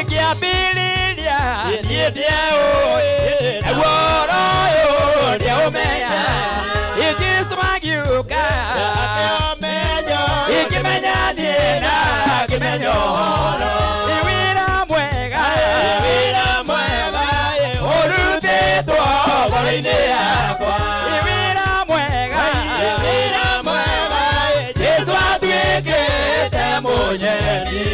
kiabililia niediao agworoyo ndiaumenya ikisumagiuka ikimenya niena kimenyoro iwira mwega urutitwo ngoro-inĩ yakwa iwira mwega Jesu atuĩkĩte mũnyeni.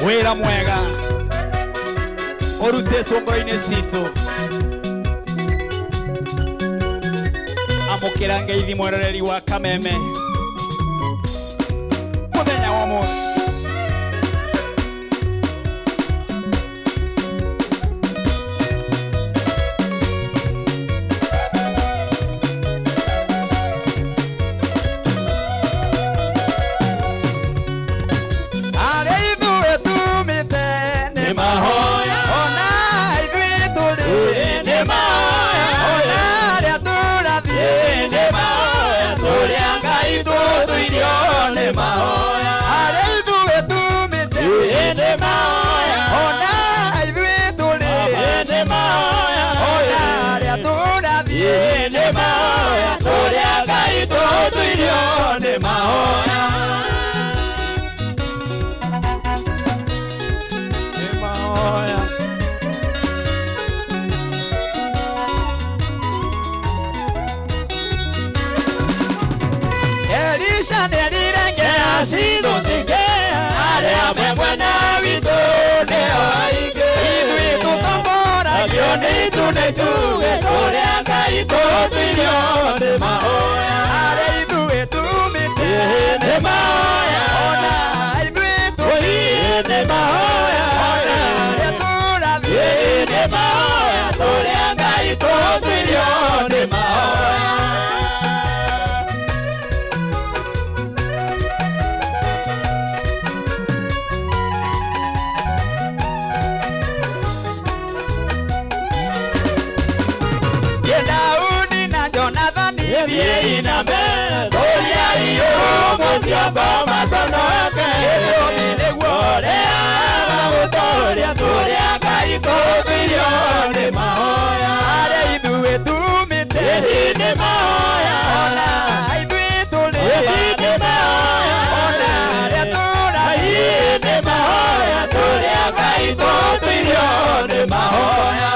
Wĩra mwega ũrutĩtwo ngoro-inĩ citũ, amũkĩra ngeithi mweroreri wa Kameme mũthenya wa ũmũthĩ. ciongo maconoke nĩguo gũtũũria tũrĩa Ngai tũthuirio nĩ mahoya arĩa ithuĩ tumĩte nĩ mahoya ona ithuĩ tũrĩ nĩ mahoya ona arĩa tũrahi nĩ mahoya tũrĩa Ngai tũthuirio nĩ mahoya.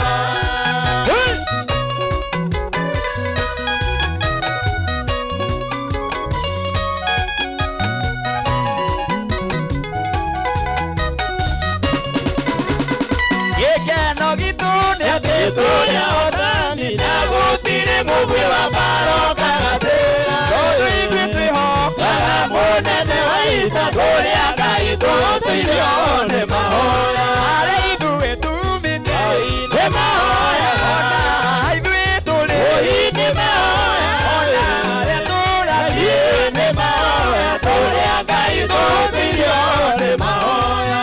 Tũrĩa othani na gũtirĩ mũguĩ wa mbara ũkagacĩra tondũ ithuĩ twĩhokaga mũnene wa ita tũrĩa Ngai tũthuirio nĩ mahoya arĩa ithuĩ tumĩte nĩ mahoya ona ithuĩ tũrĩ nĩ mahoya ona arĩa tũrathi nĩ mahoya tũrĩa Ngai tũthuirio nĩ mahoya.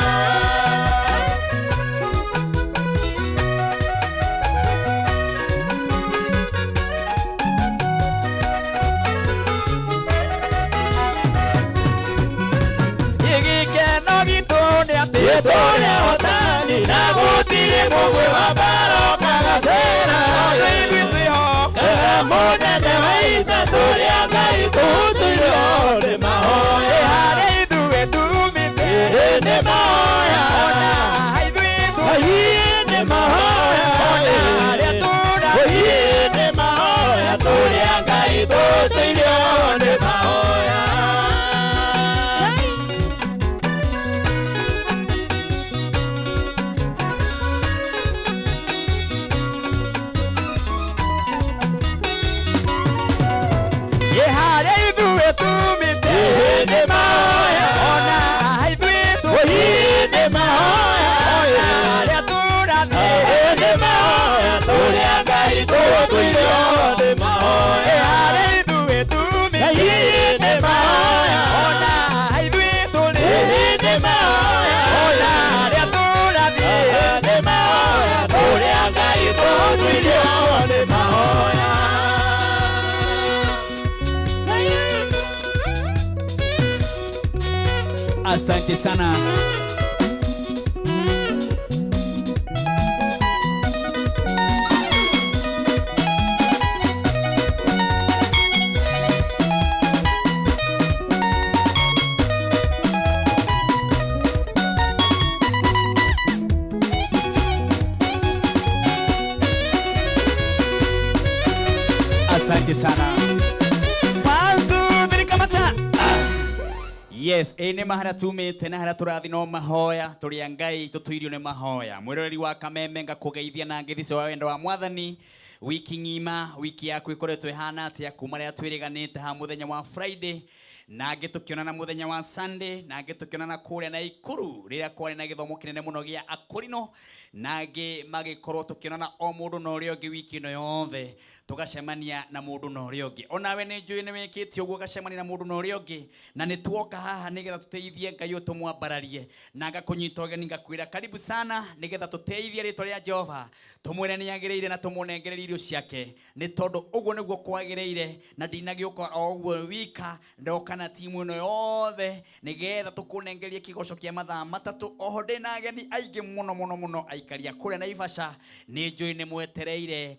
Tũrĩa othani na gũtirĩ mũguĩ wa mbara ũkagacĩra ithuĩ twĩhokaga mũnene wa ita tũrĩa Ngai tũthuirio nĩ mahoya harĩa ithuĩ tumĩte nĩ mahoya ona ithuĩ tũrĩ nĩ mahoya ona arĩa tũrathi nĩ mahoya tũrĩa Ngai tũthuirio nĩ mahoya. Nĩ mahoya ona ithuĩ tũrĩ nĩ mahoya ona arĩa tũrathi nĩ mahoya tũrĩa Ngai tũthuirio nĩ mahoya harĩa ithuĩ tumĩte nĩ mahoya ona ithuĩ tũrĩ nĩ mahoya ona arĩa tũrathi nĩ mahoya tũrĩa Ngai tũthuirio nĩ mahoya. Asante sana. Asante sana. Yes, ene mahara tumite na hara turathi no mahoya turia Ngai tutuirio ne mahoya mwiroreri wa Kameme ngakugeithia na ngithice wa wendo wa Mwathani wiki ngima wiki yaku ikoretwo ihana atia kuma ria twiriganite ha muthenya wa Friday na ngĩtukionana muthenya wa Sunday na ngĩtukionana kuria na Ikuru riria kwari na githomo kinene muno gia Akorino na magikorwo tukionana o mundu no rio ngi wiki no yothe tugacemania na mundu no rio ngi onawe ni njui ni wikiti uguo gacemania na mundu no rio ngi na ni tuoka haha nigetha tuteithie Ngai utumwambararie na ngakunyita ogeni ngakwira karibu sana nigetha tuteithie ritwa ria Jehova tumwire ni yagireire na tumunengerere irio ciake ni tondu uguo niguo kwagireire na ndinagioka o uguo wika ndoka na timu ino yothe nigetha tukunengerie kigoco kia mathaa matatu oho ndina ageni aingi muno aikaria kuria Naivasha ni njui ni mwetereire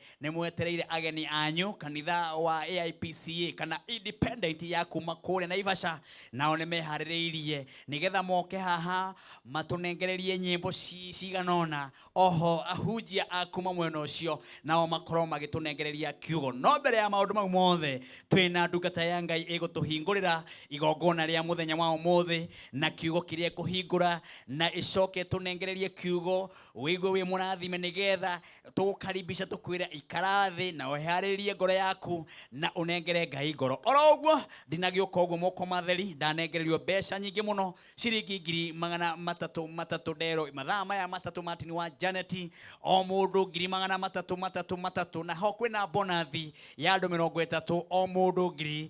ageni anyu kanitha wa AIPCA kana independent ya kuma kuria Naivasha nao ni mehaririirie nigetha moke haha matunengererie nyimbo ciganona oho ahujia akuma mwena ucio nao makorwo magitunengereria kiugo no mbere ya maundu mau mothe twina ndungata ya Ngai igutuhingurira igongona ria muthenya wa umuthi na kiugo kiria kuhingura na icoke tunengererie kiugo wigue wi murathime nigetha tugukaribisha tukwira ikarathi na wehariririe ngoro yaku na unengere Ngai ngoro oro uguo ndinagioka uguo moko matheri ndanengererio mbeca nyingi muno ciringi 300 ndero mathaa maya matatu matini wa Janet o mundu 300 na ho kwina bonathi ya andu 30 o mundu 30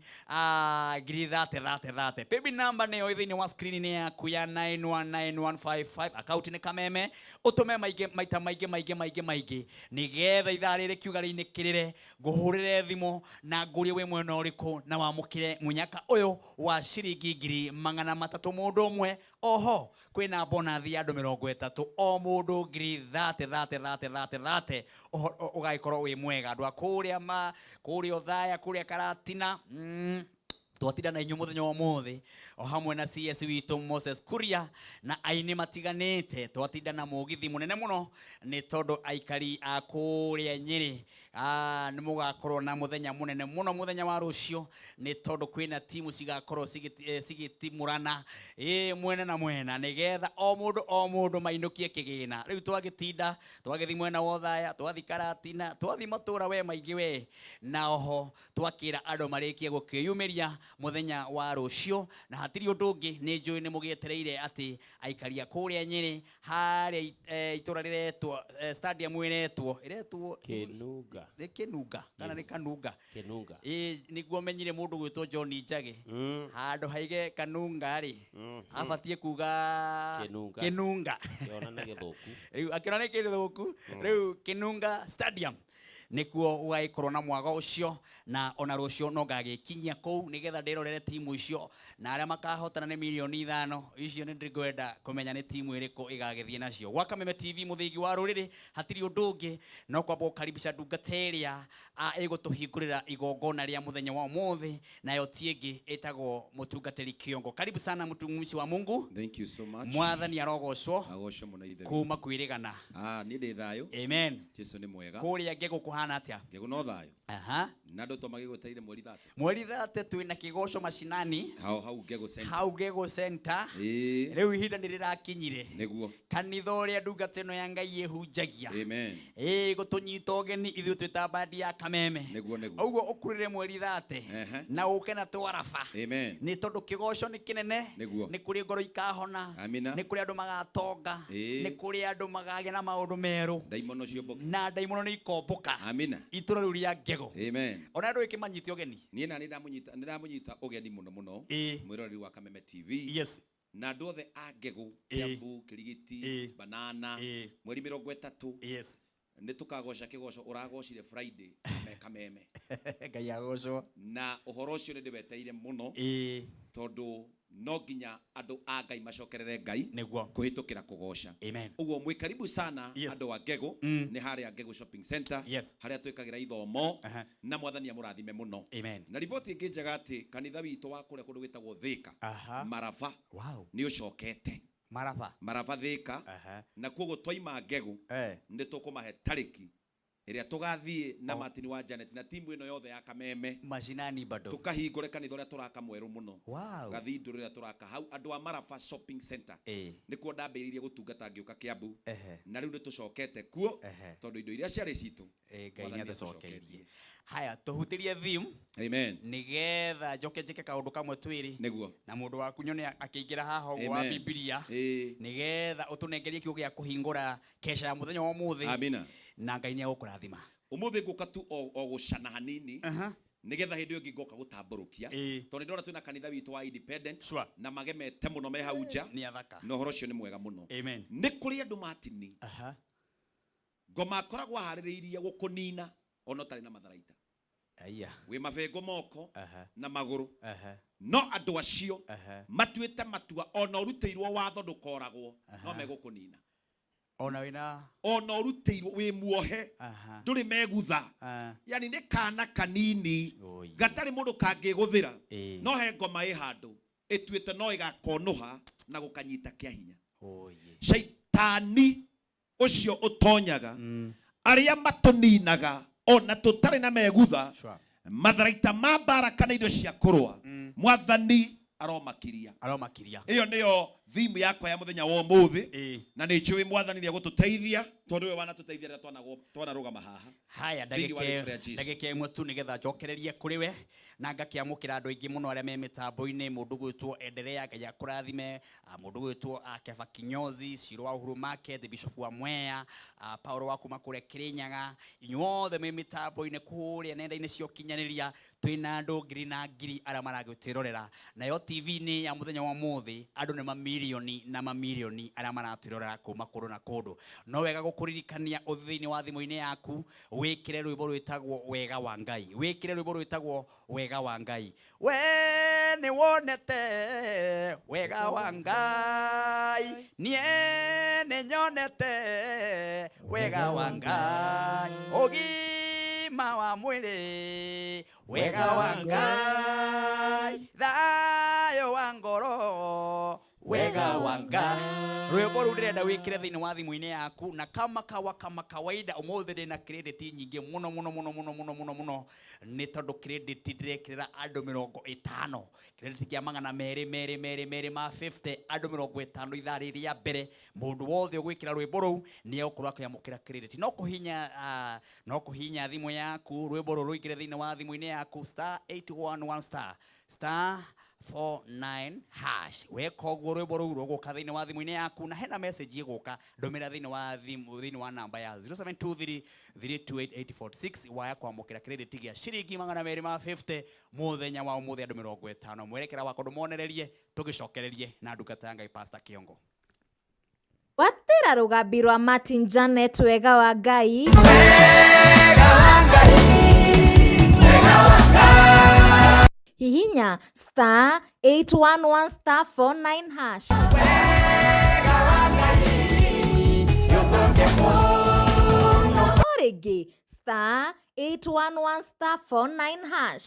30. Baby number nĩ o thĩinĩ wa screen ni yaku ya 919155. Account nĩ Kameme. Ũtũme maita maingĩ nĩgetha ithaa rĩrĩ kiuga rĩinĩkĩrĩre ngũhũrĩre thimũ na ngũrie wĩ mwena ũrĩkũ na wamũkĩre mũnyaka ũyũ wa ciringi 300 mũndũ ũmwe. Oho kwĩna bonus ya andũ 30 o mũndũ 30 ũgagĩkorwo wĩ mwega andũ a kũrĩa Othaya kũrĩa Karatina twatinda na inyu muthenya wa muthi o hamwe na CS witũ Moses Kuria na aini matiganĩte twatinda na mũgithi munene muno nĩ tondũ aikari a kũrĩa Nyeri nĩ mũgakorwo na muthenya munene muno muthenya wa rũcio nĩ tondũ kwĩna timu cigakorwo cigitimurana mwena na mwena nĩgetha o mũndũ mainũkie kĩgĩna rĩu twagĩtinda twagĩthi mwena wa Othaya twathi Karatina twathi matũra we maingĩ we na oho twakĩra andũ marĩkie gũkĩyumĩria muthenya wa rũcio na hatiri ũndũ ũngĩ nĩ njũĩ nĩ mũgĩetereire atĩ aikari a kũrĩa Nyeri harĩa itũra rĩretwo stadium ĩretwo Kinunga kana nĩ Kanunga nĩguo menyire mũndũ gwĩtwo John Njage handũ haige Kanunga rĩ abatie kuga Kinunga rĩu akĩona nĩ kĩrĩthũku rĩu Kinunga stadium nĩkuo ũgagĩkorwo na mwaga ũcio na ona rũcio no ngagĩkinyia kũu nĩgetha ndĩrorere timu icio na arĩa makahotana nĩ milioni 5 icio nĩ ndĩngwenda kũmenya nĩ timu ĩrĩkũ ĩgagĩthiĩ nacio gwa Kameme TV mũthĩgi wa rũrĩrĩ hatiri ũndũ ũngĩ no kwamba gũkaribisha ndungata ĩrĩa ĩgũtũhingũrĩra igongona rĩa mũthenya wa ũmũthĩ nayo ti ĩngĩ ĩtagwo mũtungatĩri kĩongo. Karibu sana mtumishi wa Mungu. Thank you so much. Mwathani arogocwo kuma kwĩrĩgana. Nĩ ndĩ thayũ. Amen. Jesu nĩ mwega. Kũrĩa ngego kuhana atĩa? Ngego no thayũ. Na ndũ magĩgũteire mweri 30 twĩna kĩgoco macinani hau Ngego Center rĩu ihinda nĩ rĩrakinyire nĩguo kanitha ũrĩa ndungata ĩno ya Ngai ĩhunjagia gũtũnyita ũgeni ithuĩ twĩta bandi ya Kameme ũguo ũkurĩre mweri 30 na ũke na twaraba nĩ tondũ kĩgoco nĩ kĩnene nĩ kũrĩ ngoro ikahona nĩ kũrĩ andũ magatonga nĩ kũrĩ andũ magagĩa na maũndũ merũ na ndaimono nĩ ikomboka itũra rĩu rĩa Ngego ona andũ ĩkĩmanyite ũgeni niĩ na nĩndamũnyita ũgeni mũno mwĩroreri wa Kameme TV na andũ othe a Ngego Kiambu Kirigiti Banana mweri 30 nĩ tukagoca kĩgoco ũragocire Friday Kameme Ngai agocwo na ũhoro ũcio nĩ ndĩweteire mũno tondũ no nginya andũ a Ngai macokerere Ngai kũhĩtũkĩra kũgoca ũguo mwĩ karibu sana andũ a Ngego nĩ harĩa Ngego Shopping Center harĩa twĩkagĩra ithomo na mwathani amũrathime mũno na riboti ĩngĩ njega atĩ kanitha witũ wa kũrĩa kũndũ gwĩtagwo Thĩka Maraba nĩ ũcokete Maraba Thĩka na kuoguo twaima Ngego nĩ tũkũmahe tarĩki ĩrĩa tũgathiĩ na Martin wa Janet na timu ĩno yothe ya Kameme macinani bado tukahingũre kanitha ũrĩa tũraka mwerũ mũno gathindũ rĩrĩa tũraka hau andũ a Maraba Shopping Center nĩkuo ndambĩrĩirie gũtungata ngĩũka Kiambu na rĩu nĩ tũcokete kuo tondũ indo iria ciarĩ citũ Ngai nĩ atũcokerie haya tũhutĩrie theme nĩgetha njoke njĩke kaũndũ kamwe twĩrĩ nĩguo na mũndũ waku nyone akĩingĩra haha ũguo wa Biblia nĩgetha ũtũnengerie kiugo gĩa kũhingũra kesha ya mũthenya wa ũmũthĩ na Ngai nĩ agũkũrathima ũmũthĩ ngũka tu o gũcana hanini nĩgetha hĩndĩ ĩyo ngĩgoka gũtambũrũkia tondũ ndĩrona twĩna kanitha witũ wa Independent na magemete mũno me hau nja na ũhoro ũcio nĩ mwega mũno nĩ kũrĩ andũ matini ngoma akoragwo aharĩrĩirie gũkũnina ona ũtarĩ na matharaita wĩ mabengo moko na magũrũ no andũ acio matuĩte matua ona ũrutĩirwo watho ndũkoragwo no megũkũnina ona wĩna ona ũrutĩirwo wĩ muohe ndũrĩ megutha yani nĩ kana kanini gatarĩ mũndũ kangĩgũthĩra no he ngoma ĩ handũ ĩtuĩte no ĩgakonoha na gũkanyita kĩa hinya shaitani ũcio ũtonyaga arĩa matũninaga ona tũtarĩ na megutha matharaita ma mbara kana indo cia kũrũa mwathani aromakiria iyo nĩyo thimu yako ya muthenya wa umuthi na ni chui mwathani ni gututeithia tondu we wana tuteithia ra twana rugama haha. Haya ndagike imwe tu nigetha njokererie kuri we na ngakiamukira andu aingi muno aria me mitambo-ini mundu gwitwo Endelea Ngai akurathime, mundu gwitwo Keba Kinyozi, Shiro wa Uhuru Market, Bishop wa Mwea, Paulo wa kuma kure Kirinyaga, inyuothe me mitambo-ini kuria nenda-ini cio kinyaniria twina andu ngiri na ngiri aria maragwitirorera nayo TV-ini ya muthenya wa muthi andu ni mamilioni na mamilioni aria maratwirorera kuma kundu na kundu. No wega gukuririkania uthini wa thimu-ini yaku wikire rwimbo rwitagwo wega wa Ngai, wikire rwimbo rwitagwo wega wa Ngai. We ni wonete wega wa Ngai, nie ni nyonete wega wa Ngai, ugima wa mwili wega wa Ngai, thayo wa ngoro wega wa Ngai. Rwimbo ru ndirenda wikire thiini wa thimu-ini yaku na kama kawaida umuthi ndina credit nyingi muno ni tondu credit ndirekirira andu 50 credit kia magana meri ma 50 andu 50 ithaa riria mbere mundu wothe ugwikira rwimbo ru ni ukurwa kuyamukira credit. No kuhinya thimu yaku rwimbo ru ruikire thiini wa thimu-ini yaku *811* *49# weka guo rwimbo ruu ruguka thiini wa thimu-ini yaku na hena message iguka ndomira thiini wa namba ya 0723328846 waya kwamukira credit gia ciringi magana meri ma 50 muthenya wa umuthi andu 50 mwerekera wako ndumonererie tugicokererie na ndungata ya Ngai Pastor Kiongo. Watira rugambi rwa Martin Janet wega wa Ngai, wega wa Ngai, wega wa Ngai. Hihinya *811*49#. Wega wa Ngai, yutonge muno. Origi *811*49#.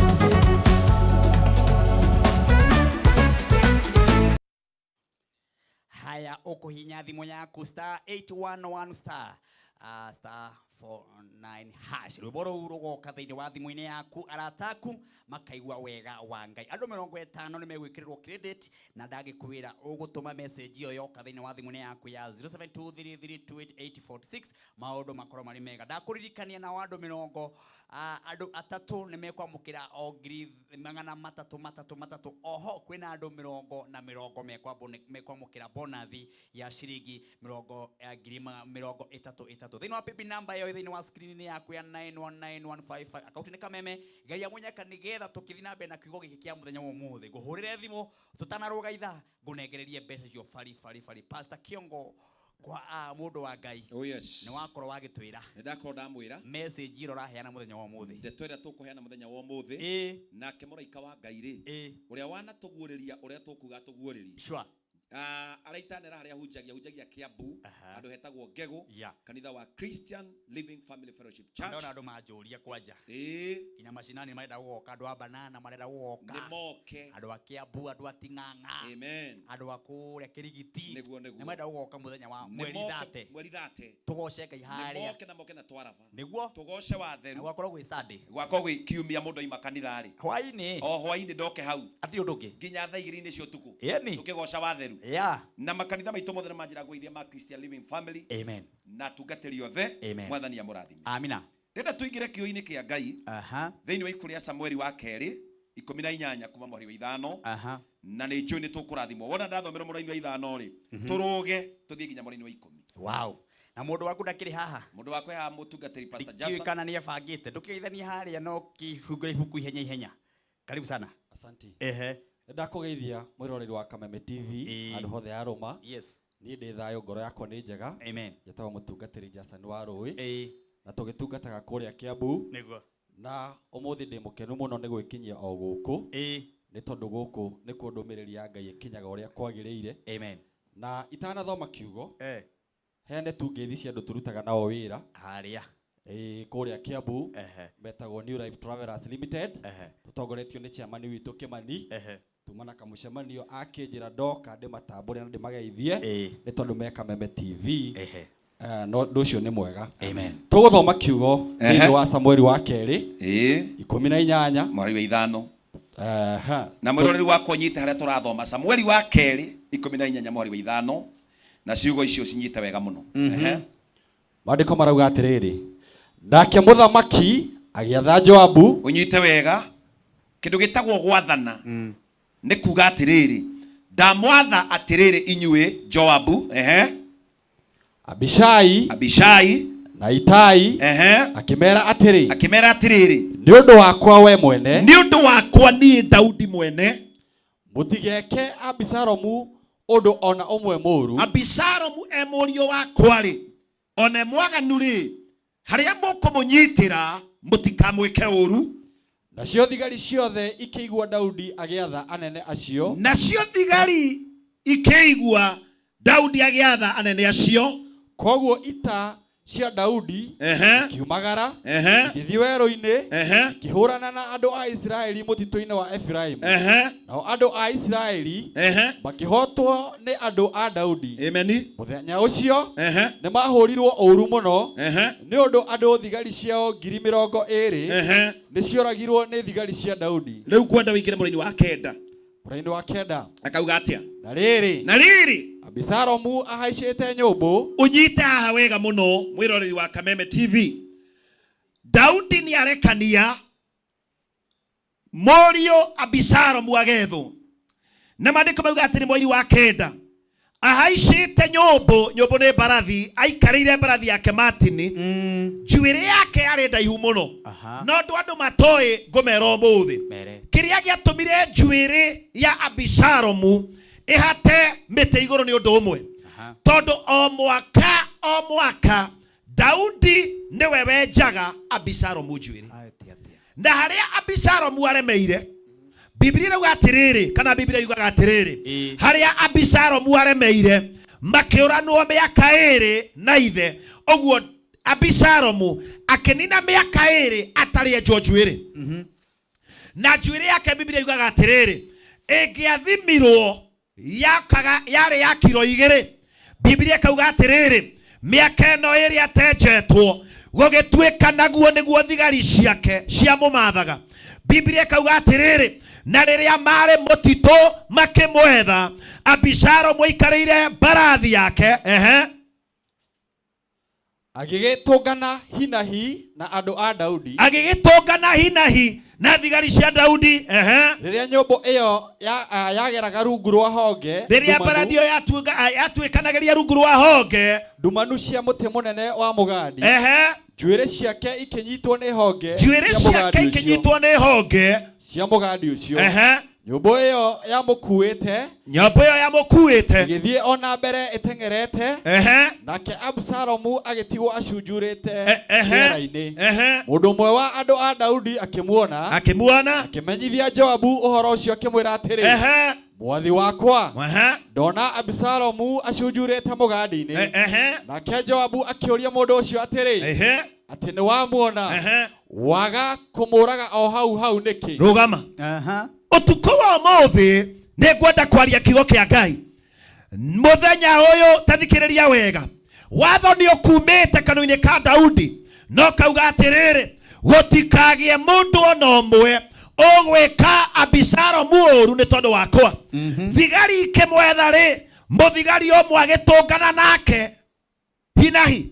Haya ukuhinya thimu yaku *811*49# rwimbo ruu rugoka thiini wa thimu-ini yaku arataku makaigua wega wa Ngai. Andu 50 ni megwikirirwo credit na ndagikwira ugutuma message iyo yoka thiini wa thimu-ini yaku ya 0723328846 maundu makorwo mari mega. Ndakuririkania na andu 30 andu atatu ni mekwamukira o ngiri magana matatu oho kwina andu 30 mekwamukira bonus ya ciringi 30,033 thiini wa pipi namba yo thiini wa screen yaku ya 919155 account ni kameme garia munyaka nigetha tukithina mbe na kiugo giki kia muthenya wa umuthi nguhurire thimu tutanaruga itha ngunegererie mbeca cio fari Pastor Kiongo kwa mundu wa Ngai. Oh yes. Ni wakorwo wagitwira ndakorwo ndamwira message iro raheana muthenya wa umuthi ndetwira tukuheana muthenya wa umuthi nake muraika wa Ngai ri uria wana tuguuriria uria tukuga tuguuriria sure araitanera haria hunjagia Kiambu andu hetagwo Ngegu kanitha wa Christian Living Family Fellowship Church. Ndona andu manjuria kwanja kinya macinani marenda guoka andu a Banana marenda guoka ni moke andu a Kiambu andu a Ting'ang'a amen andu a kuria Kirigiti niguo ni marenda guoka muthenya wa mweri 30 tugoce Ngai haria moke na twarava niguo tugoce wa theru gwakorwo gwi Sunday gwako gwi kiumia mundu ima kanitha ri hwaini hwaini ndoke hau ati undu ngi nginya thaa 2 cio tuku tukigoca wa theru na makanitha maitu mothe manjira gwithia ma Christian Living Family amen na tungatiri othe mwathani ya murathime amina. Ndenda tuingire kio-ini kia Ngai thiini wa ikuria Samueli wa 2 18 kuma mweri wa 5 na ni njui ni tukurathimwo wona ndathomera mweri wa 5 ri turuge tuthie nginya mweri wa 10. Wow. Na mundu waku ndakiri haha mundu waku haha mutungatiri Pastor Jasa kana ni abangite ndukiithania haria no kihungure ibuku ihenya karibu sana. Asante. Ndakugeithia mwiroreri wa Kameme TV andu hothe aruma. Yes. Ni ndi thayo ngoro yakwa ni njega. Amen. Njetawa mutungatiri Jasa ni wa Rui. Na tugitungataga kuria Kiambu. Niguo. Na umuthi ndi mukenu muno ni gwikinyia o guku. Ni tondu guku ni kundumiriri ya Ngai ikinyaga uria kwagiriire. Amen. Na itana thoma kiugo. Hene tungithi cia andu turutaga nao wira. Haria. Kuria Kiambu. Betagwo New Life Travelers Limited. Tutongoretio ni chairman witu Kimani. Tumana kamucemanio akinjira ndoka ndi matambure na ndi mageithie ni tondu me Kameme TV. No nducio ni mwega. Amen. Tuguthoma kiugo ni wa Samueli wa 2 18 mweri wa 5 na mwiroreri wa konyita haria turathoma Samueli wa 2 14 mweri wa 5 na ciugo icio cinyite wega muno. Maandiko marauga atiriri, nake muthamaki agiatha Joabu, unyite wega kindu gitagwo gwathana ni kuga atiriri, ndamwatha atiriri inyue Joabu, Abishai na Itai, akimera atiriri, ni undu wakwa we mwene, ni undu wakwa ni Daudi mwene, mutigeke Abisalomu undu ona umwe muru. Abisalomu emurio wakwa ri, ona mwaganu ri, haria mukumunyitira mutikamwike uru. Nacio thigari ciothe ikigwa Daudi agiatha anene acio, nacio thigari ikigwa Daudi agiatha anene acio, koguo ita cia Daudi kiumagara githii werũ-inĩ kihurana na andu a Israeli mutito-inĩ wa Efraim. Nao andu a Israeli makihotwo ni andu a Daudi. Muthenya ucio ni mahurirwo ũru mũno ni undu andu thigari ciao 20,000 ni cioragirwo ni thigari cia Daudi. Rĩu kwenda wĩkĩre mũraini wa 9. Mũraini wa 9 akauga atia? Na rĩrĩ Abisalomu ahaicĩte nyũmbũ. Unyite haha wega muno mwiroreri wa Kameme TV. Daudi ni arekania Morio Abisalomu agethwo. Na maandiko mauga atĩ nĩ mweri wa 9 ahaicĩte nyũmbũ nĩ mbarathi, aikarĩire mbarathi yake matini, njuĩrĩ yake yarĩ ndaihu mũno. No andũ matoĩ ngũmera ũmũthĩ kĩrĩa gĩatũmire njuĩrĩ ya Abisalomu ihate mĩtĩ igũrũ nĩ ũndũ ũmwe. Tondũ o mwaka Daudi niwe wenjaga Abisalomu njuĩrĩ. Na harĩa Abisalomu aremeire, Biblia irauga atiriri, kana Biblia yugaga atiriri, harĩa Abisalomu aremeire makĩũranwo mĩaka 2 na ithe. Ũguo Abisalomu akĩnina mĩaka 2 atarĩ enjwo njuĩrĩ. Na njuĩrĩ yake Biblia yugaga atiriri, ĩngĩathimirwo yarĩ ya kilo 2. Biblia ikauga atiriri, mĩaka ĩno 2 atenjetwo gũgĩtuĩka naguo nĩguo thigari ciake ciamũmathaga. Biblia ikauga atiriri, na rĩrĩa marĩ mũtitũ makĩmwetha, Abisalomu aikarĩire mbarathi yake agĩgĩtũngana hinahi na andũ a Daudi, agĩgĩtũngana hinahi na thigari cia Daudi. Rĩrĩa nyũmbũ ĩyo yageraga rungu rwa honge, rĩrĩa mbarathi ĩyo yatuĩkanagĩria rungu rwa honge ndumanu cia mũtĩ mũnene wa mũgandi, njuĩrĩ ciake ikĩnyitwo nĩ honge, njuĩrĩ ciake ikĩnyitwo nĩ honge cia mũgandi ũcio. Nyũmbũ ĩyo yamũkuĩte igĩthiĩ ona mbere ĩteng'erete, nake Abisalomu agĩtigwo acunjurĩte rĩera-inĩ. Mũndũ ũmwe wa andũ a Daudi akĩmuona akĩmenyithia Joabu ũhoro ũcio, akĩmwĩra atĩrĩ, mwathi wakwa, ndona Abisalomu acunjurĩte mũgandi-inĩ. Nake Joabu akĩũria mũndũ ũcio atĩrĩ, atĩ nĩ wamuona, waga kũmũraga o hau nĩkĩ? Rũgama. Ũtukũ wa ũmũthĩ nĩ ngwenda kwaria kiugo kĩa Ngai. Mũthenya ũyũ tathikĩrĩria wega, watho nĩ ũkumĩte kanua-inĩ ka Daudi, no kauga atĩrĩrĩ, gũtikagĩe mũndũ ona ũmwe ũgwĩka Abisalomu ũũru nĩ tondũ wakwa. Thigari ikĩmwetha rĩ, mũthigari ũmwe agĩtũngana nake hinahi.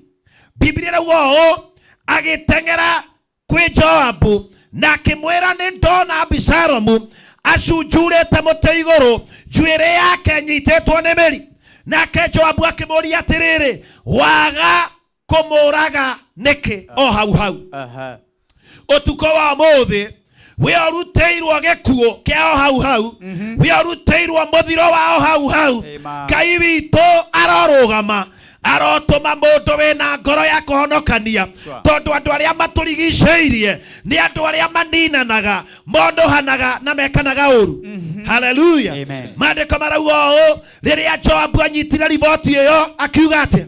Biblia irauga ũũ, agĩteng'era kwĩ Joabu na akĩmwĩra, nĩ ndona Abisalomu acunjurĩte mũtĩ igũrũ, njuĩrĩ yake nyitĩtwo nĩ mĩri. Nake Joabu akĩmũria atĩrĩrĩ, waga kũmũraga nĩkĩ o hau? Ũtukũ wa ũmũthĩ we ũrutĩirwo gĩkuũ kĩa o hau, we ũrutĩirwo mũthiro wa o hau. Ngai witũ arorũgama, arotũma mũndũ wĩna ngoro ya kũhonokania, tondũ andũ arĩa matũrigicĩirie nĩ andũ arĩa maninanaga, mondohanaga na mekanaga ũru. Haleluya. Maandĩko marauga ũũ, rĩrĩa Joabu anyitire riboti ĩyo akiuga atĩa?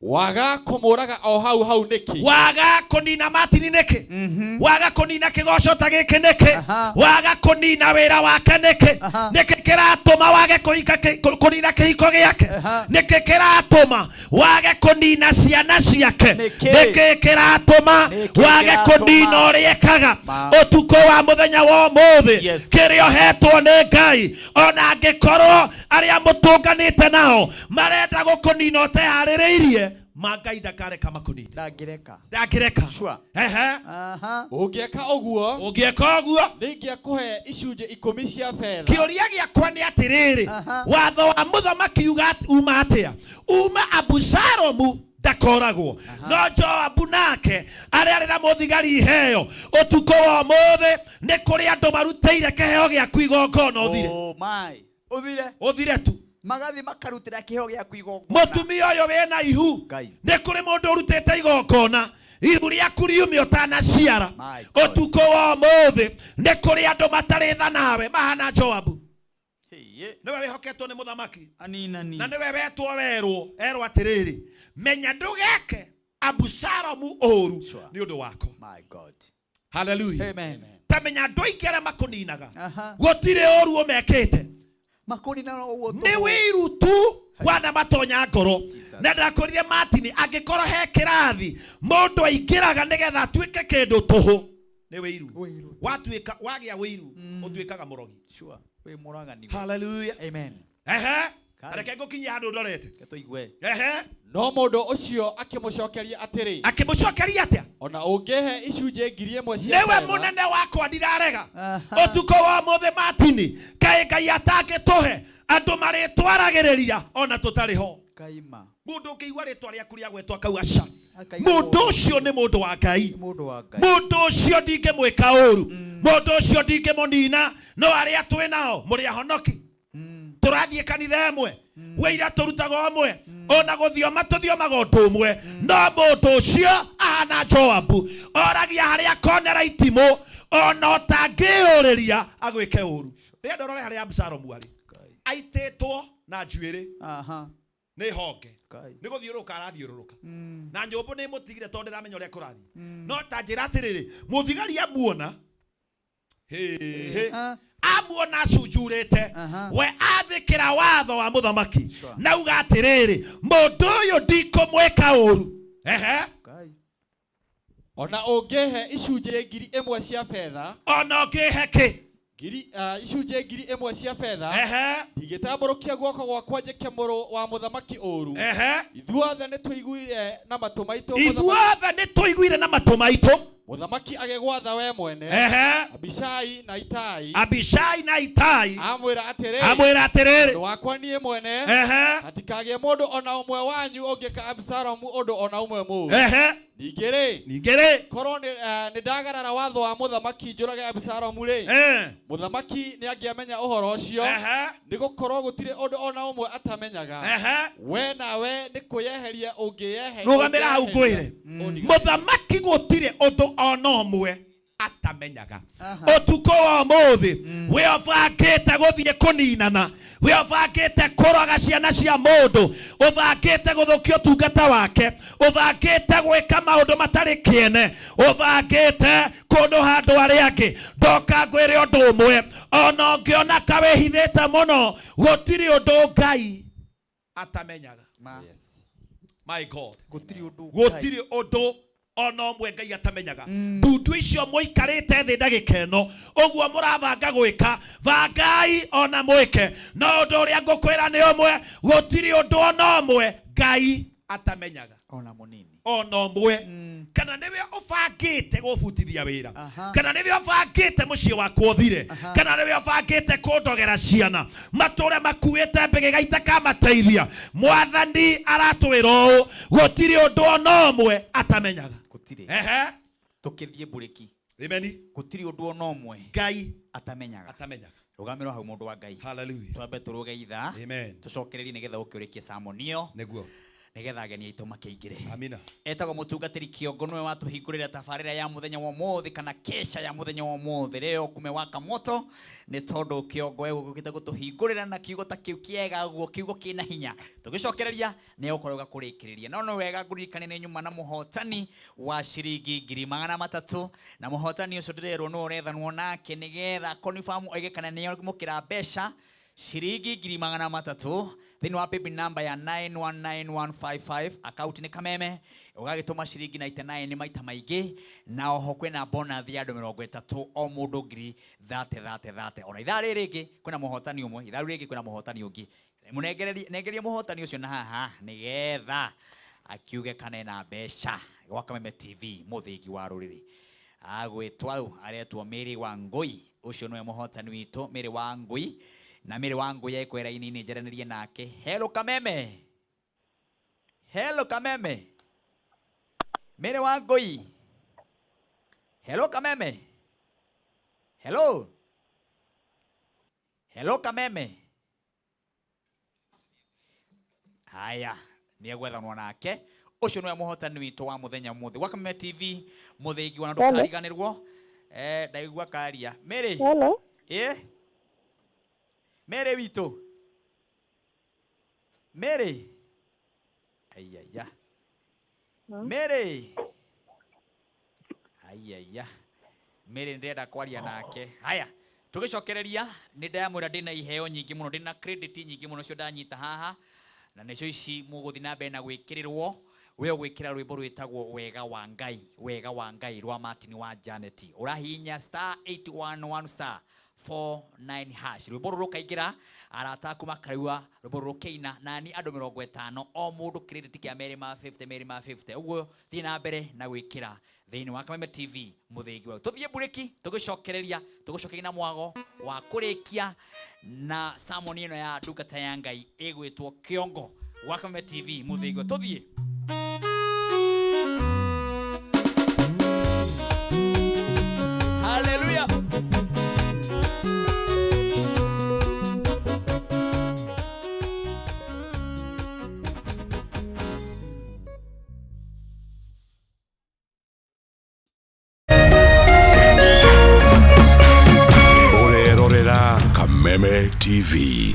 waga kumuraga o hau niki waga kunina Martin niki waga kunina kigoco ta giki niki waga kunina wira wake niki niki kiratuma wage kunina kihiko giake niki kiratuma wage kunina ciana ciake niki kiratuma wage kunina uriekaga utuko wa muthenya wa muthi kirio hetwo ni Ngai ona angikorwo aria mutunganite nao marenda gukunina utehaririirie Magai ndakareka makunini ndangireka sure ungieka oguo ningiakuhe icunje 10 cia fedha kiuria giakwa ni atiriri watho wa muthamaki uga uma atia uma Abusalomu ndakoragwo no Joabu nake ararira muthigari iheo utuko wa muthi ni kuri andu maruteire kiheo gia kwigongona uthire my uthire tu magathi makarutira kiheo gia kwigongona mutumia uyu wena ihu ni kuri mundu urutite igongona ihu riaku riumio utanaciara utuko wa muthi ni kuri andu mataritha nawe mahana Joabu niwe wihoketwo ni muthamaki anina ni na niwe wetwo erwo atiriri menya ndugeke Abusalomu oru ni undu wako my God hallelujah amen tamenya ndu ingere makuninaga gutire oru umekete makunina no uwo ni wiru tu wana matonya ngoro na ndakorire Martin angikoro he kirathi mundu aingiraga nigetha atuike kindu tuhu ni wiru watuika wagia wiru utuikaga murogi sure we muragani hallelujah amen areke ngukinyia handu ndorete tuigue no mundu ucio akimucokeria atiri atia ona ungihe icunje 1000 cia niwe munene wakwa ndirarega utuko wa muthi Martin Ngai atangituhe andu maritwaragiriria ona tutariho kaima mundu ukiigua ritwa riaku ria gwetwa kauaca mundu ucio ni mundu wa Ngai mundu ucio ndingimwika uru mundu ucio ndingimunina no aria twinao muri ahonoki turathie kanitha emwe wira turutaga omwe ona guthioma tuthioma umwe no mundu ucio ahana Joabu oragia haria konera itimo ona utangiuriria agwike uru ria ndorore haria Abusalomu ari aititwo na njuiri ni honge ni guthiuruka arathiuruka na nyumbu ni mutigire tondu ramenya uria kurathi no tanjira atiriri muthigari amuona amuona acunjurite we athikira watho wa muthamaki nauga atiriri mundu uyu ndikumwika uru ona ungihe icunje 1000 cia fedha ona ungihe ki icunje 1000 cia fedha ndigitamburukia guoko gwakwa njeke muru wa muthamaki uru ithuothe nituiguire na matu maitu muthamaki agegwatha we mwene Abishai na Itai amwira atiriri ndu wakwa nie mwene hatikagie mundu ona umwe wanyu ungika Abusalomu undu ona umwe mu ningiri korwo ni ndagarara watho wa muthamaki njurage Abusalomu ri muthamaki ni angiamenya uhoro ucio ni gukorwo gutire undu ona umwe atamenyaga we nawe ni kuyeheria ungiyeheria rugamira hau ngwire muthamaki gutire undu ona umwe atamenyaga utuko wa muthi we obangite guthie kuninana we obangite kuroga ciana cia mundu obangite guthukia utungata wake obangite gwika maundu matari kiene obangite kundu handu ari angi ndoka ngwire undu umwe ona ngiona kawehithite muno gutiri undu Ngai atamenyaga my God gutiri undu ono mwe Ngai atamenyaga ndundu icio muikarite thi ndagika ino uguo muravanga gwika vangai ona mwike no undu uria ngukwira ni umwe gutiri undu ona umwe Ngai atamenyaga ona munini ona umwe kana niwe ubangite gubutithia wira kana niwe ubangite mucii wakwa uthire kana niwe ubangite kundogera ciana mature makuite mbege gaita kamateithia mwathani aratwira gutiri undu ona umwe atamenyaga tukithie bureki amen gutiri undu ona umwe Ngai atamenyaga rugamirwo hau mundu wa Ngai hallelujah twambe turuge itha amen tucokererie nigetha ukurikie samonio niguo nigetha ageni aitu makiingire. Amina. Etagwo mutungatiri Kiongo niwe watuhingurira tabarira ya muthenya wa umuthi kana kesha ya muthenya wa umuthi reo kumewaka moto ni tondu Kiongo egukite gutuhingurira na kiugo ta kiu kiega guo kiugo kina hinya tugicokereria ni ukorwa kurikiriria no wega ngurikane ni nyuma na muhotani wa ciringi 300 na muhotani ucio ndirerwo no urethanwo nake nigetha confirm oigekana ni mukira besha shiringi 300 thini wa paybill number ya 919155 account ni Kameme ugagituma shiringi 99 maita maingi na oho kwina bonus ya 30 o mundu ngiri 30 ona ithaa ringi kwina muhotani umwe ithaa ringi kwina muhotani ungi munengererie muhotani ucio na haha nigetha akiuge kana na besha gwa Kameme TV muthingi wa ruriri agwitwa aretwo Mary Wangui ucio niwe muhotani witu Mary Wangui na Mary Wangui ekwera ini ni njeranĩrie nake. Hello Kameme. Hello Kameme. Mary Wangui. Hello Kameme. Hello. Hello Kameme. Haya, ni gwethanwo nake. Ucio niwe muhotani witu wa muthenya muthi wa Kameme TV muthingi wa ndukariganirwo. Ndaigua karia. Mary. Hello. Mary wito. Mary. Ayaya. Mary. Ayaya. Mary ndenda kwaria nake. Haya. Tugicokereria ni ndamwira ndina iheo nyingi muno ndina credit nyingi muno cio ndanyita haha na nicio ici muguthi na mbere na gwikirirwo we gwikira rwimbo rwitagwo wega wa ngai rwa Martin wa Janet urahinya *811 49 hash rwimbo rukaingira arata kuma kariwa rwimbo rukeina nani andu 50 o mundu credit kia Mary ma 50 uguo thi na mbere na gwikira thini wa Kameme TV muthingi wa tuthie bureki tugicokereria na mwago wa kurikia na samoni ino ya ndungata ya ngai igwitwo Kiongo wa Kameme TV muthingi wa tuthie. Hallelujah. Kameme TV.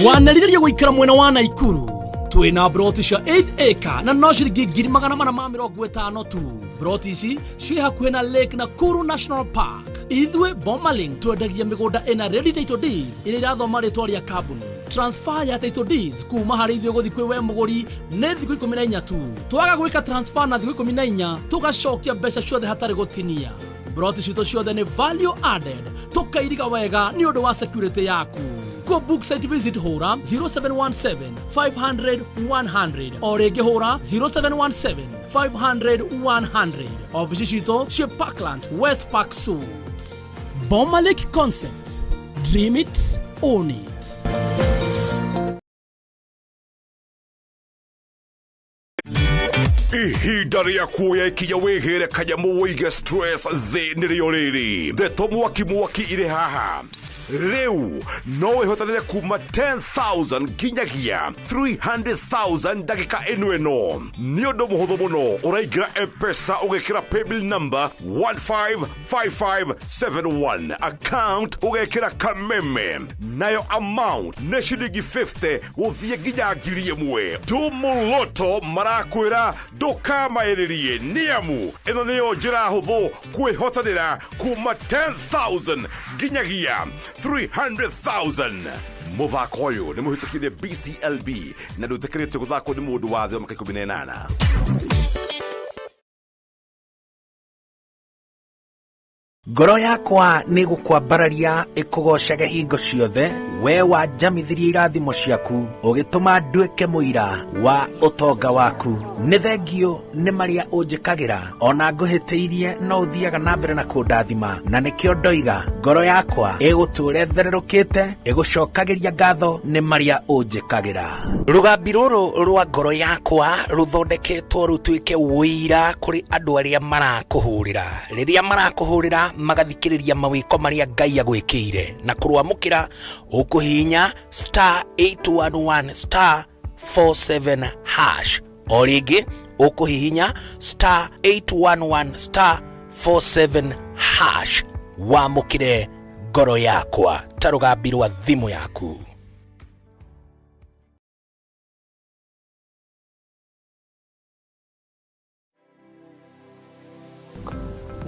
Wanariria gwikara mwena wa Naikuru twina broti cia 8 acre na no ciringi 450 tu. Broti ici ci hakuhe na Lake Nakuru National Park. Ithwe Bomaling twendagia migunda ina ready title deeds ira irathoma ritwa ria kambuni. Transfer ya title deeds kuma hari ithwe guthi kwi we muguri ne thiku 14 tu. Twaga gwika transfer na thiku 14 tugacokia mbeca ciothe hatari gutinia. Broti cito ciothe ni value added tukairiga wega ni undu wa security yaku. Go book site visit hora 0717 500 100 or ege hora 0717 500 100. Office cito she Parklands West Park Suits. Bomalik Concepts. Dream it, own it. Ihinda rĩa kuoya ikinya wĩhĩre kanyamu wĩige stress thĩ nĩrĩo rĩrĩ. Ndeto mwaki irĩ haha. Riu no wehotanire kuma 10,000 nginyagia 300,000 ndagika ino ni undu muhuthu muno uraingira M-Pesa ugekira paybill number 155571 account ugekira Kameme nayo amount ne shilingi 50 uthie nginya ngiri imwe tumuloto marakwira ndukamairirie niamu ino niyo njira huthu kwihotanira kuma 10,000 nginyagia 300,000. Muthako uyu ni muhitukire BCLB na ndutekerete guthako ni mundu wa thio maka 18. Ngoro yakwa ni gukwambararia ikugocage hingo ciothe we wanjamithirie irathimo ciaku ugituma nduike muira wa utonga waku. Ni thengio ni maria unjikagira ona nguhitiirie no uthiaga na mbere na kundathima na nikio ndoiga ngoro yakwa iguture thererukite igucokagiria ngatho ni maria unjikagira. Rugambi ruru rwa ngoro yakwa ruthondeketwo rutuike wira kuri andu aria marakuhurira riria marakuhurira magathikiriria mawiko maria Ngai agwikire na kurwamukira ukuhinya *811 *47 hash. O rĩngĩ ũkũhihinya *811 *47 hash wamũkĩre ngoro yakwa ta rũgambi rwa thimũ yaku.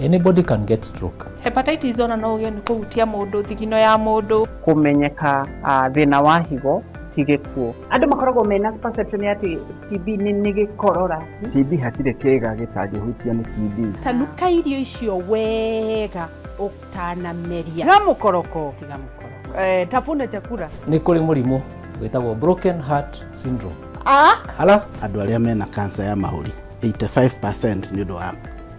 Anybody can get stroke. Hepatitis ona no ũgĩe nĩ kũhutia mũndũ, thigino ya mũndũ. Kũmenyeka thĩna wa higo ti gĩkuũ. Andũ makoragwo mena perception ati TB nĩ gĩkorora. TB hatirĩ kĩga gĩtangĩhutia nĩ TB. Tanuka irio icio wega ũtanameria. Tiga mũkoroko. Tafuna chakula. Nĩ kũrĩ mũrimũ wĩtagwo broken heart syndrome. Hala andũ arĩa mena cancer ya mahũri 85% nĩ ũndũ wa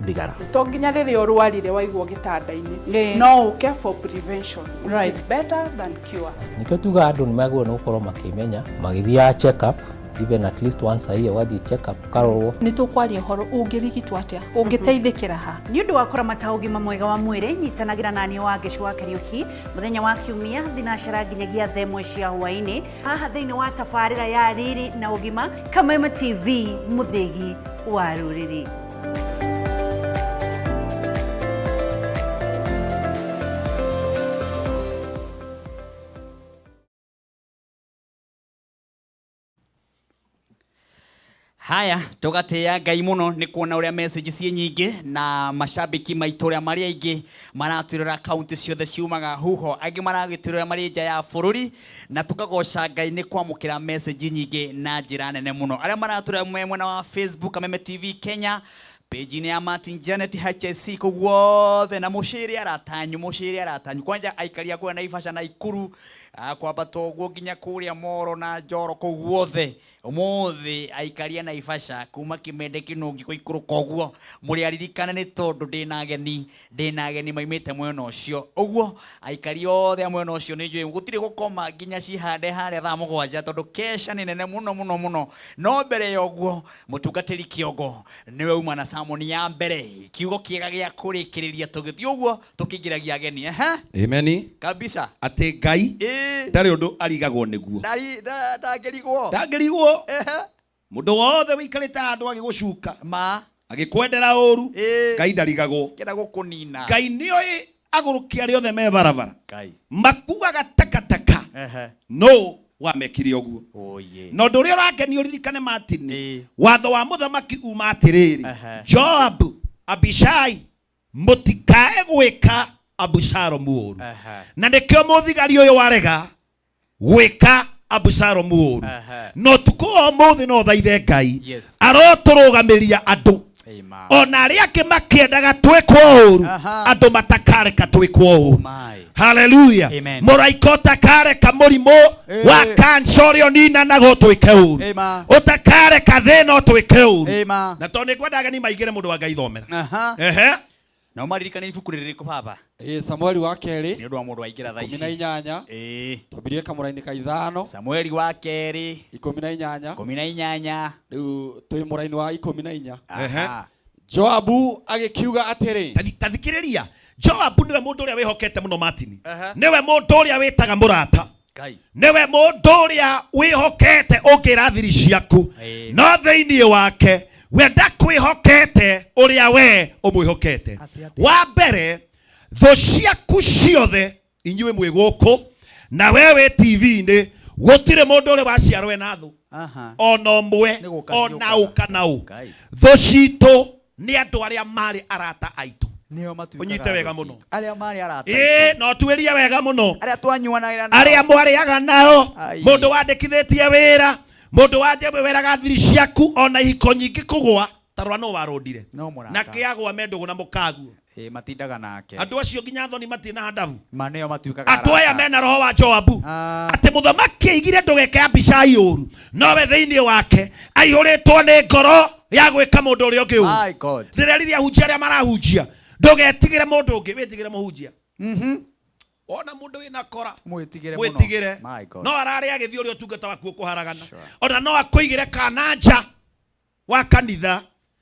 thigara. To nginya rĩrĩa ũrwarire waigwo gĩtanda-inĩ. No ũke for prevention. Right. It's better than cure. Nĩkĩo tuga andũ nĩ magĩrĩirwo nĩ gũkorwo makĩmenya magĩthiaga check up even at least once a year wathiĩ check up karorwo. Nĩ tũkwaria ũhoro ũngĩrigitwo atĩa, ũngĩteithĩkĩra ha. Nĩ ũndũ wa kũramata ũgima mwega wa mwĩrĩ, nyitanagĩra naniĩ wa Gĩcũa Kariuki mũthenya wa Kiumia thinacara nginyagia thaa 1 cia hwaĩ-inĩ haha thĩinĩ wa tabarĩra ya Riri na Ũgima Kameme TV, mũthĩgi wa rũrĩrĩ. Haya, tugateya Ngai muno ni kuona uria message cie nyingi na mashabiki maitu uria mari aingi maraturira kaunti ciothe ciumaga huho, aingi maragiturira mari nja ya bururi, na tukagoca Ngai ni kwamukira message nyingi na njira nene muno. Aria maraturira mwena wa Facebook Kameme TV Kenya, page ni ya Martin Janet HSC kugwothe na mushiri aratanyu kwanja aikaria kwa Naivasha na Ikuru kwamba toguo nginya kuria Moro na Njoro kugwothe umuthi aikaria Naivasha kuma Kimende Kinungi kwa Ikuru koguo muri aririkana ni tondu ndina ageni maimite mwena ucio uguo aikaria othe mwena ucio ni njui gutire gukoma nginya cihande haria thaa 7 tondu kesha ni nene muno no mbere ya uguo mutungatiri Kiongo niwe uma na samoni ya mbere kiugo kiega gia kurikiriria tugithii uguo tukingiragia ageni Ameni kabisa ate Ngai ndari undu arigagwo niguo ndangirigwo mundu wothe wikarite andu agigucuka agikwendera uru Ngai ndarigagwo kenda gukunina Ngai nioi agurukia riothe me barabara makugaga takataka no wamekire uguo no nduria urageni uririkane Martin watho wa muthamaki uma atiriri Joab Abishai mutikae gwika Abusalomu uru na nikio muthigari uyu warega gwika Abusalomu uru no tuko muthi no thaithe Ngai aroturugamiria andu ona aria kimakiendaga twikwo uru andu matakareka twikwo uru. Hallelujah. Muraikota kareka murimo wa kansorio nina nago twike uru utakareka thina twike uru na to nikwendaga ni maigire mundu wa Ngai thomera na maririkane ibuku ririko baba Samueli wa keri ni undu wa mundu aigira thaa ici 18 tobirie kamuraini ka 5 Samueli wa keri 18 riu twi muraini wa 14 Joabu agikiuga atiri tathikiriria Joabu niwe mundu uria wihokete muno Martin niwe mundu uria witaga murata niwe mundu uria wihokete ungirathiri ciaku no thiini wake we ndakwihokete uria we umwihokete wa mbere tho ciaku ciothe inyuĩ mwĩ gũkũ na wewe TV-inĩ gũtirĩ mũndũ ũrĩ waciarwo na thũ ona ũmwe ona ũ kana ũ thũ citũ nĩ andũ arĩa marĩ arata aitũ unyite wega muno aria mari arata no tuerie wega muno aria twanyuanagira aria mwariaga nao mundu wandikithitie wira mundu wajebe weraga thiri ciaku ona ihiko nyingi kugwa tarwa no warondire na kiagwa mendugu na mukaguo matindaga nake andu acio nginya thoni matina handavu maneo matuikaga andu aya mena roho wa Joabu ati muthamaki aigire ndugeke Abishai uru nowe thiini wake aihuritwo ni ngoro ya gwika mundu uria ungi uru zireriria hunjia aria marahunjia ndugetigire mundu ungi witigire muhunjia ona mundu wina kora mwitigire no arari agithio uri utungata waku kuharagana ona no akuigire kananja wa kanitha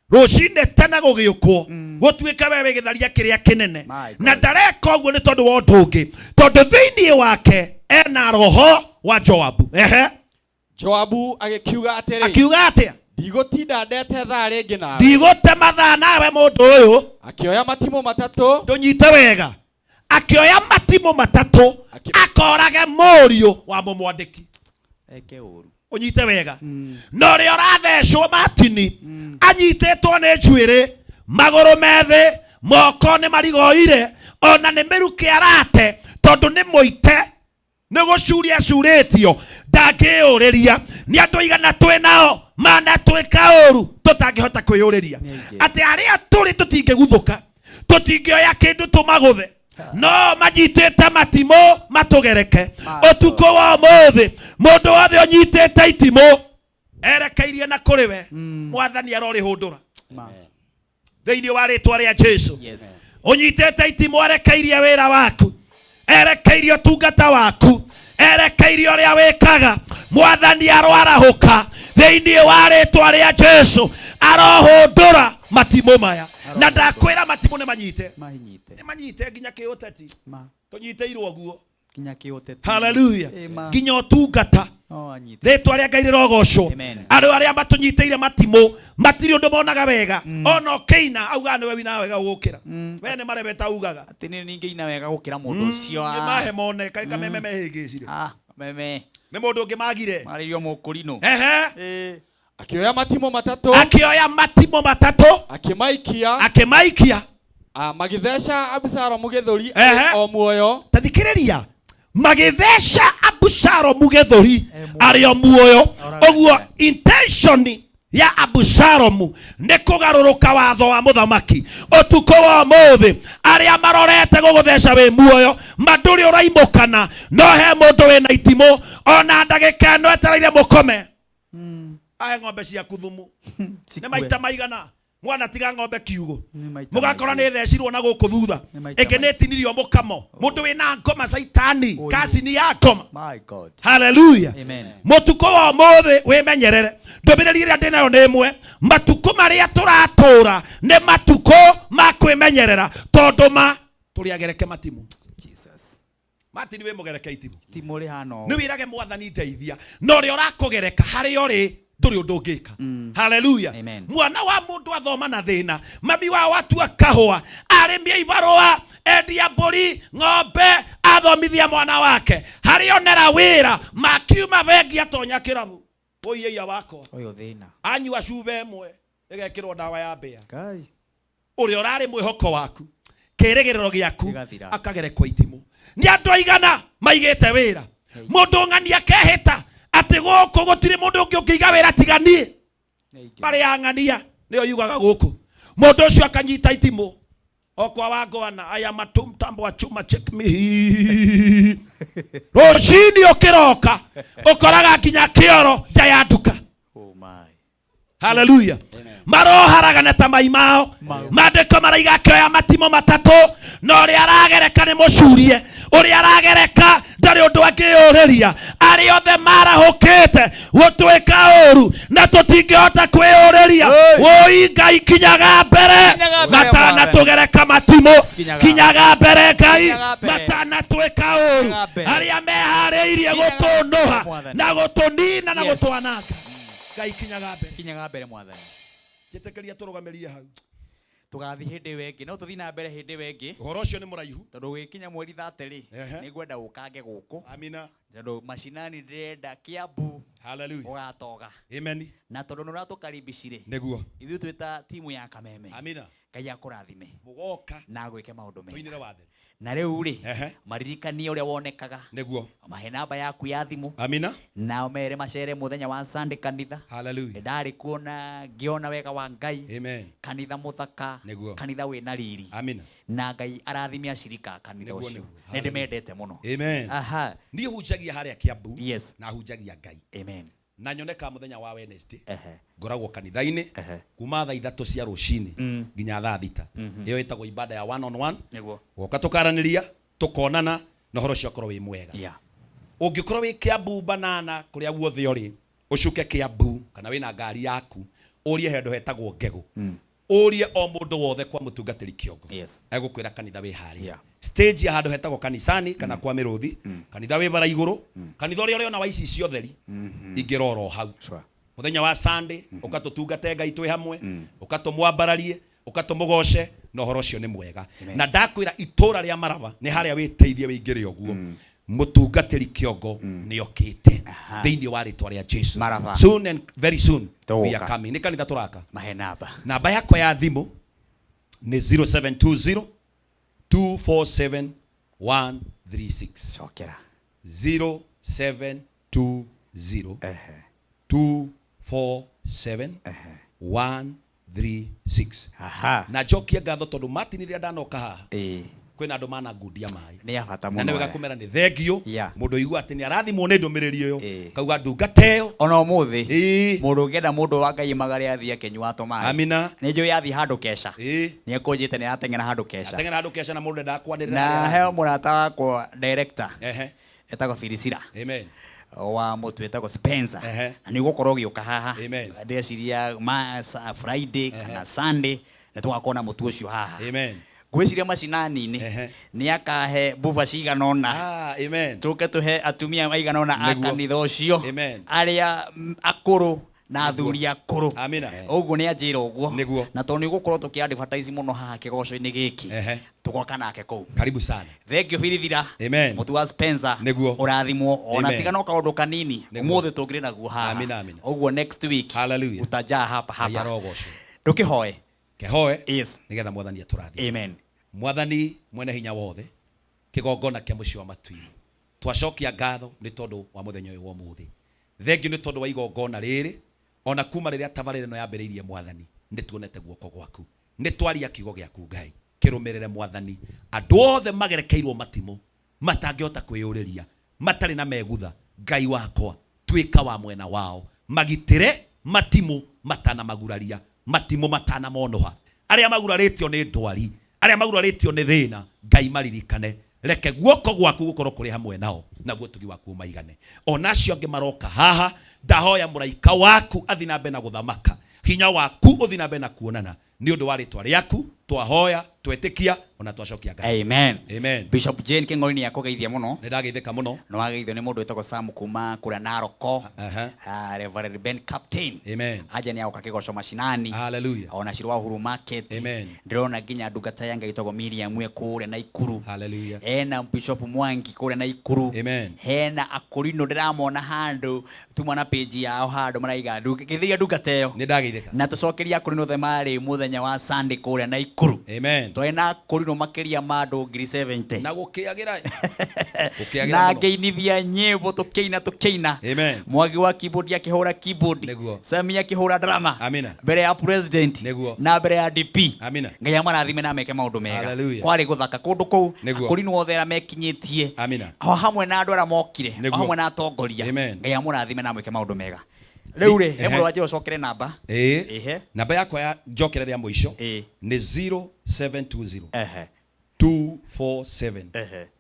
rucinde tena gugiukwo gutuika wewe githaria kiria kinene na ndareka uguo ni tondu wa undu ungi tondu thiini wake ena roho wa Joabu Joabu agikiuga atiri akiuga atia ndigotinda ndete thaa ringi nawe ndigote mathaa nawe mundu uyu akioya matimo matatu ndunyite wega akioya matimo matatu akorage murio wa mumwandiki eke uru unyite wega no ri orathecwo matini anyititwo ni njwiri maguru methi moko ni marigoire ona ni miruke arate tondu ni muite ni gucuria curitio ndangiuriria ni andu igana twi nao mana twika uru tutangihota kwiyuriria ati aria turi tutingiguthuka tutingioya kindu tumaguthe no manyitite matimo matugereke utuko wa muthi mundu wothe unyitite itimo erekeirie na kuriwe mwathani arori hundura thiini wa ritwa ria Jesu unyitite itimo erekeirie wira waku erekeirie utungata waku erekeirie uria wikaga mwathani arwarahuka thiini wa ritwa ria Jesu arohundura matimo maya na ndakwira matimo ni manyite ni manyite ginya kiuteti tunyiteirwo guo ginya kiuteti haleluya ginya utungata ritwa ria Ngai rirogocwo andu aria matunyiteire matimo matiri undu monaga wega ona keina auga niwe wina wega gukira we ni marebeta ugaga ati ni ningi ina wega gukira mundu ucio ni mahe mone kaika meme mehigicire meme ni mundu ungi magire maririo mukurino akioya matimo matatu akimaikia magithesha Abusalomu githuri o muoyo tathikiriria magithesha Abusalomu githuri ari o muoyo oguo intention ya Abusalomu ni kugaruruka watho wa muthamaki utuko wa muthi aria marorete guguthesha we muoyo manduri uraimukana no he mundu wina itimo ona ndagika no etereire mukome ahe ng'ombe cia kuthumu ni maita maigana mwana tiga ng'ombe kiugo mugakora ni thecirwo na guku thutha eke ni tinirio mukamo mundu wina ngoma saitani kasini ya ngoma my god haleluya mutuko wa muthi wimenyerere ndobiriri ria ndinayo ni imwe matuko maria turatura ni matuko ma kwimenyerera tondu turiagereke matimu Jesus matini we mugereke itimo timuri hano ni wirage mwathani ndeithia no ri urakugereka hari uri nduri undu ngika haleluya mwana wa mundu athoma na thina mami wa watu akahwa arimia ibarua endia mburi ng'ombe athomithia mwana wake hari onera wira makiuma bengi atonya kirabu oiya wako oyo thina anyua cuba imwe igekirwo ndawa ya mbea uri urari mwihoko waku kirigiriro giaku akagerekwo itimo ni andu aigana maigite wira mundu ng'ani akehita ati guku gutiri mundu ungi ukiiga wira tiganie bari ang'ania niyo yugaga guku mundu ucio akanyita itimo okwa wangwana aya matumtambo wa chuma check me rucini ukiroka ukoraga kinya kioro nja ya nduka haleluya maroharaga na tamai mao mandiko maraiga akioya matimo matatu no uri aragereka ni mucurie uri aragereka ndari undu angiuriria ari othe marahukite gutwika uru na tutingihota kwiuriria woi Ngai kinyaga mbere matana tugereka matimo kinyaga mbere Ngai matana twika uru aria mehariirie gutunuha na gutunina na gutwananga Ngai kinyaga mbere mwathani jetekeria turugamerie hau tugathi hindi wengi no tuthi na mbere hindi wengi uhoro ucio ni muraihu tondu wikinya mweri 30 ri ni ngwenda ukange guku amina tondu mashinani ndirenda Kiambu haleluya ugatoga amen na tondu nuratukaribicire niguo ithu twita timu ya Kameme amina Ngai akurathime mugoka na gwike maundu mega tuinire wathe na riu ri maririkanie uria wonekaga niguo mahe namba yaku ya thimu amina na mere macere muthenya wa Sunday kanitha haleluya ndari kuona ngiona wega wa Ngai amen kanitha muthaka kanitha wina riri amina na Ngai arathimia ashirika kanitha ucio ni ndimendete muno amen aha ni hunjagia haria Kiambu yes na hunjagia Ngai amen na nyoneka muthenya wa Wednesday ngoragwo kanitha-ini kuma thaa 3 cia rucini nginya thaa 6 iyo itagwo ibada ya one on one goka tukaraniria tukonana na horo cio korwo wi mwega ungikorwo wi Kiambu banana kuria guothe uri ucuke Kiambu kana wina ngari yaku urie hendo hetagwo Ngegu urie o mundu wothe kwa mutungatiri kiongo egukwira kanitha wi hari stage ya handu hetagwo kanisani kana kwa miruthi kanitha wi bara iguru kanitha uria uriona wa ici cio theri ingiroro hau muthenya wa Sunday ukatutungate Ngai twi hamwe ukatumwambararie ukatumugoshe no horo cio ni mwega na ndakwira itura ria Maraba ni haria witeithie wingire oguo mutungatiri kiongo ni okite thiini wa ritwa ria Jesu soon and very soon we are coming ni kanitha turaka mahe namba yakwa ya thimu ni 0720 247 136 chokera 0720 247 136 na jokia ngatho tondu Martin ria ndanoka haha kwina andu mana ngudia mai ni abata muno na niwega kumera ni thengio mundu igua ati ni arathimwo ni ndumiriri uyu kauga ndungateo ona umuthi mundu ngenda mundu wa Ngai magari athie akenywa tomai amina ni njui athi handu kesha ni ekunjite ni atengena handu kesha na mundu ndakwanirira na heo murata wakwa director etagwo Filisira amen wa mutu etagwo Spencer na ni gukorwo ugiuka haha ndeciria Friday kana Sunday na twakona mutu ucio haha amen gwiciria macinani ni akahe buba ciganona amen tuke tuhe atumia maiganona akanitha ucio aria akuru na athuri akuru amina uguo ni anjira uguo na to ni gukorwo tuki advertise muno haha kigoco-ini giki tugoka nake kuu karibu sana thank you Filithira amen mutu wa Spencer urathimwo ona tigana kaundu kanini umuthi tungire naguo haha amina uguo next week hallelujah utaja hapa tukihoe kehoe yes nigetha mwathani aturathime amen mwathani mwene hinya wothe kigongona kia mucio wa matui twacokia ngatho ni tondu wa muthenya uyu wa muthi thengi ni tondu wa igongona riri ona kuma riria tabarire no yambiriirie mwathani ni tuonete guoko gwaku ni twaria kiugo giaku Ngai kirumirire mwathani andu othe magerekeirwo matimo matangihota kwiyuriria matari na megutha Ngai wakwa twika wa mwena wao magitire matimo matana maguraria matimo matana monoha aria maguraritio ni ndwari aria maguraritio ni thina Ngai maririkane reke guoko gwaku gukorwo kuri hamwe nao naguo tugi waku maigane onacio angi maroka haha ndahoya muraika waku athi na mbere na guthamaka hinya waku uthi na mbere na kuonana ni undu wa ritwa riaku twahoya twetikia ona twacokia Ngai amen amen Bishop Jane King'ori ni akugeithia muno ni ndageithika muno no ageithio ni mundu etagwo Sam kuma kura Naroko Reverend Ben Captain amen aja ni auka kigoco macinani hallelujah ona Shirwa Huru Market amen ndirona nginya ndungata yanga itagwo Miriam mwe kure na Ikuru hallelujah ena Bishop Mwangi kure na Ikuru amen hena akurino ndiramona handu tumwana page yao handu maraiga githia ndungata yo ni ndageithika na tucokeria akurino the mari muthenya wa Sunday kure na Ikuru amen twena akurino makiria mandu 70 na gukiagira na ngeinithia nyimbo tukiina amen Mwagi wa keyboard akihura keyboard Samia akihura drama amina mbere ya president na mbere ya DP amina Ngai amarathime na meke maundu mega kwari guthaka kundu kuu akurino othe ra mekinyitie amina hamwe na andu ara mokire hamwe na atongoria Ngai amurathime na meke maundu mega riu ri hemwe waje ucokere namba namba yakwa ya njokere ria muico ni 0720 247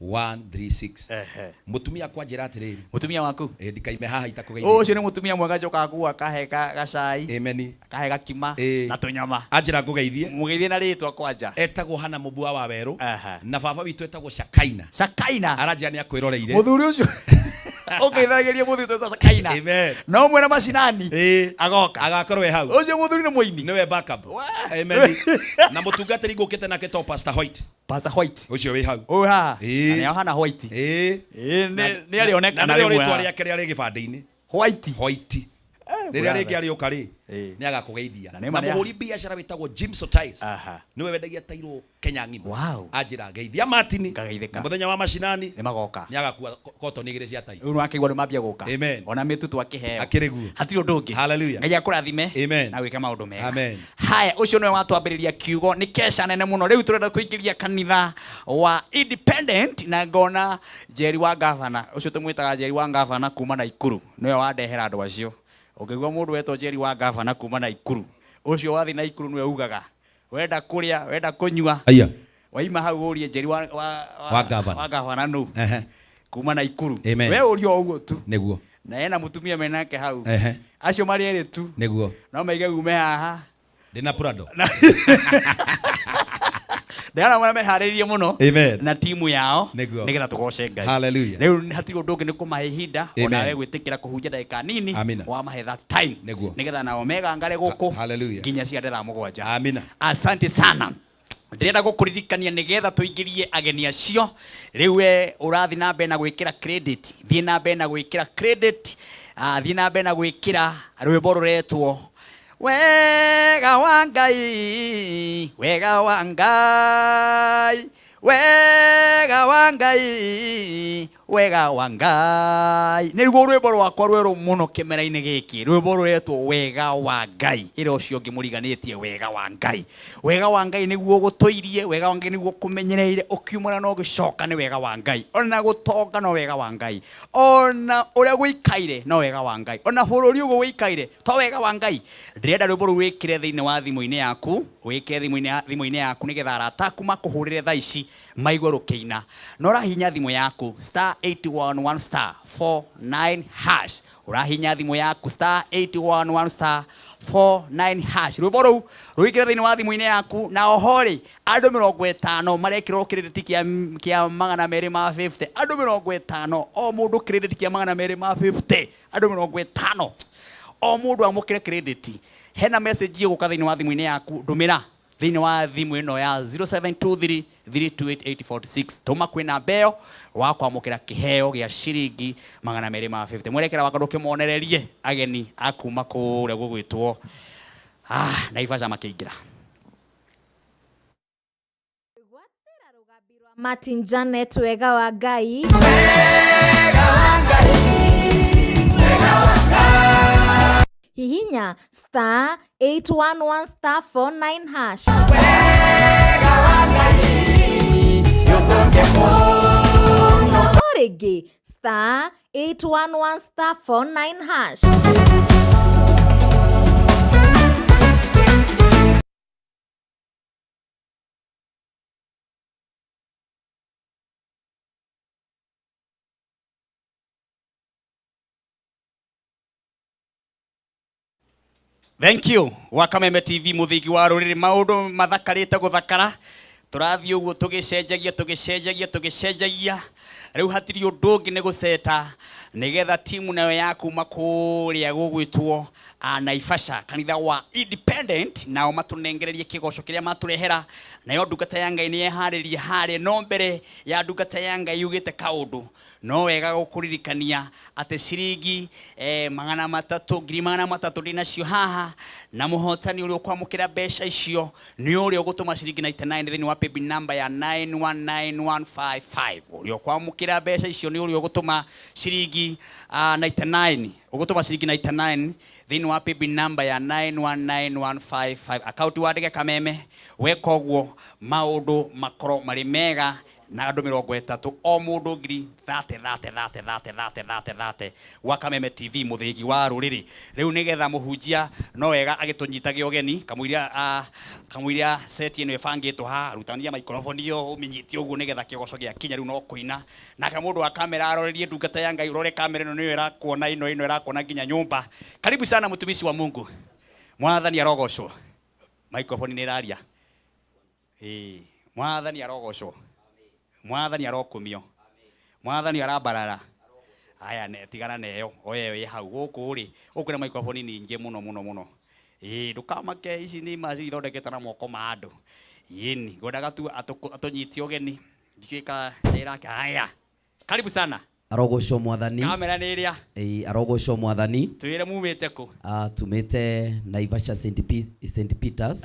136 mutumia kwa njira atiriri mutumia waku ndikaime haha itakugeithia ucio ni mutumia mwega joka kuwa kaheka gacai amen kaheka kima na tunyama anjira ngugeithie mugeithie na ritwa kwanja etagwo Hana Mubua wa Weru na baba witu etagwo Shakaina aranjira ni akwiroreire muthuri ucio ugeithagiria muthuri tu Shakaina amen no mwena macinani agoka agakorwo hau ucio muthuri ni muini niwe backup amen na mutungatiri ngukite nake to Pastor White ucio wi hau ha ni Hana White ni alionekana rimwe ritwa riake ria gibande-ini White riria ringi arioka ri ni agakugeithia na muhuri biashara witagwo James Otis niwe wendagia tairo Kenya ng'ima anjira geithia Martin na muthenya wa macinani ni magoka ni agakua cotton igire cia tai uyu akigwa ni mambia guka ona mitutu akiheo akiriguo hatiri undu ungi hallelujah Ngai akurathime amen na wike maundu mega amen haya ucio niwe watwambiriria kiugo ni kesha nene muno riu turenda kuingiria kanitha wa independent na ngona Jerry wa governor ucio tumwitaga Jerry wa governor kuma na Ikuru niwe wandehera andu acio ukigwa mundu wetwo Jerry wa governor kuma na Ikuru ucio wathi na Ikuru niwe ugaga wenda kuria wenda kunyua aya waima hau urie Jerry wa governor no kuma na Ikuru we urio uguo tu niguo na ena mutumia menake hau acio mari eri tu niguo no maige ume haha Ndina Prado. Ndana mwana meharĩrie muno na timu yao nigetha tugoce Ngai. Hallelujah. Rĩu hatirĩ ũndũ ũngĩ nĩ kũmahe ihinda ona we gwĩtĩkĩra kũhunjia ndagĩka nini wa mahe that time nigetha nao megangare gũkũ nginya cia ndera mũgwanja. Amina. Asante sana. Ndĩrenda gũkũririkania nigetha tũingĩrie ageni acio. Rĩu we ũrathi na mbere na gwĩkĩra credit, thiĩ na mbere na gwĩkĩra credit, thiĩ na mbere na gwĩkĩra rwĩmbo rũretwo wega wa Ngai, wega wa Ngai, wega wa Ngai, wega wa Ngai. Nĩruo rwĩmbo rwakwa rwerũ mũno kĩmera-inĩ gĩkĩ, rwĩmbo rũretwo wega wa Ngai. Ĩra ũcio ũngĩ mũriganĩtie wega wa Ngai. Wega wa Ngai nĩguo gũtũirie, wega wa Ngai nĩguo kũmenyereire, ũkiumana no gĩcoka nĩ wega wa Ngai. Ona gũtonga no wega wa Ngai. Ona ũrĩa gũikaire no wega wa Ngai. Ona bũrũri ũguo gũikaire to wega wa Ngai. Ndĩrenda rwĩmbo rũu wĩkĩre thĩinĩ wa thimũ-inĩ yaku, wĩkĩre thimũ-inĩ yaku nĩgetha arata aku makũhũrĩre thaa ici maigue rũkĩina. No ũrahihinya thimũ yaku *811*49#. Ũrahihinya thimũ yaku *811*49#. Rwĩmbo rũu rũingĩre thĩinĩ wa thimũ-inĩ yaku na oho-rĩ andũ 50 marekĩrwo credit kĩa 250. Andũ 50 o mũndũ credit kĩa 250. Andũ 50 o mũndũ amũkĩre credit. Hena message ĩgũka thĩinĩ wa thimũ-inĩ yaku, ndũmĩra thĩinĩ wa thimũ ĩno ya 0723328846. Tũma kwĩ namba ĩyo wa kwamũkĩra kĩheo gĩa ciringi 250. Mwerekera waka ndũkĩmonererie ageni akuma kũrĩa gũgwĩtwo Naivasha makĩingĩra. Martin Janet wega wa Ngai. Wega wa Ngai. Wega wa Ngai. Hihinya *811*49#. Wega wa Ngai. Yotoke mono. Origi *811*49#. Thank you. Wakameme TV muthigi wa ruriri maundu mathakarite guthakara. Turathi uguo tugicenjagia. Riu hatiri undu ungi ni guceta nigetha timu nayo yaku makuria gugwitwo Naivasha kanitha wa Independent nao matunengererie kigoco kiria maturehera nayo ndungata ya Ngai ni eharirie hare no mbere ya ndungata ya Ngai yugite kaundu no wega gukuririkania ate ciringi 300,000 ndinacio haha na muhotani uri ukwamukira mbeca icio ni uri ugutuma ciringi 99 thini wa paybill number ya 919155 uri ukwamukira mbeca icio ni uri ugutuma ciringi 99 ugutuma ciringi 99 thini wa paybill number ya 919155 account wandike Kameme weka uguo maundu makoro mari mega na andu 30 o mundu ngiri 30 Wakameme TV muthigi wa ruriri riu nigetha muhunjia no wega agitunyitage ogeni kamwiria set ino ebangitwo ha rutania microphone yo uminyiti uguo nigetha kigoco gia kinya riu no kuina na kamundu wa kamera arorerie ndungata ya Ngai urore kamera ino niyo irakuona ino irakuona nginya nyumba. Karibu sana mtumishi wa Mungu. Mwathani arogocwo. Microphone ni iraria. Mwathani arogocwo. Mwathani arokumio. Mwathani arabarara. Aya ne tigana neyo oye hau guku ri ukure microphone ninge muno ndukamake ici ni maci ithondekete na moko ma andu yini ngodaga tu atunyiti ogeni njikika irake. Haya karibu sana. Arogocwo Mwathani. Kamera ni iria arogocwo Mwathani. Twire mumite ku? Tumite Naivasha St Peters.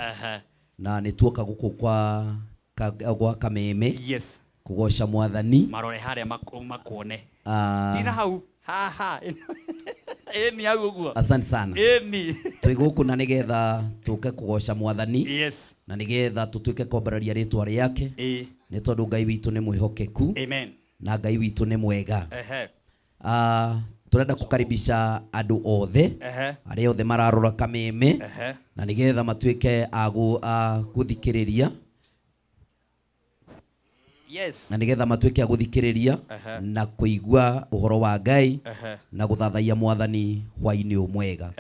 Na nituoka guku kwa Kameme. Yes. Kugoca Mwathani marore haria makuone dina hau ha eni hau uguo. Asante sana. Eni twi guku na nigetha tuke kugoca Mwathani. Yes. Na nigetha tutuike kwambararia ritwa riake ni tondu Ngai witu ni mwihokeku. Amen. Na Ngai witu ni mwega. Turenda kukaribisha andu othe aria othe mararora Kameme na nigetha matuike guthikiriria. Yes. Na nigetha matuike guthikiriria na kuigua uhoro wa Ngai na guthathaia mwathani hwaini umwega.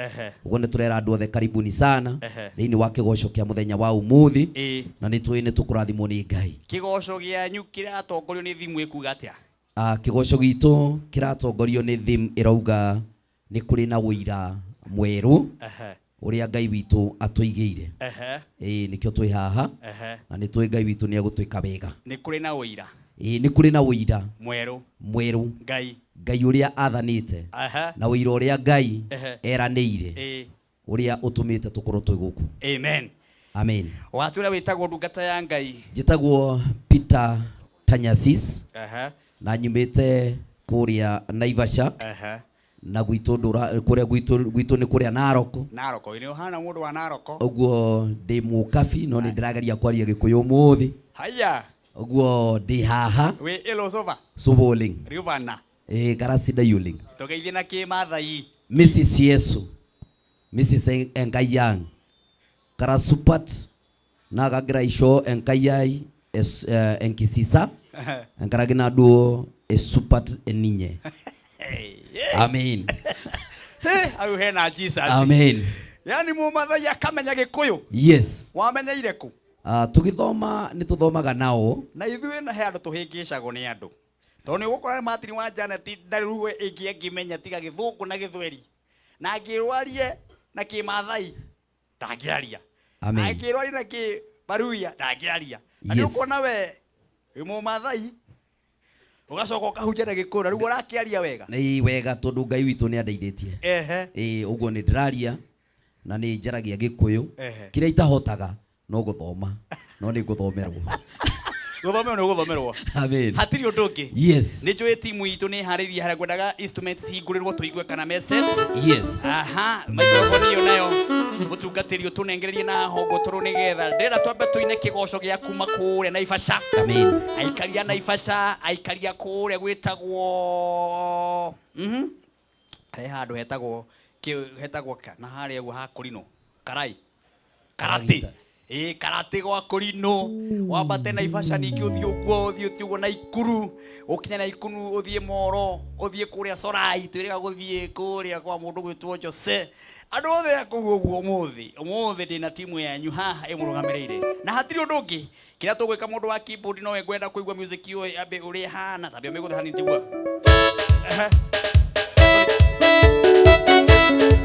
Uguo ni turera andu othe karibuni sana thiini wa kigoco kia muthenya wa umuthi na ni twini tukurathimwo ni Ngai. Kigoco gianyu kiratongorio ni thimu ikuga atia? Kigoco gitu kiratongorio ni thimu irauga ni kuri na wira mweru uria Ngai witu atuigeire. Nikio twi haha na ni twi Ngai witu ni agutwika wega. Ni kuri na wira. Ni kuri na wira mweru Ngai uria athanite na wira uria Ngai eraniire uria utumite tukorwo twi guku. Amen. Amen. Watu ria witagwo ndungata ya Ngai njitagwo Peter Tanyasis na nyumite kuria Naivasha na gwitu ndura kuria gwitu ni kuria Naroko ni uhana mundu wa Naroko uguo ndi mukabi no ni ndirageria kwaria Gikuyu umuthi haya uguo ndi haha we elosova suboling rivana karasida yuling tugeithie na kimathai Mrs. Yesu Mrs. Enkayang karasupat na gagira isho Enkayai enkisisa enkaragina duo esupat eninye. Amen. Ayu hena Jesus. Amen. Yani mumathai akamenya Gikuyu. Yes. Wamenyeire ku? Tugithoma ni tuthomaga nao. Na ithuĩ na he andu tuhingicagwo ni andu. Tondu ni gukora Martin wa Janet ndaruwe ingimenya tiga Githungu na Githweri. Na ngirwarie na kimathai ndagiaria. Amen. Na ngirwarie na kibaruya ndagiaria. Ani ukona we mumathai ugacoka ukahunjia na Gikuyu riu urakiaria wega. Ni wega tondu Ngai witu ni andeithitie. Uguo ni ndiraria na ni njaragia Gikuyu. Kiria itahotaga no guthoma no ni guthomerwo. Guthomerwo ni guthomerwo. Amen. Hatiri undu ungi. Yes. Ni njui timu itu ni hariria haria gwendaga instruments hingurirwo tuigue kana message. Yes. Microphone iyo nayo mutungatiri utunengererie na hongo turu nigetha ndira twambe tuine kigoco gia kuma kuria Naivasha. Amen. Aikaria Naivasha aikaria kuria gwitagwo he handu hetagwo kana haria guo ha Kurino Karai Karate. Karate gwa Kurino wambate Naivasha ningi uthie uguo Naikuru ukinya Naikuru uthie Moro uthie kuria Sorai twirega guthie kuria kwa mundu gwitwo Jose andu othe akuguo umuthi ndina timu yanyu haha imurugamirire na hatiri undu ungi kiria tugwika mundu wa keyboard no we gwenda kuigua music iyo ambe uri hana tabia miguthani ndigua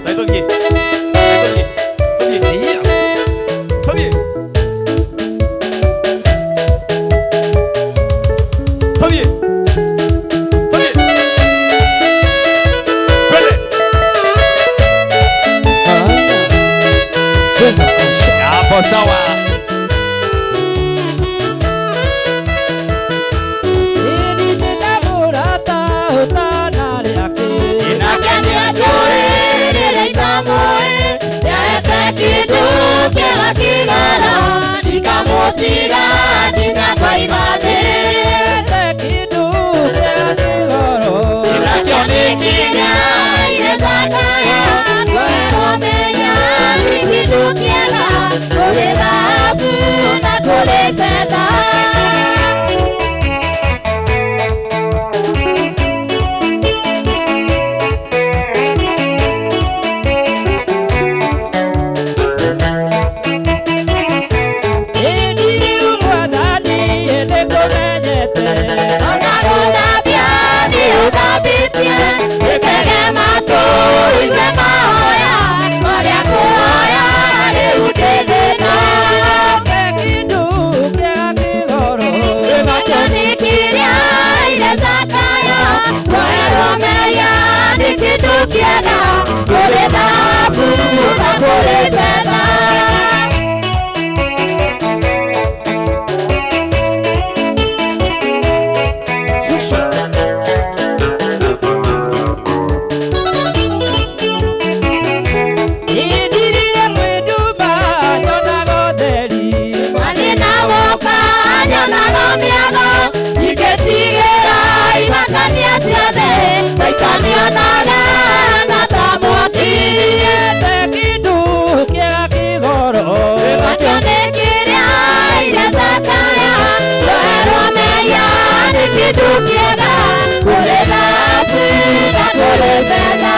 Taitothie hapo sawa. Saitani anaga na kitu kiega kule nasi na kule tena.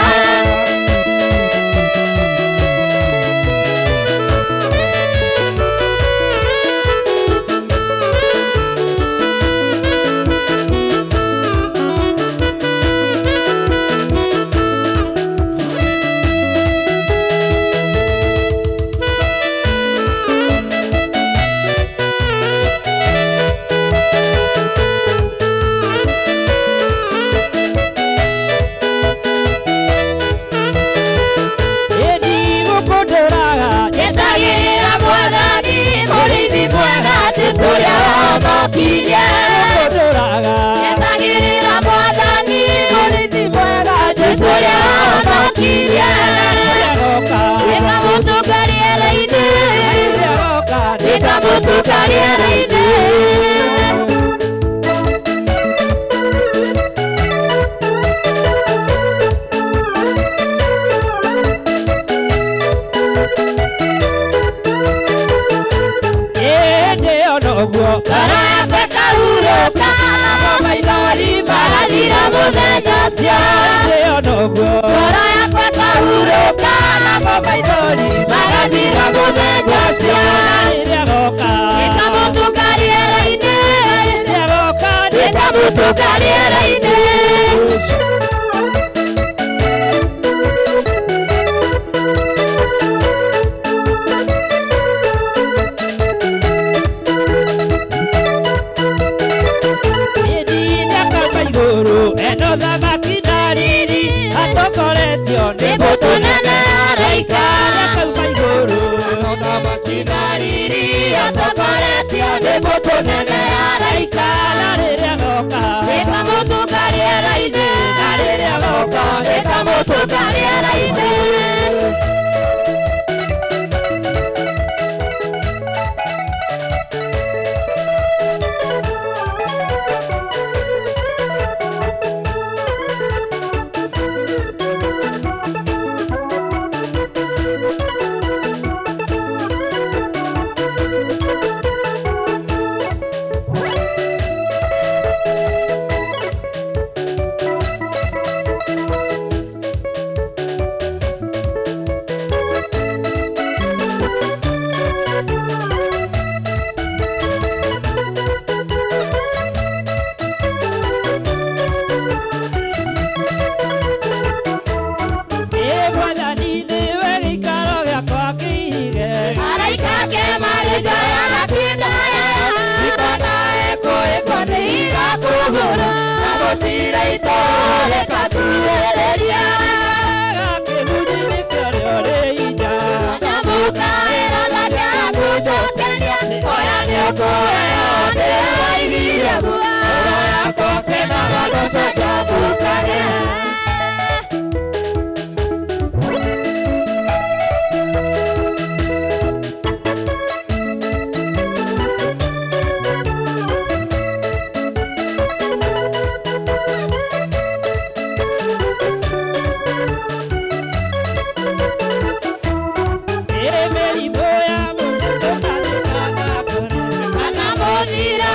Kana muthira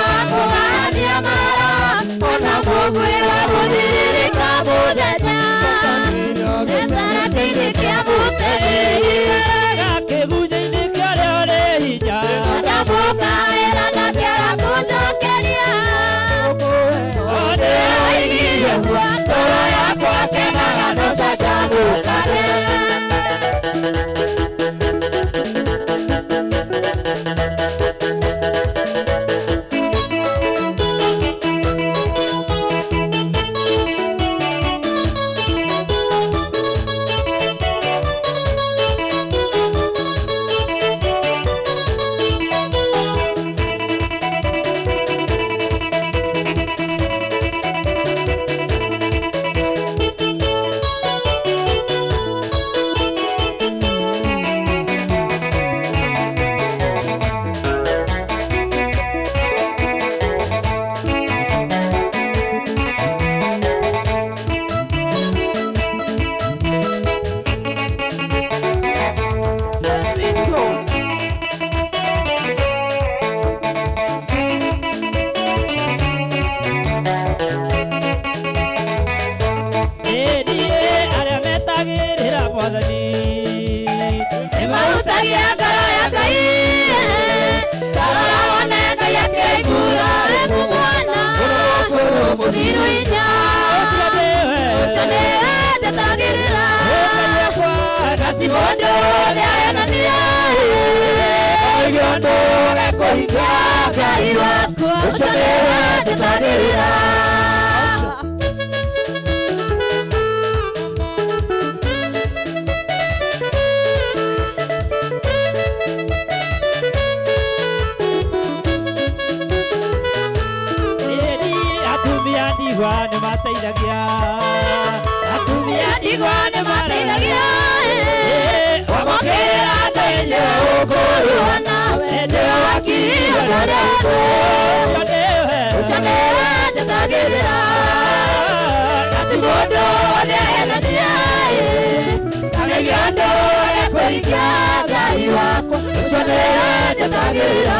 kuinya Ushane jatagirira Gati bondo liaenania Yondo gakoikia Gai wako Ushane jatagirira Digwane mateithagia Atumia digwane mateithagia Wamokerera Ngai ũkũrũana Wendewe wakiri ũndoreko Ushane jatagĩrĩra Gati mũndũ nĩahenania Kana gĩondo gĩkũikia Ngai wako Ushane jatagĩrĩra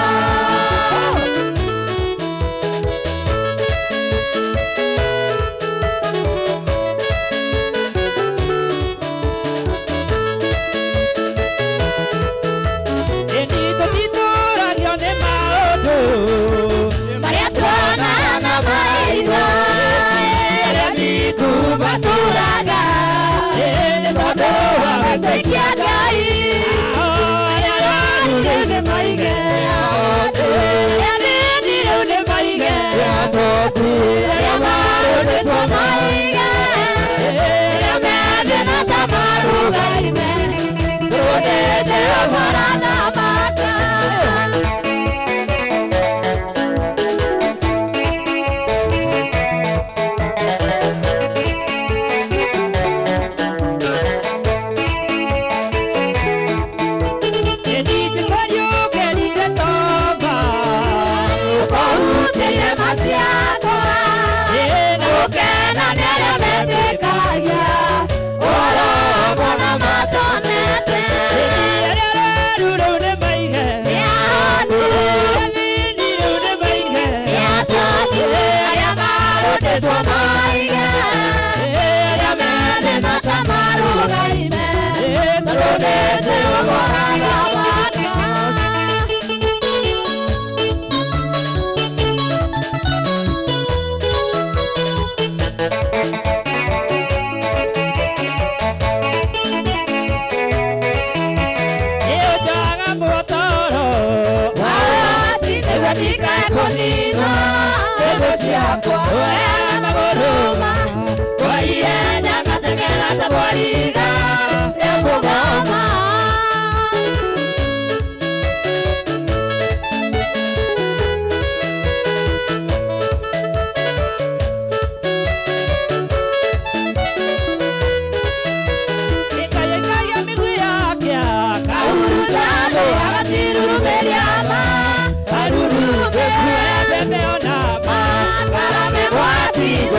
Maria tuana na maiva Kubaturaga Nemodo Wametekia Gai Rune maige Rune maige Rune maige Rune tamaru gaime Rune Jehovara maka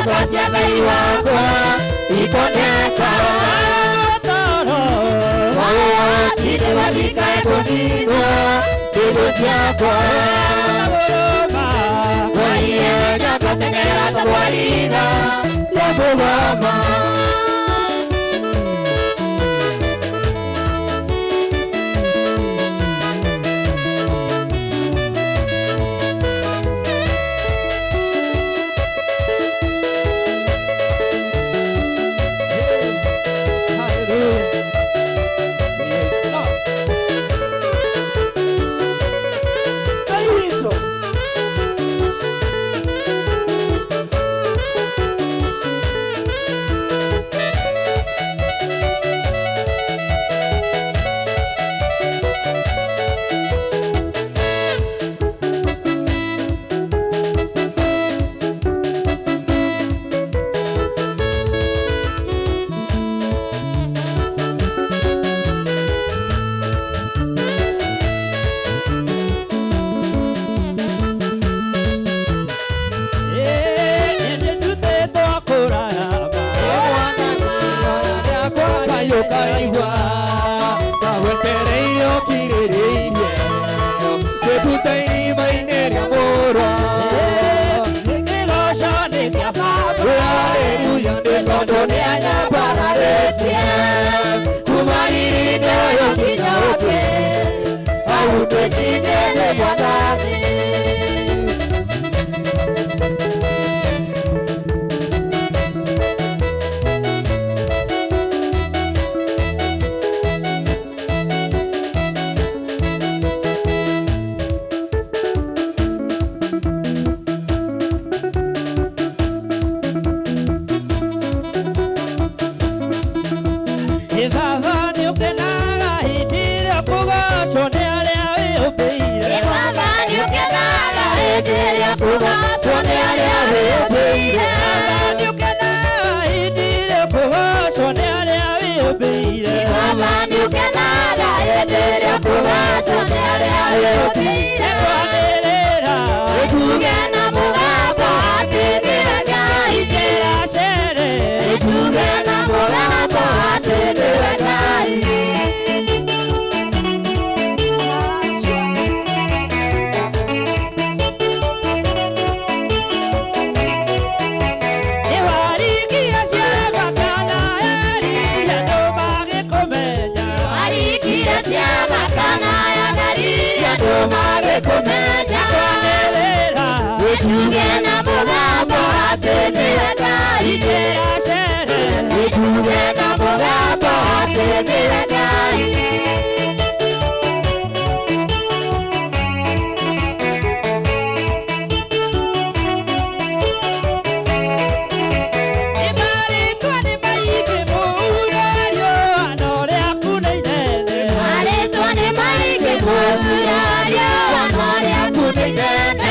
Gracias Gai wako iponeka toro Tide walika ekonigo Ibusi yako Waiye nyako tengera tabuariga Lebugama Kaigua Kawetereire okirireirie Twĩtutaini maine rĩa mũrwa Kĩgoco nĩ kĩa Baba Haleluya nĩ tondũ nĩ anyambararĩtie Kuma ihinda ũyũ nginya ũthĩ Hau twĩkinyie nĩ Mwathani endelea kugacwo nĩ arĩa wĩmbĩire. Nĩũkena hĩndĩ ĩrĩa kũgacwo nĩ arĩa wĩmbĩire. Baba nĩũkenaga hĩndĩ ĩrĩa kũgacwo nĩ arĩa wĩmbĩire. Nĩkwanĩrĩra nĩtuge na mũgambo atĩ nĩwe Ngai. Nĩracere nĩtuge na mũgambo atĩ nĩwe Ngai. Nĩtuge na mũgambo atĩ nĩwe Ngai. Nĩtuge na mũgambo atĩ nĩwe Ngai. Nĩmarĩtwa nĩ maingĩ mũurario na ũrĩa kunĩinene. Marĩtwa nĩ maingĩ mũurario na ũrĩa kunĩinene.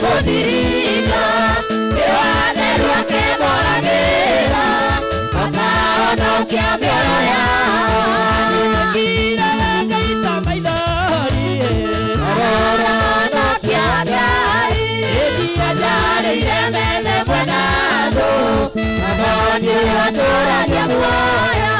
muthirika niwatheru akemoragĩra akahonokia mĩoyo yao ngire Ngai ta maithori ahonokia Ngai ĩthia njarĩire mene mwena thũ amoni atũragia muoyo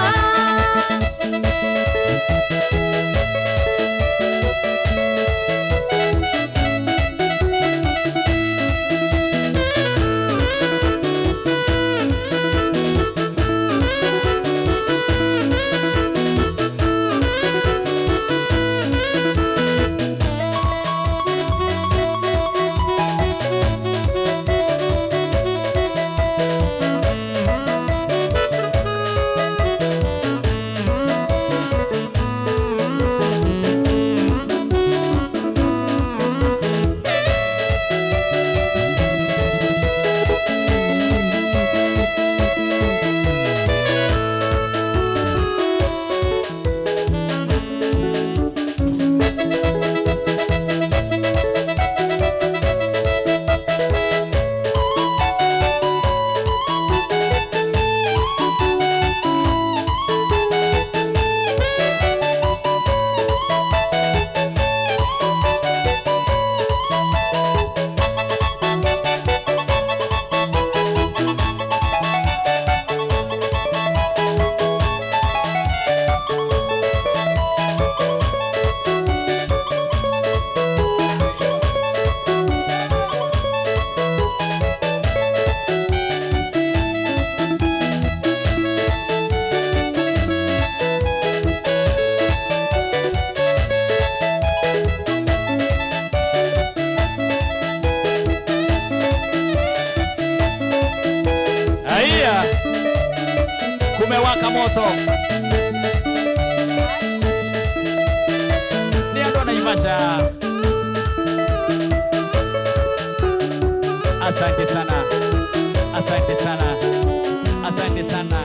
Kumewaka moto. Ni ando Naivasha. Asante sana. Asante sana. Asante sana.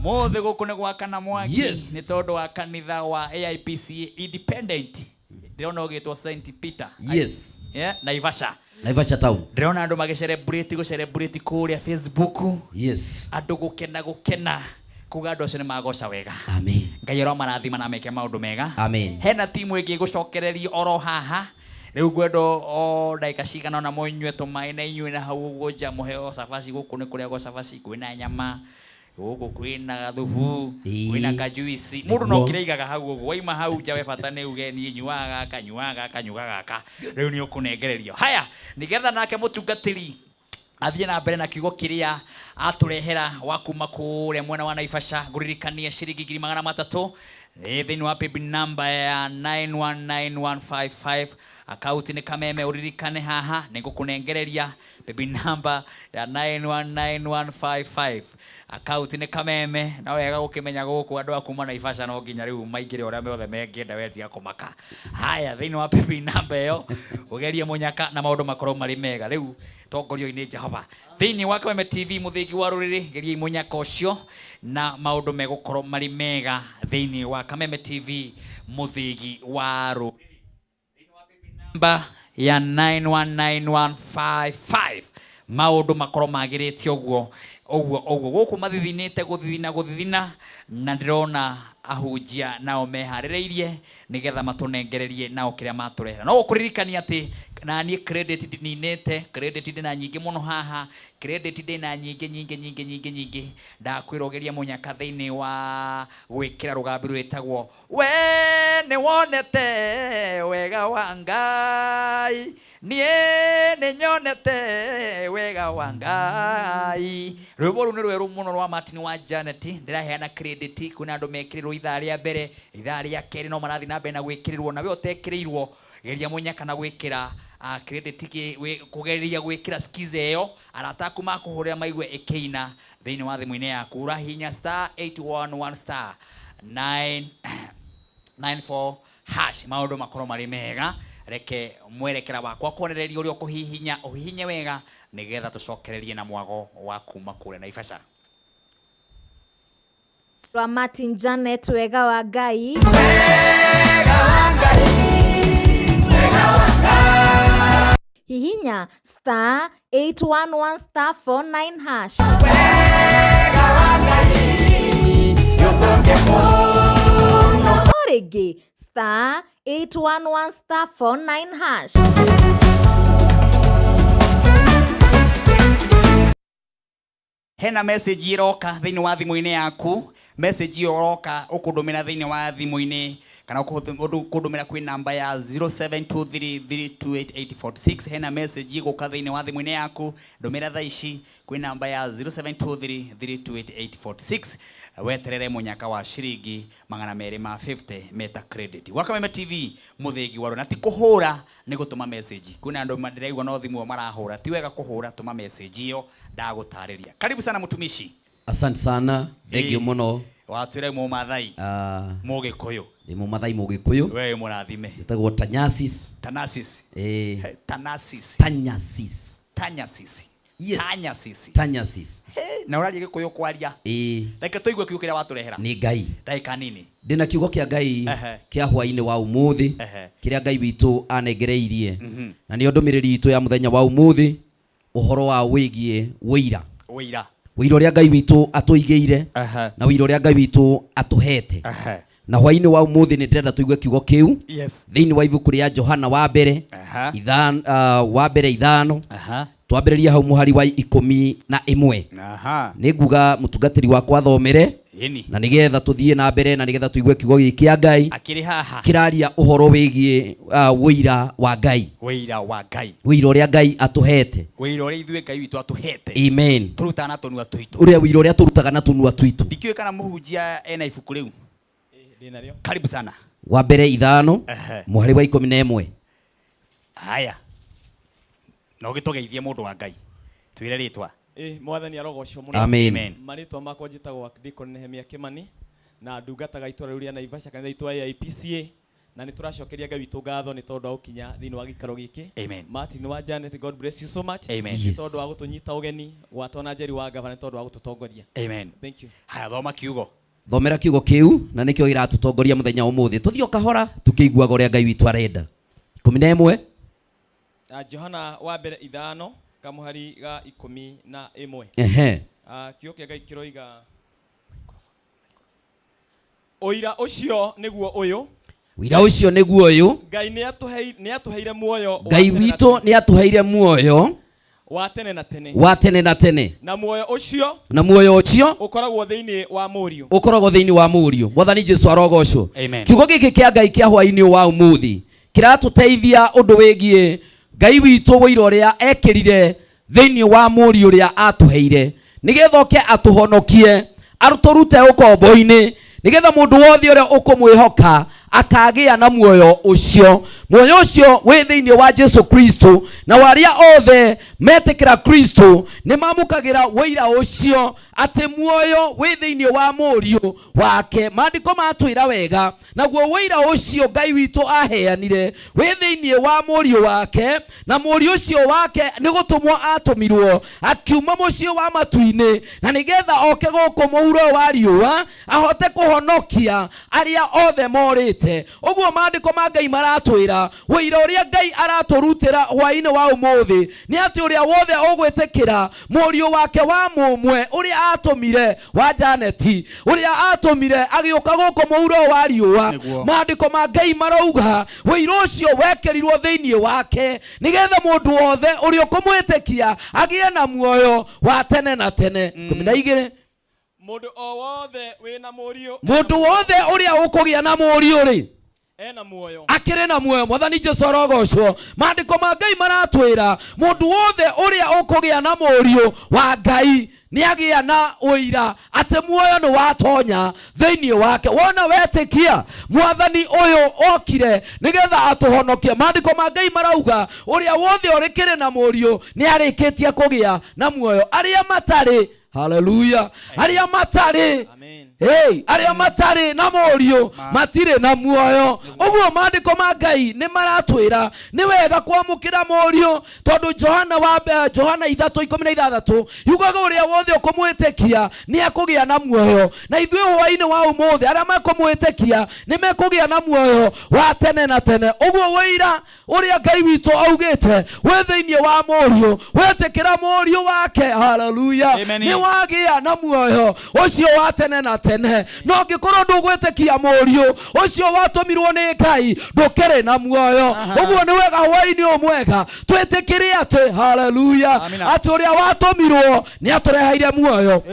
Mothe guku ni gwakana mwaki ni tondu wa kanitha wa AIPC Independent ndirona ugitwo St Peter Naivasha town ndirona andu magicelebrate kuria Facebook andu gukena kuga andu acio ni magoca wega amen Ngai ro marathima na meke maundu mega amen hena timu ingi gucokereria oro haha riu gwendo o ndaika cigana na munywe tumaĩ na inyuĩ na hau ũguo nja mũheo cabaci gũkũ nĩ kũrĩa gwa cabaci kwĩna nyama gũkũ kwĩna gathubu kwĩna kajuici mũndũ no kĩrĩigaga hau ũguo waima hau nja we bata nĩ uge niĩ nyuaga kanyuga gaka rĩu nĩ ũkũnengererio haya nĩgetha nake mũtungatĩri athiĩ na mbere na kiugo kĩrĩa atũrehera wa kuma kũrĩa mwena wa Naivasha ngũririkanie ciringi 300 thĩinĩ wa paybill number ya 919155 akaunti nĩ kameme ũririkane haha nĩngũkũnengereria paybill number ya 919155 akaunti nĩ kameme na wega gũkĩmenya gũkũ andũ a kuma Naivasha no nginya rĩu maingĩre ũrĩa mothe mengĩenda wetia kũmaka haya thĩinĩ wa paybill number ĩyo ũgerie mũnyaka na maũndũ makorwo marĩ mega rĩu tongorio-inĩ Jehova thĩinĩ wa Kameme TV mũthĩgi wa rũrĩrĩ geriai mũnyaka ũcio na maũndũ megũkorwo marĩ mega thĩinĩ wa Kameme TV mũthĩgi wa rũrĩrĩ namba ya 919155 maũndũ makorwo magĩrĩte ũguo gũkũ mathithinĩte gũthithina na ndĩrona ahunjia nao meharĩrĩirie nĩgetha matũnengererie nao kĩrĩa matũrehera no ũkũririkania atĩ na niĩ credit ninĩte credit ndĩna nyingĩ mũno haha credit ndĩna nyingĩ ndakwĩra ũgerie mũnyaka thĩinĩ wa gwĩkĩra rũgambi rwĩtagwo we nĩ wonete wega wa Ngai niĩ nĩ nyonete wega wa Ngai rwĩmbo rũu nĩ rwerũ mũno rwa Martin wa Janet ndĩraheana credit credit kuna andu mekirirwo ithaa ria mbere ithaa ria keri no marathi na mbere na gwikirirwo na we utekirirwo geria munyaka na gwikira credit kugereria gwikira skiza iyo arataku makuhurira maigwe ikiina thiini wa thimu-ini yaku urahinya *811 *994# maundu makorwo mari mega reke mwerekera wakwa konereria uria kuhihinya uhihinye wega nigetha tucokererie na mwago wa kuma kure na Naivasha. Rwa Martin Janet wega wa Ngai hihinya *811*49# origi *811*49#. Hena message iroka thiini wa thimu-ini yaku message iroka ukundumira thiini wa thimu-ini kana ukundumira kwi namba ya 0723328846 hena message iguka thiini wa thimu-ini yaku ndumira thaa ici kwi namba ya 0723328846 weterere munyaka wa ciringi 250 meta credit wa Kameme TV muthigi waro na ti kuhura ni gutuma message kuna andu mandiraigwa no thimu marahura ti wega kuhura tuma message iyo ndagutariria. Karibu sana mutumishi. Asante sana thengio muno watwire mu mathai mugikuyu ni mu mathai mugikuyu we murathime gitagwo Tanyasis Tanyasis na urarie gikuyu kwaria reke tuigue kiugo kiria waturehera ni Ngai ndaika nini ndina kiugo kia Ngai kia hwaini wa umuthi kiria Ngai witu anengereirie na ni ndumiriri itu ya muthenya wa umuthi uhoro wa wigie wira uria Ngai witu atuigeire na wira uria Ngai witu atuhete na hwaini wa umuthi ni ndenda tuigue kiugo kiu thiini wa ibuku ria Johana wa mbere ithano twambĩrĩria hau muhari wa 11 nĩ nguga mũtungatĩri wakwa athomere na nigetha tuthie na mbere na nigetha tuigue kiugo gĩkĩ kĩa Ngai akĩrĩ haha kĩraria ũhoro wĩgiĩ wĩira wa Ngai wĩira ũrĩa Ngai atũhete wĩira ũrĩa ithuĩ Ngai witũ atũhete amen turutaga na tũnua tũitũ ũrĩa wĩira ũrĩa tũrutaga na tũnua tũitũ ndikiũĩ kana mũhunjia ena ibuku rĩu ndĩnarĩo karibu sana wa mbere ithano muhari wa 11 haya no gitugeithie mundu wa Ngai twire ritwa mwathani arogocwo muno amen maritwa makwa njitagwo Deacon Nehemia Kimani na ndungataga itura ria Naivasha kana itura ya IPCA na ni turacokeria Ngai witu ngatho ni tondu wa ukinya thiini wa gikaro giki Martin wa Janet God bless you so much ni tondu wa gutunyita ugeni watona Njeri wa Gavana tondu wa gututongoria amen thank you haya thoma kiugo thomera kiugo kiu na nikio iratutongoria muthenya umuthi tuthio kahora tukiguaga uria Ngai witu arenda 11 Johana wa mbere ithano kamuhari ga 11 kiugo kia Ngai kiroiga oira ucio niguo uyu wira ucio niguo uyu Ngai ni atuheire muoyo Ngai witu ni atuheire muoyo wa tene na tene na muoyo ucio ukoragwo thiini wa murio mwathani Jesu arogocwo kiugo giki kia Ngai kia hwaini wa umuthi kiratuteithia undu wigie Ngai witu wĩira ũrĩa ekĩrire thĩinĩ wa mũriũ ũrĩa atuheire nigetha oke atuhonokie arutorute ũkombo-inĩ nigetha mũndũ wothe ũrĩa ũkũmwĩhoka akagĩa na muoyo ũcio wĩ thĩinĩ wa Jesu Kristo na warĩa othe metĩkĩra Kristo nĩ mamũkagĩra wĩira ũcio atĩ muoyo wĩ thĩinĩ wa mũriũ wake maandĩko matwĩra wega naguo wĩira ũcio Ngai witũ aheanire wĩ thĩinĩ wa mũriũ wake na mũriũ ũcio wake nĩ gũtũmwo atũmirwo akiuma mũciĩ wa matu-inĩ na nigetha oke gũkũ mũhuro wa riũa ahote kũhonokia arĩa othe morĩte ũguo maandĩko ma Ngai maratwĩra wĩira ũrĩa Ngai aratũrutĩra hwaĩ-inĩ wa ũmũthĩ nĩ atĩ ũrĩa wothe ũgwĩtĩkĩra mũriũ wake wa mũmwe ũrĩa atũmire wa Janeti ũrĩa atũmire agĩũka gũkũ mũhuro wa riũa maandĩko ma Ngai marauga wĩira ũcio wekĩrirwo thĩinĩ wake nigetha mũndũ wothe ũrĩa ũkũmwĩtĩkia agĩe na muoyo wa tene na tene 12 mundu o wothe wina murio mundu wothe uria ukugia na murio ri ena muoyo akire na muoyo mwathani Jesu arogocwo maandiko ma Ngai maratwira mundu wothe uria ukugia na murio wa Ngai niagia na uira ate muoyo no watonya thĩinĩ wake. Wona wetĩkia mwathani ũyũ okire nigetha atuhonokie. Maandĩko ma Ngai marauga ũrĩa wothe ũrĩkĩrĩ na mũriũ nĩ arĩkĩtie kũgĩa na muoyo. Arĩa matarĩ, haleluya, arĩa matarĩ, hey, arĩa matarĩ na mũriũ matirĩ na muoyo. Ũguo maandĩko ma Ngai nĩ maratwĩra nĩ wega kwamũkĩra mũriũ, tondũ Johana 3:16 yugaga ũrĩa wothe ũkũmwĩtĩkia nĩ akũgĩa na muoyo. Na ithuĩ hwaĩ-inĩ wa ũmũthĩ arĩa makũmwĩtĩkia nĩ mekũgĩa na muoyo wa tene na tene. Ũguo wĩira ũrĩa Ngai witũ augĩte wĩ thĩinĩ wa mũriũ, wetĩkĩra mũriũ wake, haleluya, nĩ wagĩa na muoyo ũcio wa tene na tene. No ngĩkorwo ndũgwĩtĩkia mũriũ ũcio watũmirwo nĩ Ngai ndũkĩrĩ na muoyo. Ũguo nĩ wega hwaĩ-inĩ ũmwega twĩtĩkĩre atĩ, haleluya, atĩ ũrĩa watũmirwo nĩ atũreheire muoyo.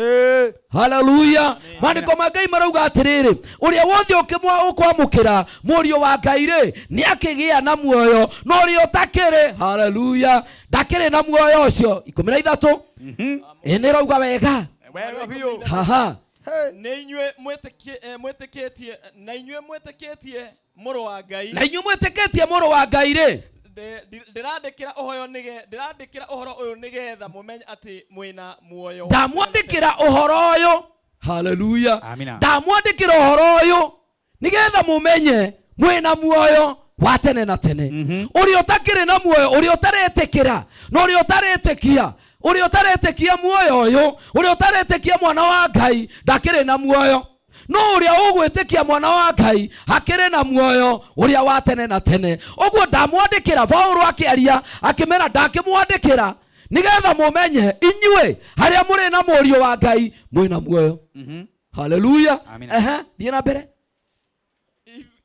Haleluya. Maandĩko ma Ngai marauga atĩrĩrĩ, ũrĩa wothe ũkwamũkĩra mũriũ wa Ngai rĩ nĩ akĩgĩa na muoyo, no ũrĩa ũtakĩrĩ, haleluya, ndakĩrĩ na muoyo ũcio. 13 nĩ rauga wega. Haha, na inyuĩ mwĩtĩkĩtie mũrũ wa Ngai, na inyuĩ mwĩtĩkĩtie mũrũ wa Ngai rĩ, ndĩrandĩkĩra ũhoro ũyũ nĩgetha mũmenye atĩ mwĩna muoyo. Ndamwandĩkĩra ũhoro ũyũ, haleluya, ndamwandĩkĩra ũhoro ũyũ nĩgetha mũmenye mwĩna muoyo wa tene na tene. Ũrĩa ũtakĩrĩ na muoyo, ũrĩa ũtaretĩkĩra, na ũrĩa ũtaretĩkia, ũrĩa ũtaretĩkia muoyo ũyũ, ũrĩa ũtaretĩkia mwana wa Ngai ndakĩrĩ na muoyo. No ũrĩa ũgwĩtĩkia mwana wa Ngai akĩrĩ na muoyo ũrĩa wa tene na tene. Ũguo ndamwandĩkĩra, Paulo akĩaria akĩmera ndakĩmwandĩkĩra nigetha mũmenye inyuĩ harĩa mũrĩ na mũriũ wa Ngai mwĩna muoyo. Haleluya. Thiĩ na mbere.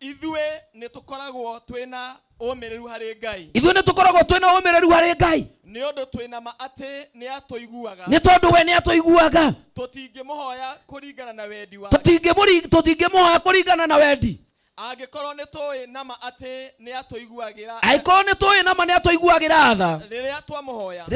Ithuĩ nĩ tũkoragwo twĩna ũmĩrĩru harĩ Ngai. Ithuĩ nĩ tũkoragwo twĩna ũmĩrĩru harĩ Ngai nĩ ũndũ twĩna ma atĩ nĩ atũiguaga. Nĩ tondũ we nĩ atũiguaga. Tũtingĩmũhoya kũringana na wendi wake. Tũtingĩmũhoya kũringana na wendi. Angĩkorwo nĩ tũĩ nama atĩ nĩ atũiguagĩra. Angĩkorwo nĩ tũĩ nama nĩ atũiguagĩra tha. Rĩrĩa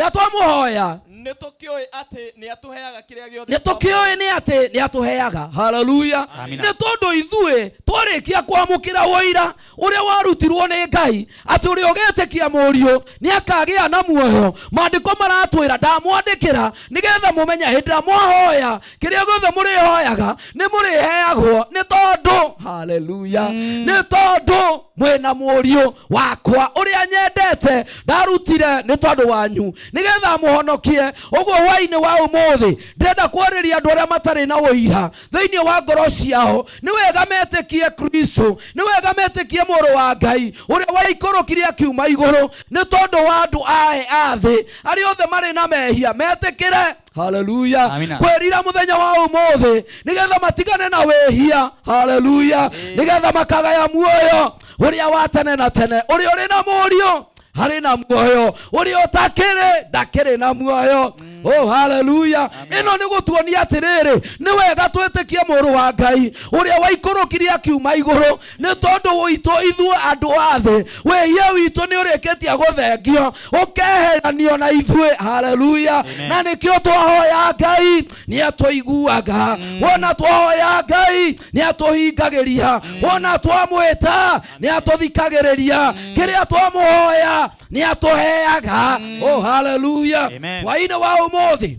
twamũhoya nĩ tũkĩũĩ atĩ nĩ atũheaga kĩrĩa gĩothe. Nĩ tũkĩũĩ nĩ atĩ nĩ atũheaga. Haleluya. Nĩ tondũ ithuĩ twarĩkia kwamũkĩra ũira ũrĩa warutirwo nĩ Ngai atĩ ũrĩa ũgetĩkia mũriũ nĩ akagĩa na muoyo. Maandĩko maratwĩra ndamwandĩkĩra nĩgetha mũmenye hĩndĩ ĩrĩa mwahoya kĩrĩa gĩothe mũrĩhoyaga nĩ mũrĩheagwo, nĩ tondũ, haleluya, nĩ tondũ mwĩna mũriũ wakwa ũrĩa nyendete ndarutire nĩ tondũ wanyu nĩgetha mũhonokie. Ũguo hwaĩ-inĩ wa ũmũthĩ ndĩrenda kwarĩria andũ arĩa matarĩ na ũira thĩinĩ wa ngoro ciao, nĩ wega metĩkie Kristo, nĩ wega metĩkie mũrũ wa Ngai ũrĩa waikũrũkire akiuma igũrũ nĩ tondũ wa andũ a thĩ arĩa othe marĩ na mehia metĩkĩre. Haleluya. Kwĩrira mũthenya wa ũmũthĩ nĩgetha matigane na wĩhia. Haleluya. Nĩgetha makagaya muoyo ũrĩa wa tene na tene. Ũrĩa ũrĩ na mũriũ harĩ na muoyo, ũrĩa ũtakĩrĩ ndakĩrĩ na muoyo. Oh, haleluya. Ĩno nĩ gũtuonia atĩrĩrĩ nĩ wega twĩtĩkie mũrũ wa Ngai ũrĩa waikũrũkire akiuma igũrũ nĩ tondũ witũ ithuĩ andũ a thĩ wĩhia witũ nĩ ũrĩkĩtie gũthengio ũkeheranio na ithuĩ. Haleluya. Na nĩkĩo twahoya Ngai nĩ atũiguaga. Wona twahoya Ngai nĩ atũhingagĩria. Wona twamwĩta nĩ atũthikagĩrĩria. Kĩrĩa twamũhoya nĩ atũheaga. Oh, haleluya. Hwaĩ-inĩ wa ũmũthĩ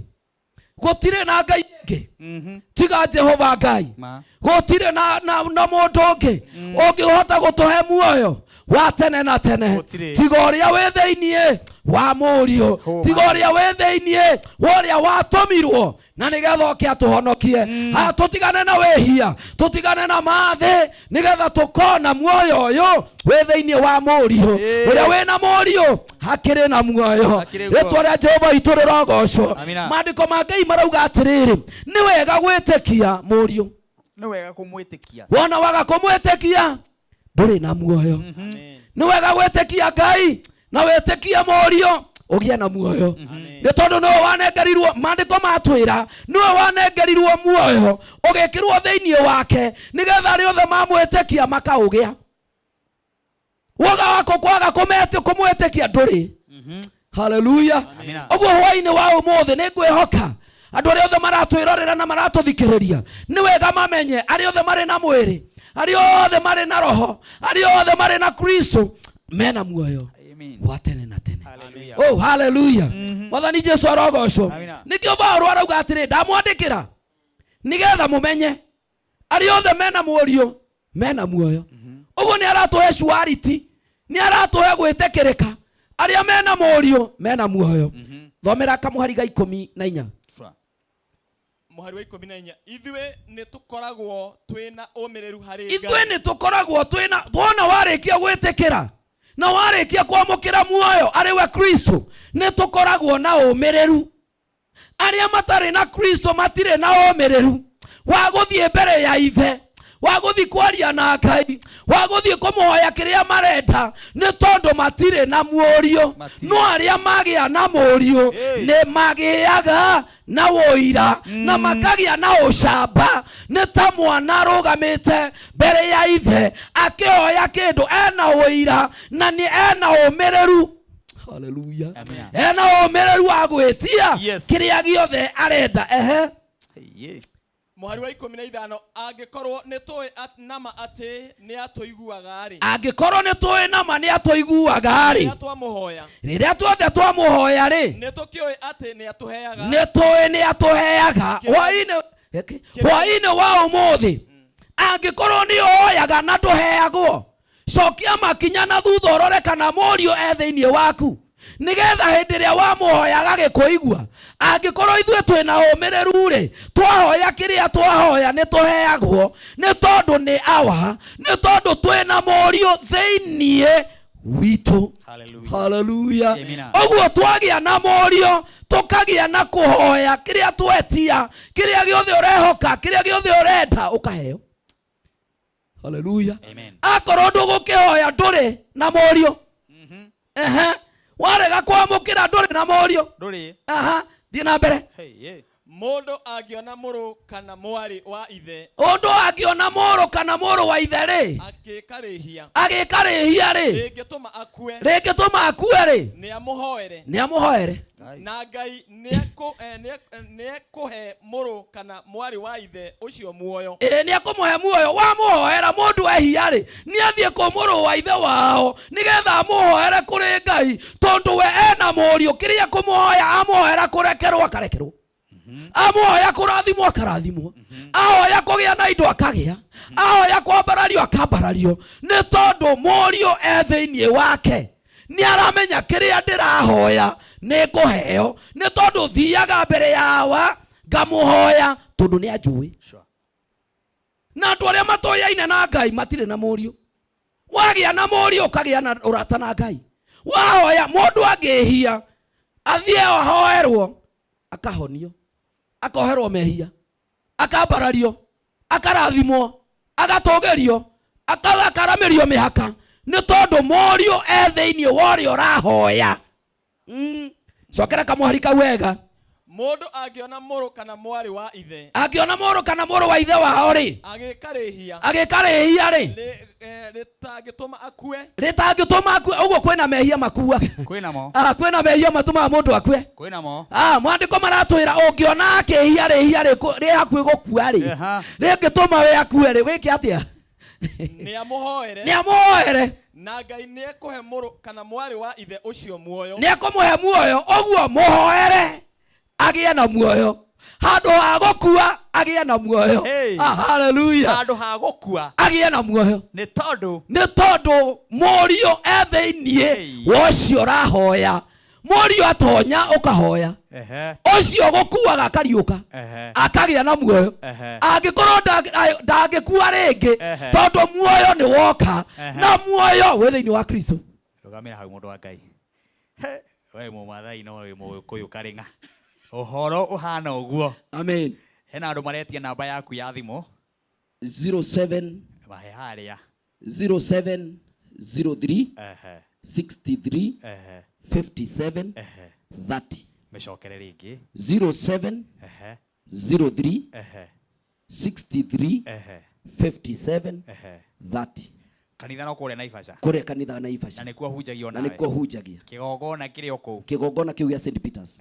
gũtirĩ na Ngai ũngĩ tiga Jehova Ngai. Gũtirĩ na mũndũ ũngĩ ũngĩhota gũtũhe muoyo wa tene na tene tiga ũrĩa wĩ thĩinĩ wa mũriũ, tiga ũrĩa wĩ thĩinĩ wa ũrĩa watũmirwo na nĩgetha oke atũhonokie. Tũtigane na wĩhia, tũtigane na mathĩ nĩgetha tũkona muoyo ũyũ wĩ thĩinĩ wa mũriũ. Ũrĩa wĩna mũriũ hakĩrĩ na muoyo. Rĩtwa rĩa Jehova itũ rĩrogocwo. Maandĩko ma Ngai marauga atĩrĩrĩ nĩ wega gwĩtĩkia mũriũ. Nĩ wega kũmwĩtĩkia. Wona waga kũmwĩtĩkia ndũrĩ na muoyo. Nĩ wega gwĩtĩkia Ngai na wĩtĩkia mũriũ ũgĩe na muoyo. Nĩ tondũ nĩwe wanengerirwo, maandĩko matwĩra nĩwe wanengerirwo muoyo ũgĩkĩrwo thĩinĩ wake nĩgetha arĩa othe mamwĩtĩkia makaũgĩa. Woga wako kwaga kũmwĩtĩkia ndũrĩ. Haleluya. Ũguo hwaĩ-inĩ wa ũmũthĩ nĩ ngwĩhoka Andu arĩa othe maratwĩrorera na maratũthikĩrĩria nĩ wega mamenye arĩa othe marĩ na mwĩrĩ, arĩa othe marĩ na roho, arĩa othe marĩ na Kristo mena muoyo wa tene na tene. Oh, hallelujah. Mwathani Jesu arogocwo. Nikĩo Paulo arauga atĩrĩ ndamwandĩkĩra nigetha mumenye arĩa othe mena mũriũ mena muoyo. Ũguo nĩ aratũhe surety, nĩ aratũhe gwĩtĩkĩrĩka. Arĩa mena mũriũ mena muoyo. Thomera Kamuhari ga 14. Muhari wa 14. Ithuĩ nĩ tũkoragwo twĩna ũmĩrĩru harĩ Ngai. Ithuĩ nĩ tũkoragwo twĩna wona warĩkia gwĩtĩkĩra na warĩkia kwamũkĩra muoyo arĩ we Kristo nĩ tũkoragwo na ũmĩrĩru. Arĩa matarĩ na Kristo matirĩ na ũmĩrĩru wa gũthiĩ mbere ya Ithe, wa gũthiĩ kwaria na Ngai, wa gũthiĩ kũmũhoya kĩrĩa marenda nĩ tondũ matirĩ na mũriũ. No arĩa magĩa na mũriũ nĩ magĩaga na ũira na makagĩa na ũcamba. Nĩ ta mwana arũgamĩte mbere ya Ithe akĩhoya kĩndũ ena ũira na nĩ ena ũmĩrĩru. Hallelujah. Ena ũmĩrĩru wa gwĩtia kĩrĩa gĩothe arenda. Muhari wa 15. Angĩkorwo nĩ tũĩ nama atĩ nĩ atũiguaga rĩ. Angĩkorwo nĩ tũĩ nama nĩ atũiguaga rĩ. Rĩrĩa tuothe twamũhoya rĩ. Nĩ tũkĩũĩ atĩ nĩ atũheaga. Nĩ tũĩ nĩ atũheaga. Hwaĩ-inĩ wa ũmũthĩ angĩkorwo nĩ ũhoyaga na ndũheagwo, cokia makinya na thutha ũrore kana mũriũ thĩinĩ waku nigetha hĩndĩ ĩrĩa wamũhoyaga gĩkũigua. Angĩkorwo ithuĩ twĩna ũmĩrĩru rĩ, twahoya kĩrĩa twahoya nĩ tũheagwo nĩ tondũ nĩ awa, nĩ tondũ twĩna mũriũ thĩinĩ witũ. Hallelujah. Ũguo twagĩa na mũriũ tũkagĩa na kũhoya kĩrĩa twetia, kĩrĩa gĩothe ũrehoka, kĩrĩa gĩothe ũrenda ũkaheo. Hallelujah. Akorwo ndũgũkĩhoya ndũrĩ na mũriũ, warega kwamũkĩra ndũrĩ na mũriũ, thiĩ na mbere. Mũndũ angĩona mũrũ kana mwarĩ wa ithe, mũndũ angĩona mũrũ kana mũrũ wa ithe rĩ, agĩkarĩhia rĩ, rĩngĩtũma akue rĩ, nĩ amũhoere na Ngai nĩekũhe mũrũ kana mwarĩ wa ithe ũcio muoyo. Nĩ ekũmũhe muoyo. Wamũhoera mũndũ ehia rĩ, nĩ athiĩ kũ mũrũ wa ithe wao nĩgetha amũhoere kũrĩ Ngai, tondũ we ena mũriũ. Kĩrĩa kũmũhoya amũhoera kũrekerwo akarekerwo, amũhoya kũrathimwo akarathimwo, ahoya kũgĩa na indo akagĩa, ahoya kwambarario akambarario, nĩ tondũ mũriũ thĩinĩ wake. Nĩ aramenya kĩrĩa ndĩrahoya nĩ ngũheo, nĩ tondũ thiaga mbere yawa ngamũhoya tondũ nĩ anjũĩ. Na andũ arĩa matũyaine na Ngai matirĩ na mũriũ. Wagĩa na mũriũ ũkagĩa na ũrata na Ngai. Wahoya mũndũ angĩhia athiĩ ahoerwo akahonio, akoherwo mehia, akambarario, akarathimwo, agatũgĩrio, akaramerio mĩhaka, nĩ tondũ mũriũ thĩinĩ wa ũrĩa ũrahoya. Cokera Kamuhari kau wega. Mũndũ angĩona mũrũ kana mwarĩ wa ithe, angĩona mũrũ kana mũrũ wa ithe wao rĩ, agĩkarĩhia rĩ, rĩtangĩtũma akue. Ũguo kwĩna mehia makuaga. Kwĩna mehia matũmaga mũndũ akue. Mwandĩko maratwĩra ũngĩona akĩhia rĩhia rĩ hakuhĩ gũkua rĩ, rĩngĩtũma we akue rĩ, wĩke atĩa? Nĩ amũhoere na Ngai nĩekũhe mũrũ kana mwarĩ wa ithe ũcio muoyo. Nĩekũmũhe muoyo. Ũguo mũhoere agĩe na muoyo, handũ ha gũkua agĩe na muoyo. Hallelujah. Handũ ha gũkua agĩe na muoyo, nĩ tondũ mũriũ thĩinĩ wa ũcio ũrahoya. Mũriũ atonya ũkahoya, ũcio gũkuaga akariũka, akagĩa na muoyo. Angĩkorwo ndangĩkua rĩngĩ tondũ muoyo nĩ woka, na muoyo wĩ thĩinĩ wa Kristo. Rũgamĩra hau mũndũ wa Ngai. We mũmathai no wĩ mũgĩkũyũ karĩng'a. Ũhoro ũhana ũguo. Amen. Hena andũ maretia namba yaku ya thimũ 07 mahe harĩa 0703 63 57 30. Mecokere rĩngĩ 07 03 63 57 30. Kanitha no kule Naivasha. Kule kanitha Naivasha. Na nikuo hunjagio nawe. Na nikuo hunjagia. Kigogona kile oko. Kigogona kiu ya St Peters.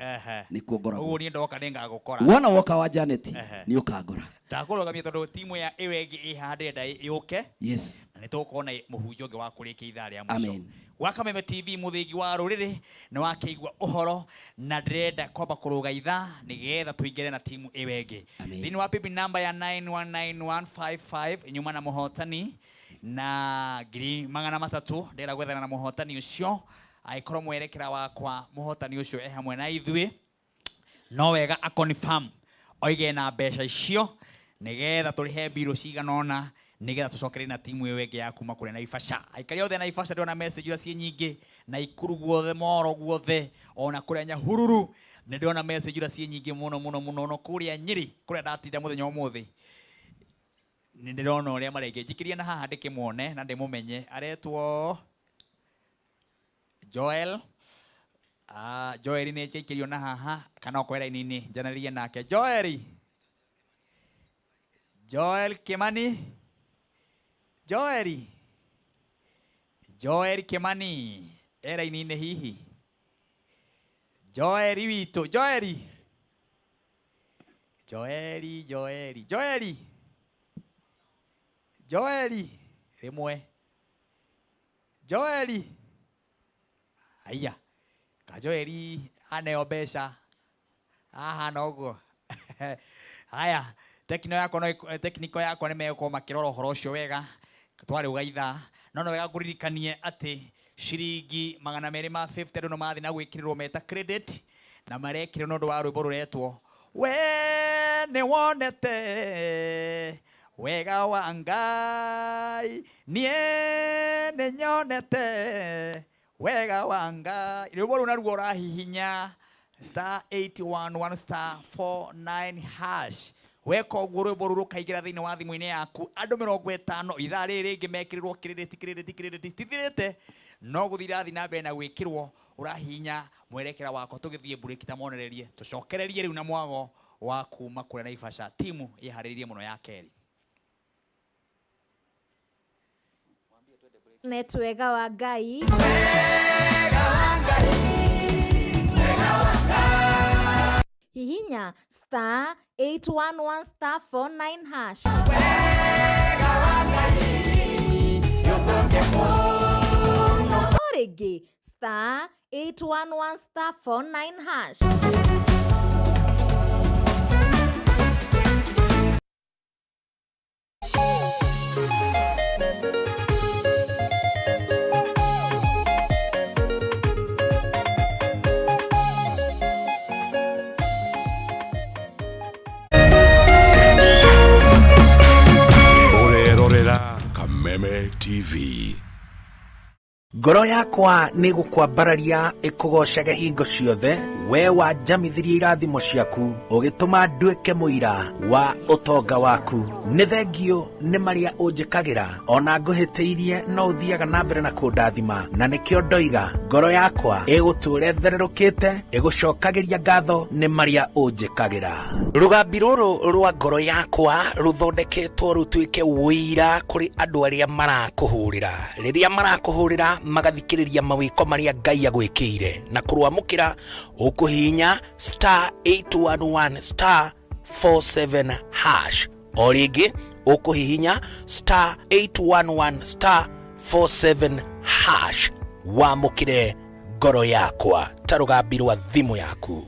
Nikuo ngora. Uguo ni ndoka ninga gukora. Wona woka wa Janet ni ukagora. Ndakurugamia tondu timu ya iwegi ihande yuke. Yes. Na nitukuona muhunjio ungi wa kurikia ithaa ria muco. Amen. Wa Kameme TV muthingi wa ruriri ni wakeigua uhoro na ndirenda kwamba kuruga ithaa nigetha tuingire na timu iwegi. Thini wa pipi namba ya 919155 nyuma na muhotani na ngiri magana matatu ndira gwethana na muhotani ucio aikorwo mwerekera wakwa muhotani ucio hamwe na ithui no wega a confirm oige na mbeca icio nigetha turihe biro ciganona nigetha tucokerere na timu iyo enge ya kuma kure Naivasha. Aikari othe Naivasha ndona message ira cie nyingi na Ikuru guothe Moro guothe ona kuria Nyahururu ni ndona message ira cie nyingi muno no kuria Nyeri kuria ndatinda muthenya umuthi ni ndirona uria marenge njikiria na haha ndikimwone na ndimumenye aretwo Joel. Joel ni chikirio na haha kana okwera inini janaria nake Joel Kimani. Joel Kimani era inine hihi Joel wito Joel rimwe aya ka Joel aneo mbeca aha noguo haya tekniko yako ni meko makiroro horo cio wega twari ugaitha no wega nguririkanie ati shiringi 250 no mathi na gwikirirwo meta credit na marekire no ndo wa rwimbo ruretwo we ni wonete wega wa Ngai nie ni nyonete wega wa Ngai rwimbo runa ruo rahihinya *811*49# weka uguo rwimbo ruru kaigira thiini wa thimu-ini yaku andu 50 ithaa riri ringi mekirirwo credit tithirite no guthira thi na mbere na gwikirwo urahinya mwerekera wako tugithie break ta monererie tucokererie riu na mwago wa kuma kure Naivasha timu iharirie muno ya keri netwega wa Ngai hihinya *811*49#. Origi *811*49#. Kameme TV. Ngoro yakwa nĩ gũkwambararia ĩkũgocaga hingo ciothe we wanjamithirie irathimo ciaku ũgĩtũma nduĩke mũira wa ũtonga waku. Nĩ thengio nĩ marĩa ũnjĩkagĩra ona ngũhĩtĩirie no ũthiaga na mbere na kũndathima na nĩkĩo ndoiga ngoro yakwa ĩgũtũũre thererũkĩte ĩgũcokagĩria ngatho nĩ marĩa ũnjĩkagĩra. Rũgambi rũrũ rwa ngoro yakwa rũthondeketwo rũtuĩke ũira kũrĩ andũ arĩa marakũhũrĩra rĩrĩa marakũhũrĩra magathikĩrĩria mawĩko marĩa Ngai agwĩkĩire na kũrũamũkĩra ũkũhihinya *811*47#. O rĩngĩ ũkũhihinya *811*47#. Wamũkĩre ngoro yakwa ta rũgambi rwa thimũ yaku.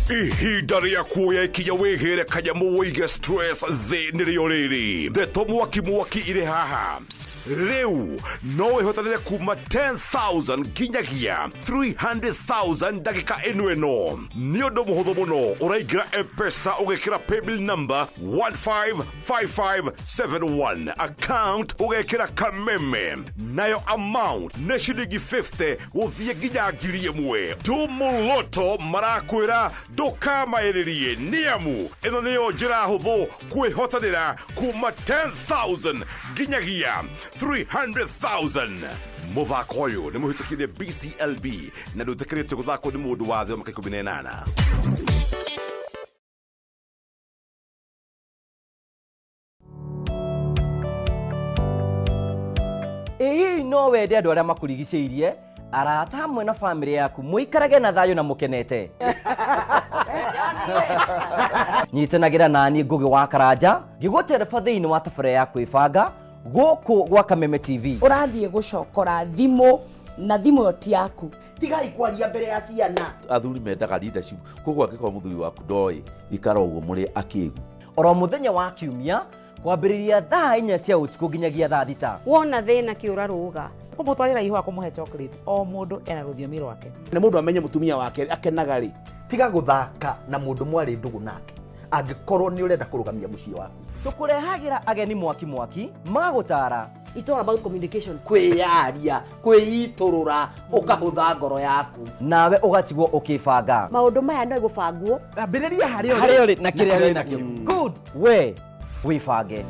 Ihinda rĩa kuoya ikinya wĩgĩre kanyamu wĩige stress thĩ nĩrĩo rĩrĩ. Ndeto mwaki irĩ haha. Rĩu no wĩhotanĩre kuma 10,000 nginyagia 300,000 ndagĩka ĩno. Nĩ ũndũ mũhũthũ mũno ũraingĩra M-Pesa ũgekĩra paybill number 155571 account ũgekĩra Kameme nayo amount nĩ ciringi 50 gũthiĩ nginya 1,000. Tumuluto marakwĩra ndũkamaĩrĩrie nĩamu ĩno nĩyo njĩra hũthũ kwĩhotanĩra kuma 10,000 nginyagia 300,000. Mũthako ũyũ nĩ mũhĩtũkĩire BCLB na ndũtĩkĩrĩte gũthakwo nĩ mũndũ wa thĩ wa mĩaka 18. Hihi no wende andũ arĩa makũrigicĩirie arata hamwe na family yaku mũikarage na thayũ na mũkenete. Nyitanagĩra nani Ngugi wa Karanja ngĩgũtereba thĩinĩ wa tabarĩra ya kwĩbanga gũkũ gwa Kameme TV. Ũrathiĩ gũcokora thimũ na thimũ yo ti yaku. Tigai kwaria mbere ya ciana. Athuri mendaga leadership. Koguo angĩkorwo mũthuri waku ndoĩ ikara ũguo mũrĩ akĩĩgu. Oro mũthenya wa Kiumia kwambĩrĩria thaa 4 cia ũtukũ nginyagia thaa 6. Wona thĩna kĩũra rũga. Kũmũtwarĩra ihũa kũmũhe chocolate o mũndũ ena rũthiomi rwake. Nĩ mũndũ amenye mũtumia wake akenaga rĩ. Tiga gũthaka na mũndũ mwarĩ ndũgũ nake. Angĩkorwo nĩ ũrenda kũrũgamia mũciĩ waku. Tũkũrehagĩra ageni mwaki magũtara. It's all about communication. Kwĩyaria, kwĩitũrũra, ũkahũtha ngoro yaku. Nawe ũgatigwo ũkĩbanga. Maũndũ maya no gũbangwo. Ambĩrĩria harĩa ũrĩ na kĩrĩa wĩ nakĩo. Good. We wĩbange.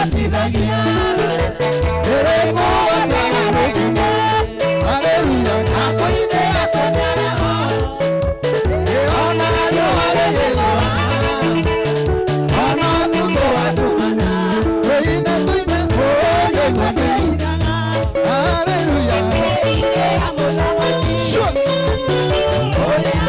wacithagia ĩrĩkũ wacaga rũcinĩ haleluya ng'ambo-inĩ yakwa nĩareho ona riũa rĩgĩthũa ona ũtukũ watumana tũine tũine mũndũ mwendĩinaga haleluya ĩinĩ ya mũthamaki ũrĩa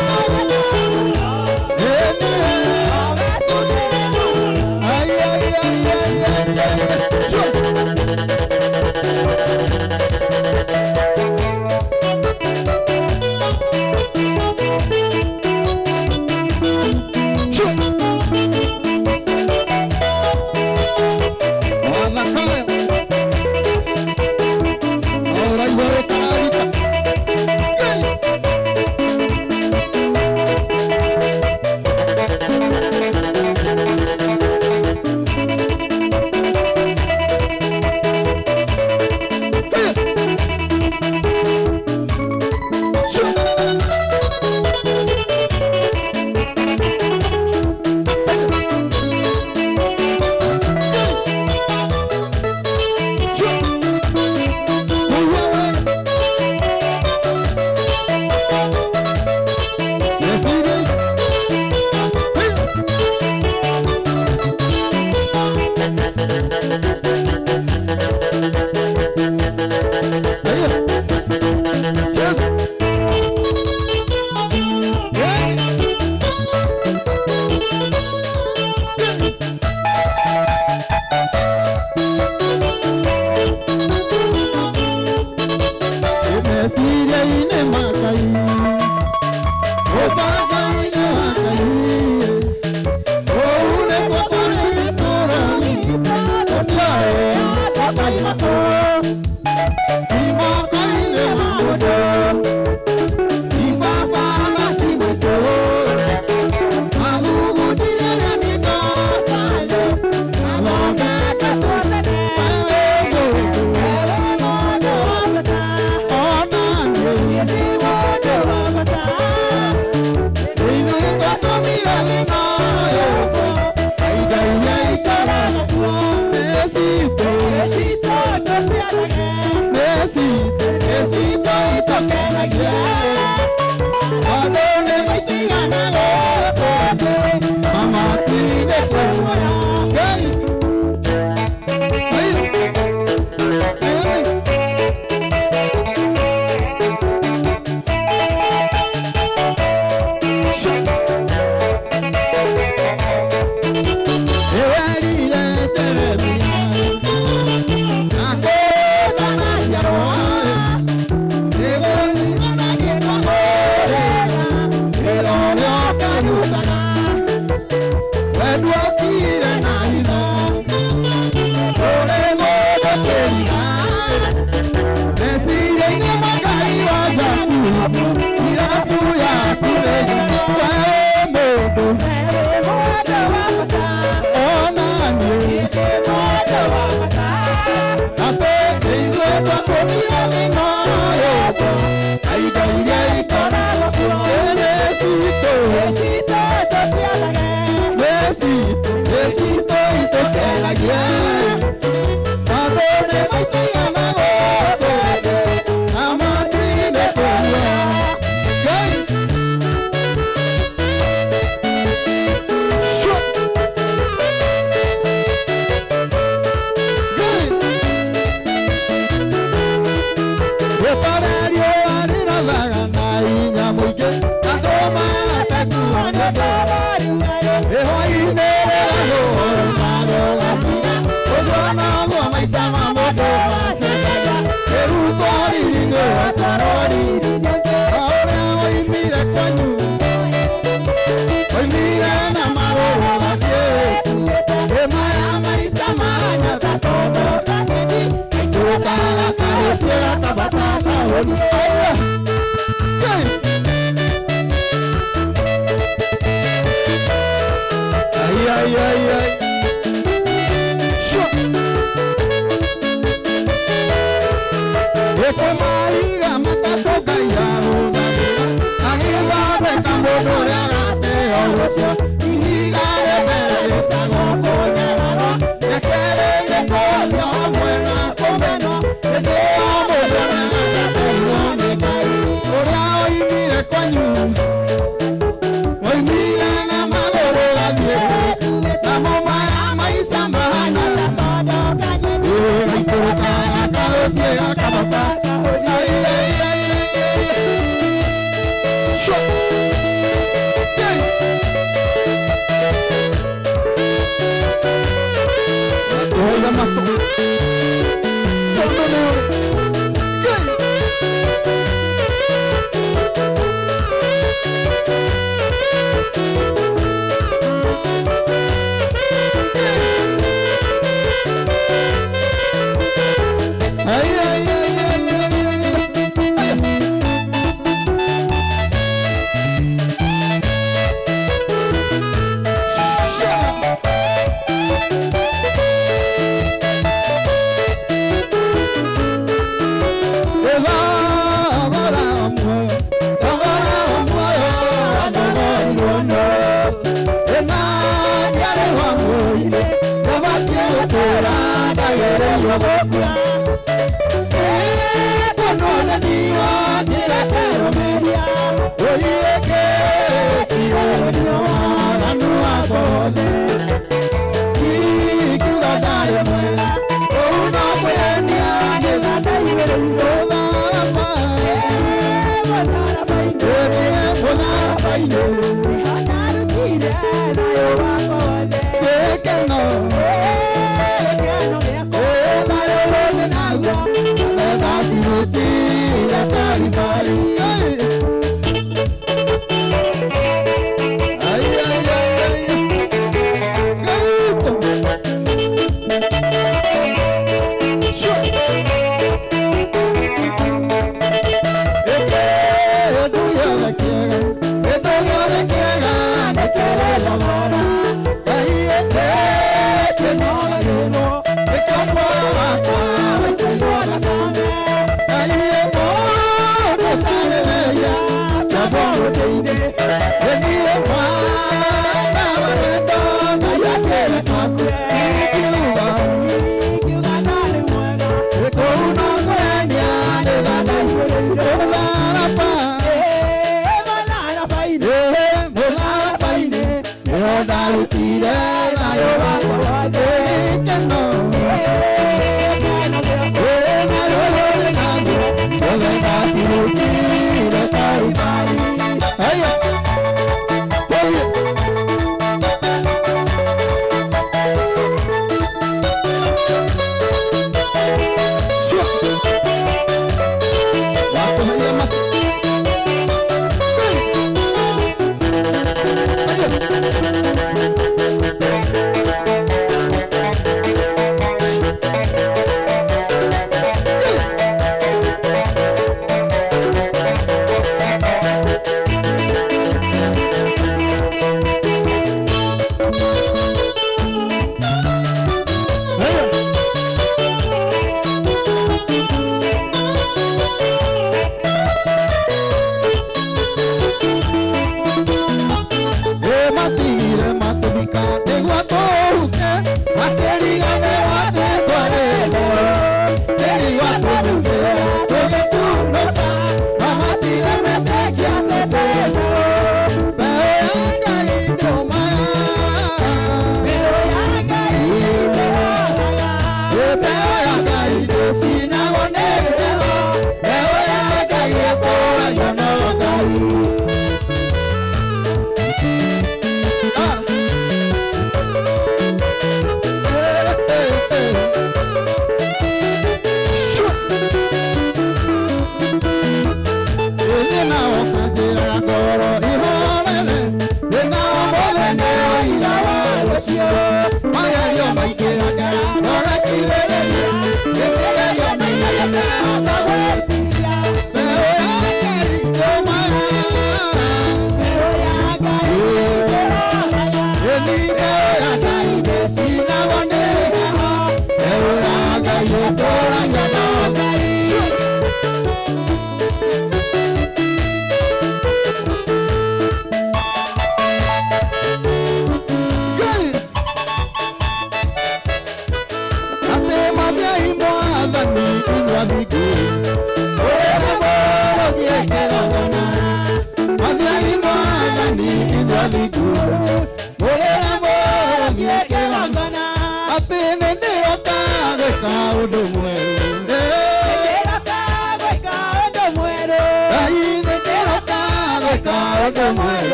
Ihiga rĩmere rĩtagwo kũnyararo, rekere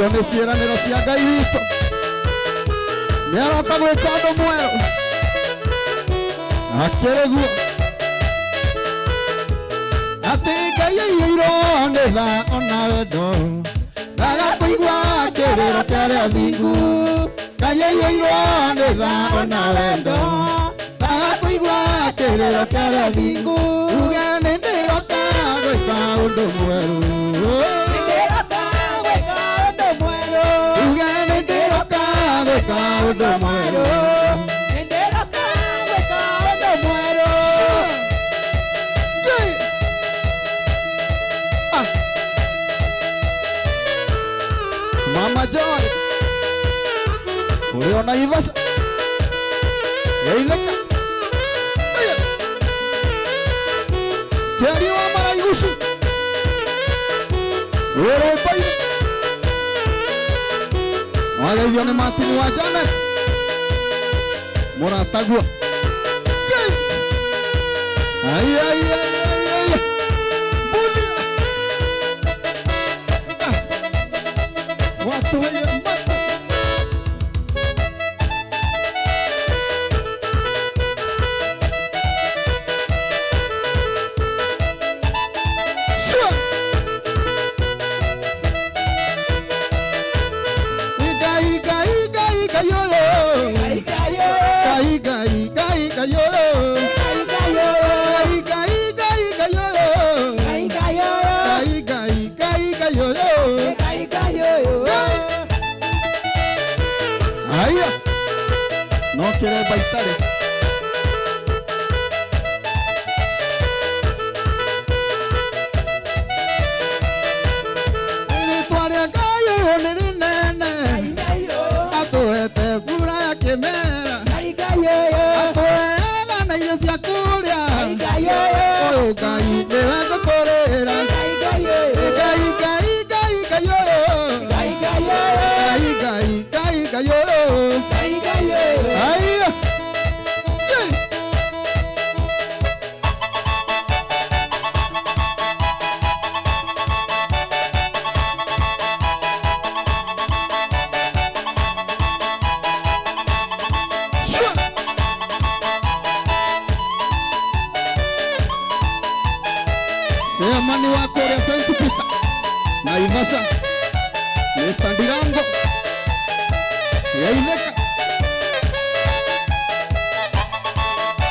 icio nĩ ciĩranĩro cia Ngai witũ nĩaroka gwĩka ũndũ mwerũ akĩrĩguo atĩ Ngai aiyũirwo nĩ tha ona wendo ndagakũigua kĩrĩro kĩarĩa thingu Ngai aiyũirwo nĩ tha ona wendo ndagakũigua kĩrĩro kĩarĩa thingu uge nĩ ndĩroka gwĩka ũndũ mwerũ Mama Joy uri ona Ivasa Geitheka Kiari wa Maraigusu uri pai Wagaithio nĩ Martin wa Janet Mũratagua ai ai ai Budi watu wenye mata Shua no quiere baitar. Semani wako ya Saint Peter Naivasha Mr. Ndirango Yaileka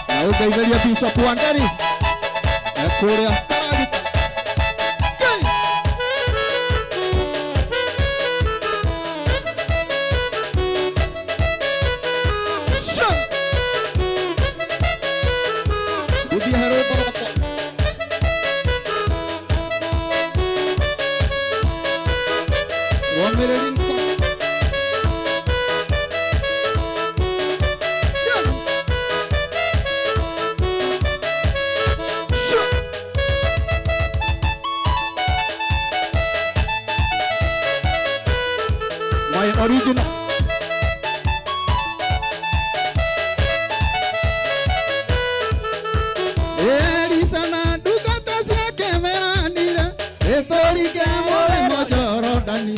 na ugaitharia Bishop Wangari kuria Karagita my original Erisana dukata siake meranira etori ke more mojorodani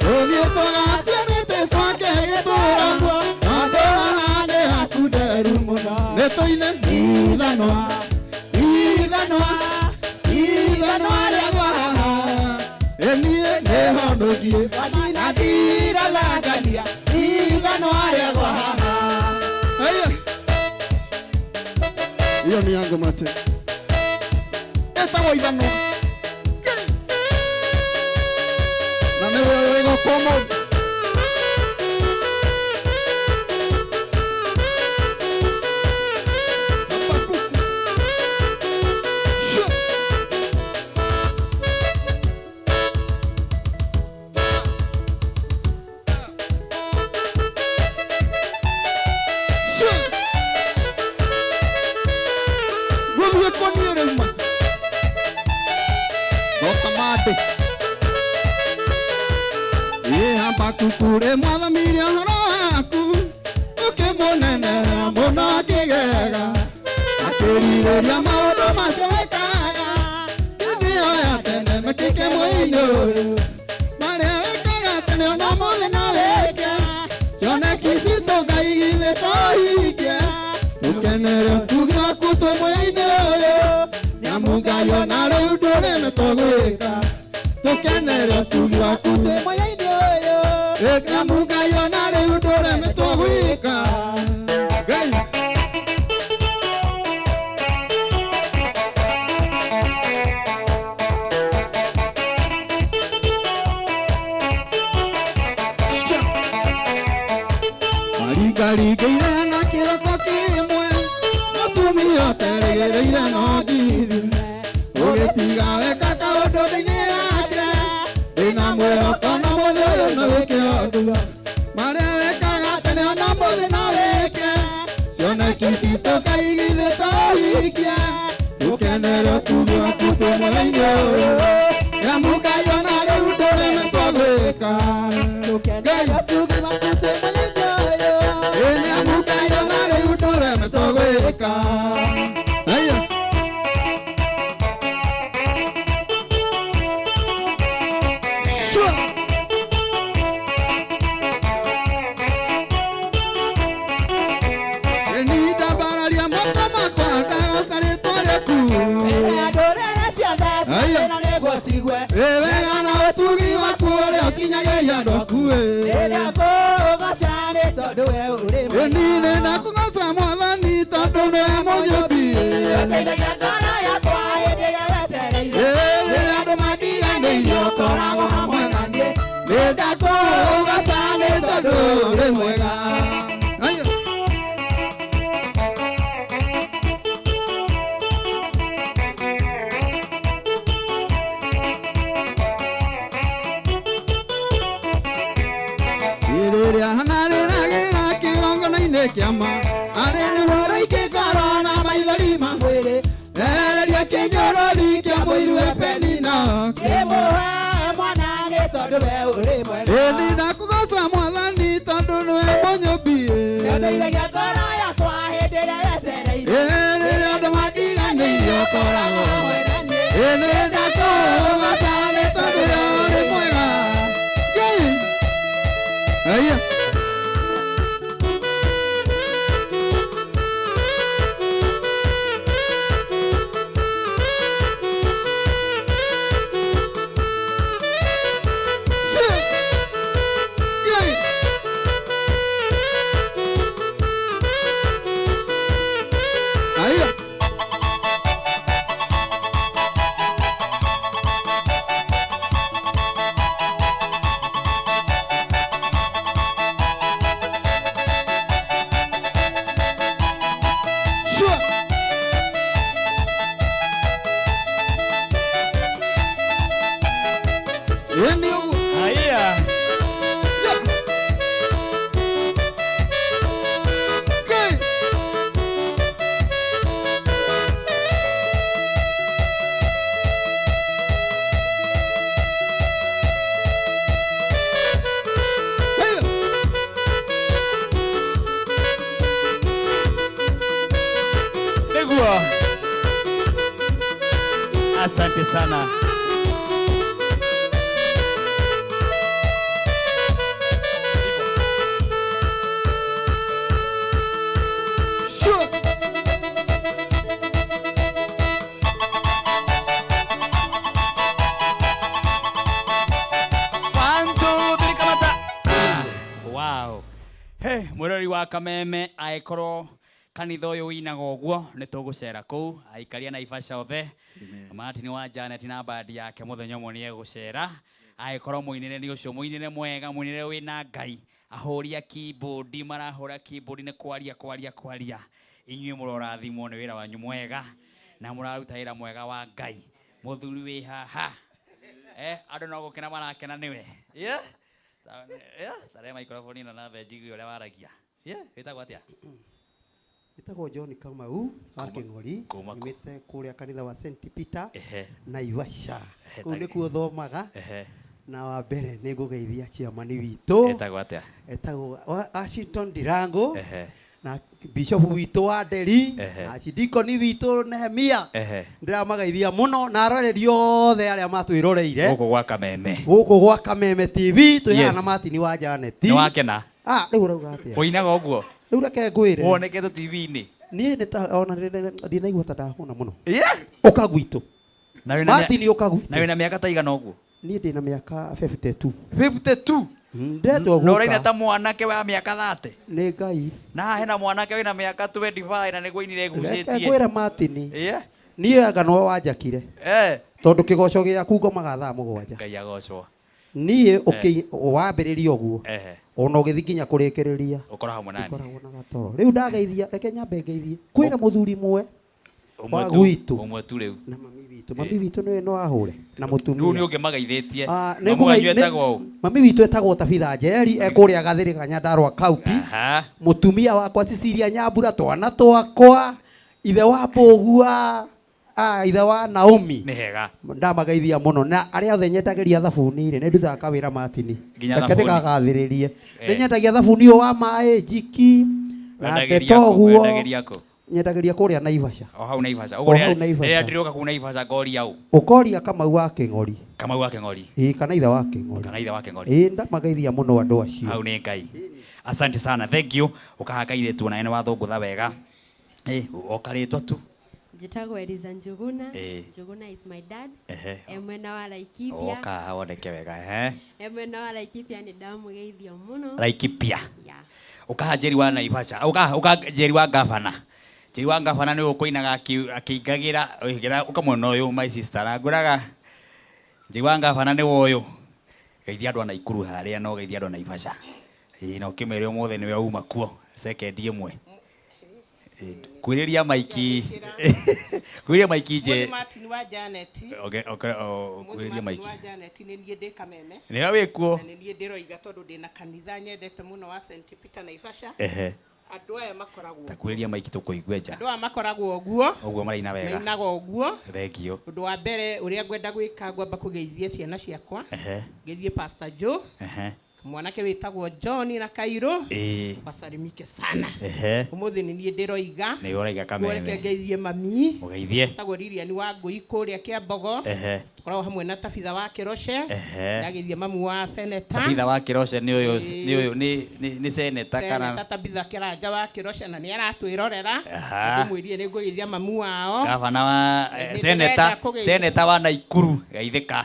Omi toga tumete swake etorangwa Adorane akuderu mona Netoine idanoa lewa Enie nehonogie Adira lagania idanoa lewa Aya Iyo ni yangu mate Etawo idanoa Na newe komo Kukure mwana miria haraku Uke monene mona kigega Akirireria maodo masewekaga Yudi oya tene mekike moino Maria wekaga tukenere tugwa kute moya indoyo eka muga yona le udore metogwika gai Marigarigire na kiroko kimwe mutumia teregereire no ngithi ugitiga weka kaundu thini yake ina mwĩhoko na mũthĩ ũyũ no wĩke ũndũ marĩa wĩkaga tene ona mũthĩ no wĩke cioneki citũ kaigithĩ tũhikia tũkenere tuge atutĩ mwĩra-inĩ ũyũ nyamũkayona rĩu ndũremetwo gwĩka tũkenere tuge atutĩ mwĩra-inĩ ũyũ nyamũkayona rĩu ndũremetwo gwĩka wega na ũtugi waku ũrĩa ũkinyagĩria andũ aku nĩ na kũgoca Mwathani tondũ nĩwe mũnyũmbi rĩrĩa andũ mandiganĩirie ũkoragwo hamwe na niĩ nĩ ndakũgoca nĩ tondũ ũrĩ mwega kiama arene rora ikikara na maithori ma mwĩrĩ ereria kĩnyũrũri kĩa mũiru epenina kĩmũhe mwana nĩ tondũ we ũrĩ mwega ĩndĩ ndakũgoca Mwathani tondũ nĩwe mũnyũmbi nĩũteithagia ngoro yakwa hĩndĩ ĩrĩa wetereire rĩrĩa andũ mandiganĩirie ũkoragwo nĩ ndakũgoca nĩ tondũ we ũrĩ mwega Ngai Asante sana. Wow. Hey, mwirori wa Kameme aikoro kanitha ũyũ wĩinaga ũguo nĩ tũgũcera kũu aikaria Naivasha othe Martin wa Janet na bandi yake mũthenya ũmwe nĩ egũcera agĩkorwo mũinĩre nĩ ũcio mũinĩre mwega mũinĩre wĩna Ngai ahũria keyboard marahũra keyboard nĩ kwaria inyuĩ mũrorathimwo nĩ wĩra wanyu mwega na mũraruta wĩra mwega wa Ngai mũthuri wĩ haha andũ no gũkena marakena nĩwe tarĩa microphone ĩno na njigui ũrĩa waragia wĩtagwo atĩa Itagwo John Kamau wa Kĩng'ori nyumĩte kũrĩa kanitha wa St Peter Naivasha kũu nĩkuo thomaga na wa mbere nĩ ngũgeithia chairman witũ etagwo atĩa etagwo Washington Ndirango na bishop witũ wa Nderi na cidikoni witũ Nehemia ndĩramageithia mũno na aroreri othe arĩa matwĩroreire gũkũ gwa Kameme TV twĩhana Martin wa Janet nĩ wakena rĩu ũrauga atĩa ũinaga ũguo rĩu reke ngwĩre wonekete TV-inĩ niĩ nĩ ta ona ndinaigua ta ndahũna mũno ũka gwitũ Martin ũka gwitũ na wĩna mĩaka ta igana ũguo niĩ ndĩ na mĩaka 52. 52? Ndetwo guka. No raina ta mwanake wa mĩaka 30. Nĩ Ngai. Na hena mwanake wĩna mĩaka 25 na nĩguo inire gucĩtie. Kwĩra Martin. Yeah. Niĩ anga no wanjakire. Tondũ kĩgoco gĩaku ngomaga thaa 7. Ngai agocwo. Niĩ wambĩrĩria ũguo. Ona ũgĩthiĩ nginya kũrĩkĩrĩria. Ũkora hamwe nani? Ũkoragwo na gatoro. Rĩu ndageithia, reke nyambe ngeithie. Kwĩna mũthuri mwe. Wa gwitũ. Ũmwe tu rĩu. Na mami witũ. Mami witũ nĩwe no ahũre. Na mũtumia. Rĩu nĩ ũngĩmageithĩtie. Na mũganyu etagwo ũũ. Mami witũ etagwo Tabitha Njeri, ekũrĩa Gathĩrĩga Nyandarua County. Mũtumia wakwa Cecilia Nyambura, twana twakwa, ithe wa Mbũgua, ithe wa Naomi. Nĩ hega. Ndamageithia mũno na arĩa othe nyendagĩria thabuni rĩ, nĩ ndutaga kawĩra Martin. Reke ndĩgagathĩrĩrie. Nĩ nyendagia thabuni ũyũ wa maĩ, njiki, na ndeto ũguo. Nyendagĩria kũrĩa Naivasha. O hau Naivasha. Rĩrĩa ndĩroka kũu Naivasha ngoria ũũ. Ũkoria Kamau wa Kĩng'ori. Kamau wa Kĩng'ori. Kana ithe wa Kĩng'ori. Kana ithe wa Kĩng'ori. Ndamageithia mũno andũ acio. Hau nĩ Ngai. Asante sana. Thank you. Ũkahaka iretu na ene wathũngũtha wega. Okarĩtwa tu. Njĩtagwo Eliza Njuguna. Njuguna is my dad. Mwena wa Laikipia. Oka woneke wega. Mwena wa Laikipia nĩ ndamũgeithia mũno. Laikipia. Ũkaha Njeri wa Naivasha. Ũka Njeri wa Gavana. Njeri wa Gavana nĩ ũkũinaga akĩingagĩra ũkamwona ũyũ my sister. Na ngũraga Njeri wa Gavana nĩ ũyũ. Geithia andũ a Naikuru harĩa no geithia andũ a Naivasha. Na ũkĩmere ũmũthĩ nĩwe uma kuo. Second ĩmwe. Kwĩrĩria maiki. Kwĩrĩria maiki je. Martin wa Janet. Kwĩrĩria maiki. Wa Janet nĩ niĩ ndĩ Kameme. Nĩ we kuo. Nĩ niĩ ndĩroiga tondũ ndĩ na kanitha nyendete mũno wa St Peter Naivasha. Andũ aya makoragwo. Ta kwĩrĩria maiki tũkũigwe nja. Andũ aya makoragwo ũguo. Ũguo maraina wega. Mainaga ũguo. Thengio. Ũndũ wa mbere ũrĩa ngwenda gwĩka ngwamba kũgeithia ciana ciakwa. Ngeithie Pastor Joe. Mwanake wĩtagwo John na Kairo. Wasalimike sana. Ũmũthĩ nĩ niĩ ndĩroiga. Nĩ ũroiga Kameme. Reke ngeithie mami. Ũgeithie. Tagwo Lilian wa Ngũi kũrĩa Kĩambogo. Tũkoragwo hamwe na Tabitha wa Kĩroce. Ndageithia mamu wa Senator. Tabitha wa Kĩroce nĩ ũyũ nĩ Senator kana. Senator Tabitha Kĩranja wa Kĩroce na nĩ aratwĩrorera. Ndĩmwĩrire nĩ ngũgeithia mamu wao. Gavana wa Senator wa Naikuru geithĩka.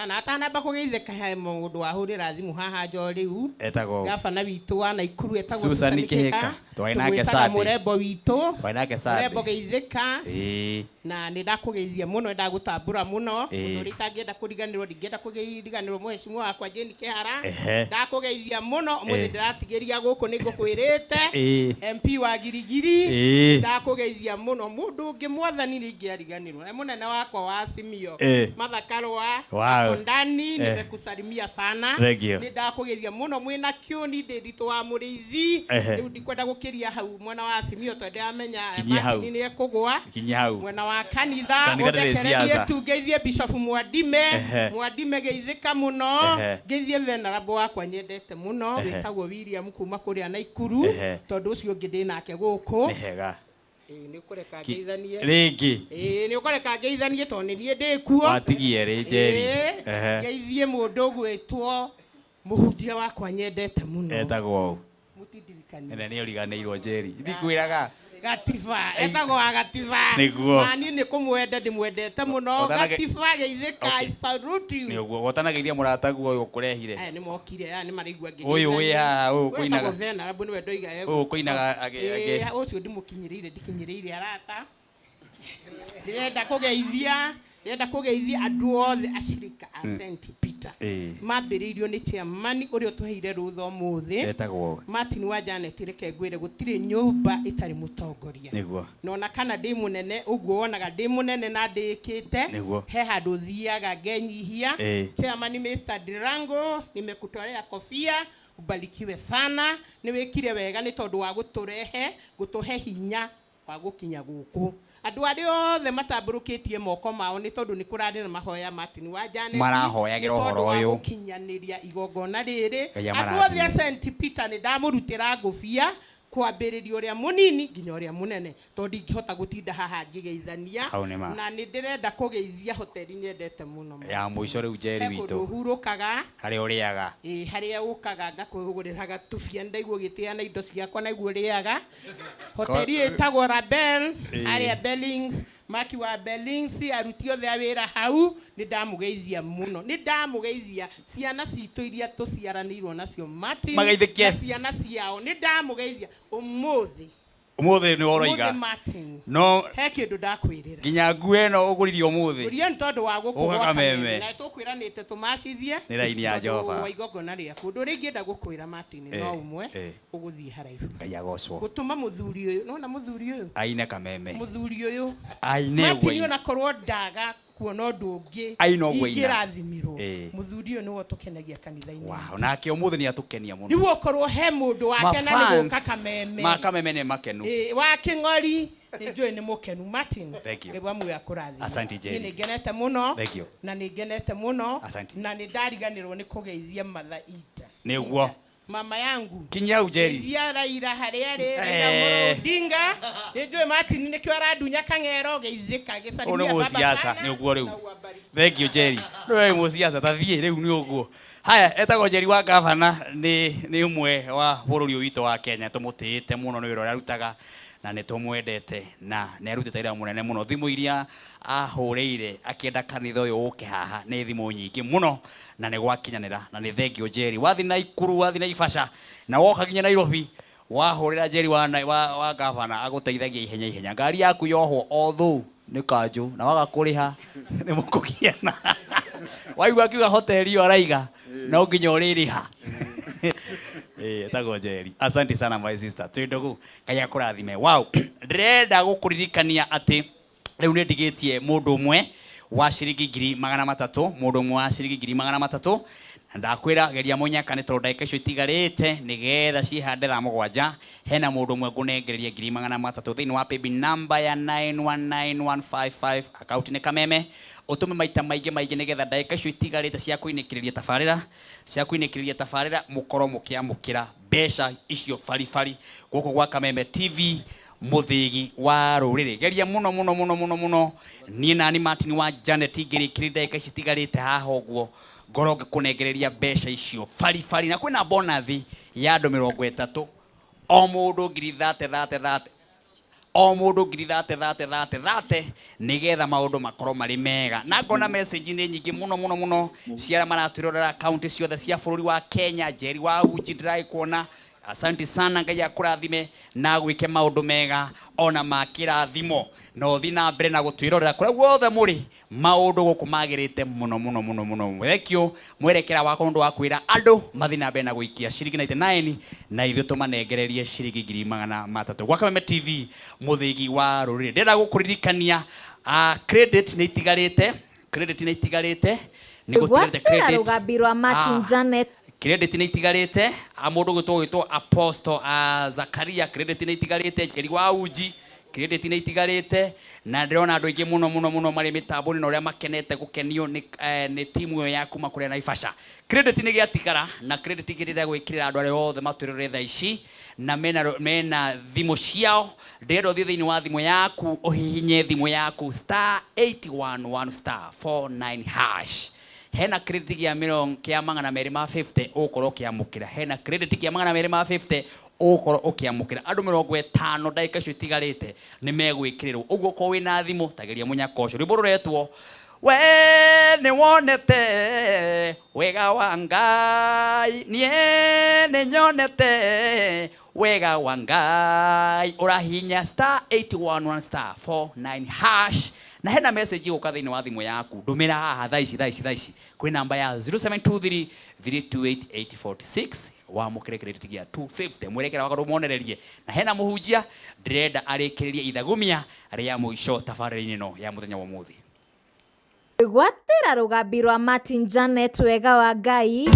Na atanamba kũgeithĩka he mũndũ wahũrĩra thimũ haha njo rĩu. Etagwo Gavana witũ wa Naikuru etagwo Susan Kĩhĩka. Twainake Sunday. Mũrembo witũ. Twainake Sunday. Mũrembo geithĩka. Na nĩ ndakũgeithia mũno, nĩ ndagũtambũra mũno. Ũndũ ũrĩa itangĩenda kũriganĩrwo, ndingĩenda kũriganĩrwo mheshimiwa wakwa Jane Kĩhara. Ndakũgeithia mũno, ũmũthĩ ndĩratigĩria gũkũ nĩ ngũkwĩrĩte. MP wa Girigiri. Ndakũgeithia mũno, mũndũ ũngĩ mwathani nĩ ingĩariganĩrwo. Mũnene wakwa wa Simio. Mathakarwa. Ndani nimekusalimia sana. Nĩ ndakũgeithia mũno mwĩna Kĩoni Ndĩnditũ wa Mũrĩithi. Rĩu ndikwenda gũkĩria hau mwena wa Simio tondũ ndamenya Martin nĩ ekũgũa. Mwena wa kanitha ũndekererie tu ngeithie Bishop Mwandime. Mwandime geithĩka mũno. Ngeithie venerable wakwa nyendete mũno wĩtagwo William kuma kũrĩa Naikuru tondũ ũcio ũngĩ ndĩ nake gũkũ. Nĩ hega. Nĩ ũkũreka ngeithanie. Rĩngĩ. Nĩ ũkũreka ngeithanie tondũ nĩ niĩ ndĩ kuo. Watigie rĩ Njeri. Ngeithie mũndũ gwĩtwo mũhunjia wakwa nyendete mũno. Etagwo ũũ. Mũtindirikanie. Nĩ ũriganĩirwo Njeri. Ndikwĩraga. Gatiba etagwo wa Gatiba. Nĩguo. Nani nĩ kũmwenda ndĩmwendete mũno. Gatiba geithĩka I salute you. Nĩ ũguo wotanagĩria mũrataguo ũyũ ũkũrehire. Nĩ mokire nĩ maraigua ngĩgeithania. Ũyũ wĩ haha ũyũ kũinaga. Venerable nĩwe ndoiga ũyũ kũinaga ũcio ndĩmũkinyĩrĩire ndikinyĩrĩire arata. Ndĩrenda kũgeithia andũ othe acirika a St Peter. Mambĩrĩirio nĩ chairman ũrĩa ũtũheire rũtha ũmũthĩ. Etagwo Martin wa Janet reke ngwĩre gũtirĩ nyũmba ĩtarĩ mũtongoria. Nĩguo. Nona kana ndĩ mũnene ũguo wonaga ndĩ mũnene na ndĩkĩte. He handũ thiaga ngenyihia. Chairman Mr. Dirango nimekutolea kofia. Ubarikiwe sana. Niwekire wega nĩ tondũ wa gũtũhe hinya wa gũkinya gũkũ. Andũ arĩa othe matambũrũkĩtie moko mao nĩ tondũ nĩ kũrarĩ na mahoya Martin wa Janet. Marahoyagĩra ũhoro ũyũ. Gũkinyanĩria igongona rĩrĩ. Andũ othe a St Peter nĩ ndamũrutĩra ngũbia kwambĩrĩria ũrĩa mũnini nginya ũrĩa mũnene tondũ ingĩhota gũtinda haha ngĩgeithania na nĩ ndĩrenda kũgeithia hoteli nyendete mũno ya mũico rĩu Njeri witũ hurũkaga harĩa ũrĩaga harĩa ũkaga ngakũgũrĩra gatubia ndaigua gĩtĩa na indo ciakwa naiguo rĩaga hoteli ĩtagwo Rabel harĩa Bellings Maki wa Bellingsi aruti othe awira hau ni ndamugeithia muno ni ndamugeithia ciana citu iria tuciaranirwo nacio Martin Mageithikie. ciana ciao ni ndamugeithia umuthi ni oroiga no he kindu ndakwirira nginya ngue no uguririo umuthi uria ntondu wa gukugwa Kameme na tukwiranite tumacithie ni raini ya Jehova wa igongona ria kundu ringi nda gukwira Martin no umwe uguthie haraihu Ngai agocwo gutuma muthuri uyu nona muthuri uyu aine Kameme muthuri uyu aine Martin ona korwo ndaga kuona undu ungi ingirathimiru muthuri uyu niwo tukenagia kanitha-ini wow nake umuthi ni atukenia muno niwo korwo he mundu wake na ni guka Kameme Kameme ni makenu wa king'ori njui ni mukenu Martin ngebwa muya kurathi asante Jerry ni ngenete muno thank you na ni ngenete muno na ni ndariganirwo ni kugeithia matha ita niguo mama yangu kinya Jerry ya raira haria ri dinga njui Martin ni kyo aradunya kang'ero geithika gicarimia baba sana ni uguo riu thank you Jerry no musiasa tathie riu ni uguo haya etagwo Jerry wa gavana ni umwe wa bururi wito wa Kenya tumutite muno ni wira arutaga na nitumwendete na nerutite ira munene muno thimu iria ahureire akienda kanitha uyu uke haha ni thimu nyingi muno na ni gwakinyanira na ni thengio Jerry wathi na Ikuru wathi na Ibasha na woka kinya Nairobi wahurira Jerry wa gavana aguteithagia ihenya ngari yaku yohwo othu ni kanju na waga kuriha ni mukukiana waigua kiuga hoteli yo araiga no nginya uririha etagwo Jerry asante sana my sister twindogu Ngai akurathime wow ndrenda gukuririkania ati riu ni ndigitie mundu umwe wa ciringi 300 mundu umwe wa ciringi 300 ndakwira geria munyaka ni tondu ndagika icio itigarite nigetha cihande thaa 7 hena mundu umwe ngunengereria 300 thiini wa paybill number ya 919155 account ni Kameme utume maita maingi nigetha ndagika icio itigarite cia kuinikiriria tafarira mukoro mukiamukira mbeca icio farifari guku gwa Kameme TV muthigi wa ruriri geria muno ni nani Martin wa Janet ngirikiri ndagika icio itigarite haha uguo ngoro ngikunengereria mbeca icio farifari na kwina bonus ya andu 30 o mundu 30 o mundu 30 nigetha maundu makorwo mari mega na ngona message ni nyingi muno ciara maratwirora account ciothe cia bururi wa Kenya Jerry wa Uji ndirai kuona asante sana Ngai akurathime na gwike maundu mega ona makirathimo no thi na mbere na gutwirorera kure guothe muri maundu gukumagirite muno wekio mwerekera wako ndu wakwira andu mathi na mbere na guikia ciringi 99 na ithu tumanengererie ciringi 300 gwa Kameme TV muthigi wa ruriri ndenda gukuririkania credit ni itigarite ni gutigarite credit rugambirwa Martin Janet credit ni itigarite amundu gwitwo Apostle Zakaria credit ni itigarite Jerry wa Uji credit ni itigarite na ndirona andu aingi muno mari mitambo ni uria makenete gukenio ni timu yo yaku makuria na Ibasha credit ni giatikara na credit igirira gwikirira andu aria othe matwirire tha ici na mena thimu ciao ndero thiini wa thimu yaku uhihinye thimu yaku *811*49# hena credit ya magana meri ma 50 ukoro kiamukira hena credit ya magana meri ma 50 ukoro ukiamukira andu 50 ndagika cio itigarite ni megwikirirwo uguo ko wina thimu tageria munyaka ucio rwimbo ruretwo we ni wonete wega wa Ngai nie ni nyonete wega wa Ngai urahinya *811*49# na hena message uka thiini wa thimu yaku ndumira haha thaici kwi namba ya 0723328846 wa mukire credit gia 250 mwerekera wakaru monererie na hena muhunjia ndirenda arikiririe ithagumia ria muico tafariri-ini no ya muthenya wa muthi gwatira rugambi rwa Martin Janet wega wa Ngai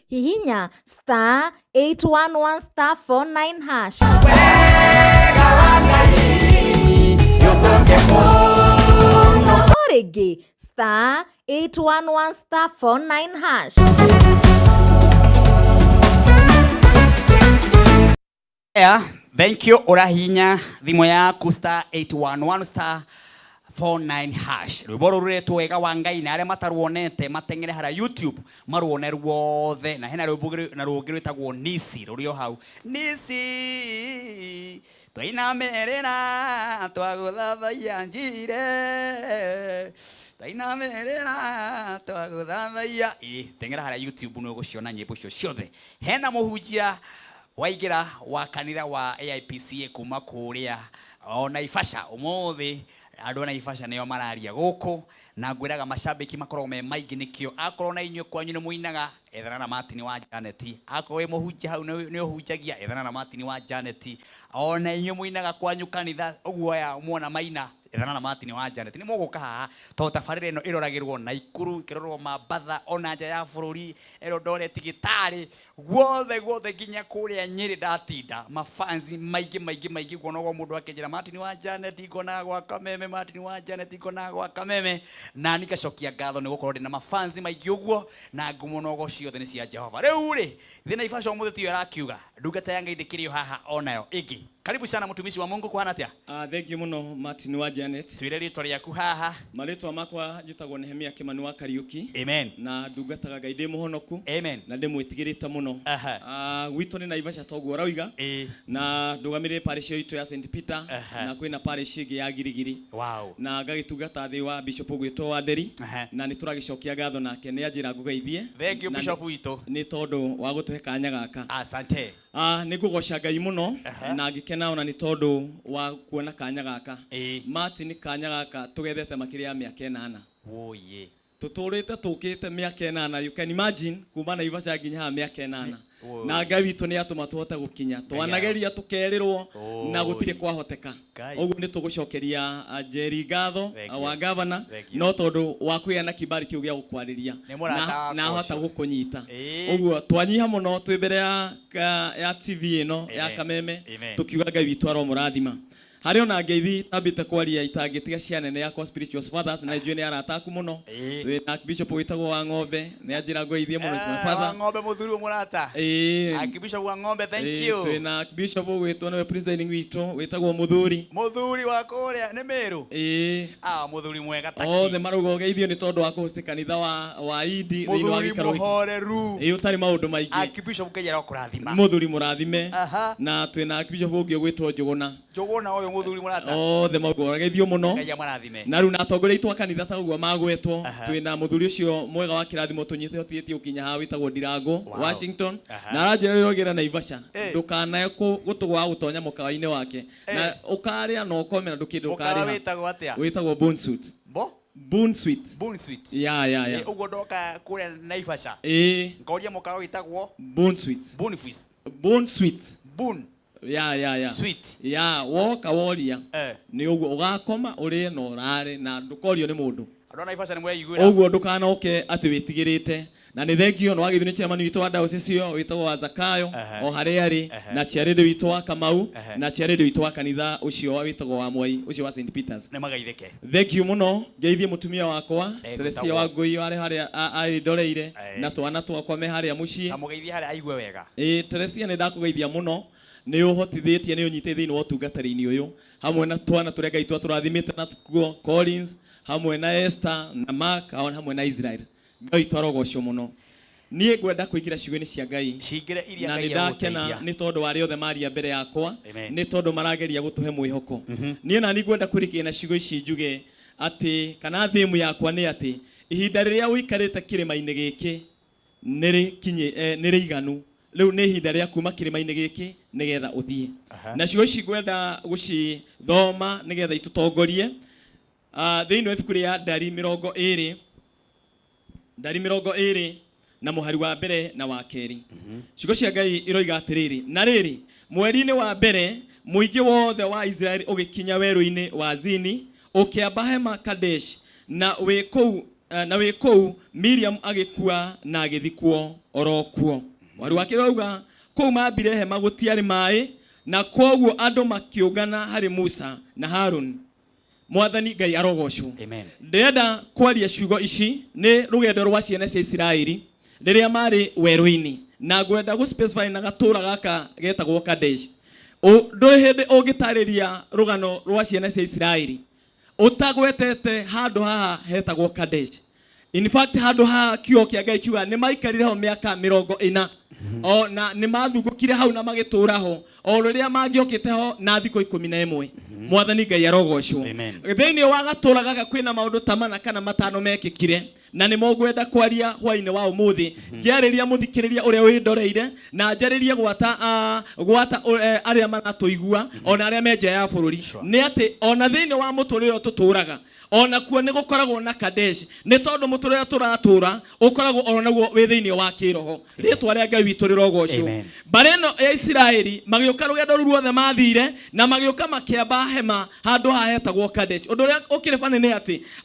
hihinya *811*49# origi *811*49#. Thank you urahinya thimu yaku *811* 49# rwimbo ruretwo wega wa Ngai na aria mataruonete matengere hara YouTube maruone ruothe na hena rwimbo na rungi rwitagwo Nisi rurio hau Nisi twainamerera twaguthathaiya njire twainamerera twaguthathaiya tengera hara YouTube no guciona nyimbo cio ciothe hena muhunjia waingira wa kanitha wa AIPCA kuma kuria ona Ifasha umuthi andu na Ifasha nio mararia guku na ngwiraga macambiki makorwo me maingi nikio akorwo na inywe kwanyu ni muinaga ethana na Martin wa Janet akorwo we muhunjia hau ni uhunjagia ethana na Martin wa Janet ona inywe muinaga kwanyu kanitha uguo ya muona maina ethana na Martin wa Janet ni muguka haha to tabarire no iroragirwo Naikuru kirorwo Mambatha ona nja ya bururi Eldoret Gitari gwothe ginya kuria Nyeri ndatinda mafansi maigi kuonagwo mundu akenjera Martin wa Janet ikona gwa Kameme Martin wa Janet ikona gwa Kameme na nikacokia ngatho ni gukorwo ndina mafansi maigi uguo na ngumonogo ciothe ni cia Jehova riu ri thina Ifasha umuthi tiyo rakiuga ndungata ya Ngai ndikirio haha onayo ingi karibu sana mutumisi wa Mungu kuhana atia thank you muno Martin wa Janet twire ritwa riaku haha maritwa makwa njitagwo Nehemia Kimani wa Kariuki amen na ndungataga Ngai ndi muhonoku amen na ndi mwitigirite muno gwitũ nĩ Naivasha toguo ũrauga na ndũgamĩrĩre parish itũ ya St Peter na kwĩna parish ingĩ ya Girigiri na ngagĩtungata thĩ wa bishop gwĩtwo wa Nderi na nĩ tũragĩcokia ngatho nake nĩ anjĩra ngũgeithie thank you bishop witũ nĩ tondũ wa gũtũhe kanya gaka asante nĩ ngũgoca Ngai mũno na ngĩkena ona nĩ tondũ wa kuona kanya gaka Martin kanya gaka tũgethete makĩria ya mĩaka 8 woye tutũrĩte tũkĩte mĩaka 8 you can imagine kuma Naivasha nginya ha mĩaka 8 na Ngai witũ nĩ atũma tũhote gũkinya twanageria tũkerĩrwo na gũtirĩ kwahoteka ũguo nĩ tũgũcokeria Jerry ngatho wa governor no tondũ wa kwĩana kibali kĩu gĩa gũkwarĩria na hota gũkũnyita ũguo twanyiha mũno twĩ mbere ya TV ĩno ya Kameme tũkiuga Ngai witũ aromũrathima hari ona ngeithi tambite kwaria itangitiga cianene yakwa spiritual fathers na njue ni arataku muno twi na bishop witagwo wa Ng'ombe ni anjira ngoithie muno my father wa Ng'ombe muthuru murata bishop wa Ng'ombe thank you twi na bishop witwo ni president witũ witagwo muthuri wa kuria ni Meru muthuri mwega taki othe marugo geithio ni tondu wa kuhosti kanitha wa Idi thĩinĩ wa gikaro muhoreru utari maundu maingi bishop kejera kurathima muthuri murathime na twi na bishop ũngĩ gwĩtwo Njuguna uyu muthuri murata othe maugo geithio muno na riu na atongoria itwa kanitha ta uguo magwetwo twina muthuri ucio mwega wa kirathimo tunyithotietie ukinya ha witagwo Ndirango Washington na aranjira rĩrogera Naivasha ndukanae gutugwa gutonya mukawa-inĩ wake na ukaria no komena ndukinde ukaria witagwo atia witagwo Bone Sweet ya uguo ndoka kuria Naivasha ngoria mukawa witagwo Bone Sweet ya sweet woka woria ni uguo ugakoma uri no urare na ndukorio ni mundu andona Ifasha ni mweiguira uguo ndukanoke ati witigirite na ni thengio no wagithune chairman witu wa Diocese witagwo wa Zakayo o hari ari na chairede witu wa Kamau na chairede witu wa kanitha ucio witagwo wa Mwai ucio wa St Peters ne magaitheke thengio muno ngeithie mutumia wakwa Teresia wa Ngui wale hari ari doreire na twana twakwa me hari mucii amugeithie hari aigwe wega Teresia ni ndakugeithia muno ni uhotithitie ni unyite thiini wa utungatari-ini uyu hamwe na twana turia Ngai twaturathimite na tukuo Collins hamwe na Esther na Mark hamwe na Israel Ngai twarogocio muno nie ngwenda kuingira ciugo-ini cia Ngai cingire iria Ngai ndakena ni tondu wari othe maria mbere yakwa ni tondu marageria gutuhe mwihoko nie na ni ngwenda kurikina ciugo ici njuge ati kana thimu yakwa ni ati ihinda riria uikarite kirima-ini giki niri iganu riu ni ihinda ria kuma kirima-ini giki nigetha uthie na ciugo ici ngwenda gucithoma nigetha itutongorie thiini wa ibuku ria Ndari 20 na muhari wa mbere na wa keri ciugo cia Ngai iroiga atiriri na riri mweri-ini wa mbere muingi wothe wa Israeli ugikinya weru-ini wa Zini ukiamba hema Kadesh na wi kou Miriam agikua na agithikwo orokuo wari wake rauga kou mambire hema gutiari mai na koguo andu makiungana hari Musa na Harun Mwathani Ngai arogocwo ndenda kwaria ciugo ici ni rugendo rwa ciana cia Isiraeli riria mari weru-ini na ngwenda gu specify na gatura gaka getagwo Kadesh nduri hindi ungitariria rugano rwa ciana cia Isiraeli utagwetete handu haha hetagwo Kadesh. In fact handu haha kio kia Ngai kiuga ni maikarire ho miaka 40 o na ni mathungukire hau na magitura ho o riria mangiokite ho na thiko 11 mwathani Ngai arogocwo thiini wa gatura gaka kwina maundu tamana kana matano mekikire na ni mogwenda kwaria hwaine wa umuthi ngiariria muthikiriria uria windoreire na njaririe gwata aria manatuigua ona aria menja ya bururi ni ati ona thiini wa muturire tuturaga ona kuo ni gukoragwo na Kadesh ni tondu muturire turatura ukoragwo ona guo wi thiini wa kiroho ritwa ria Ngai witu rirogocwo bareno ya Israeli magioka rugendo ruothe mathire na magioka makiamba hema handu hahetagwo Kadesh undu ria ukire bane ni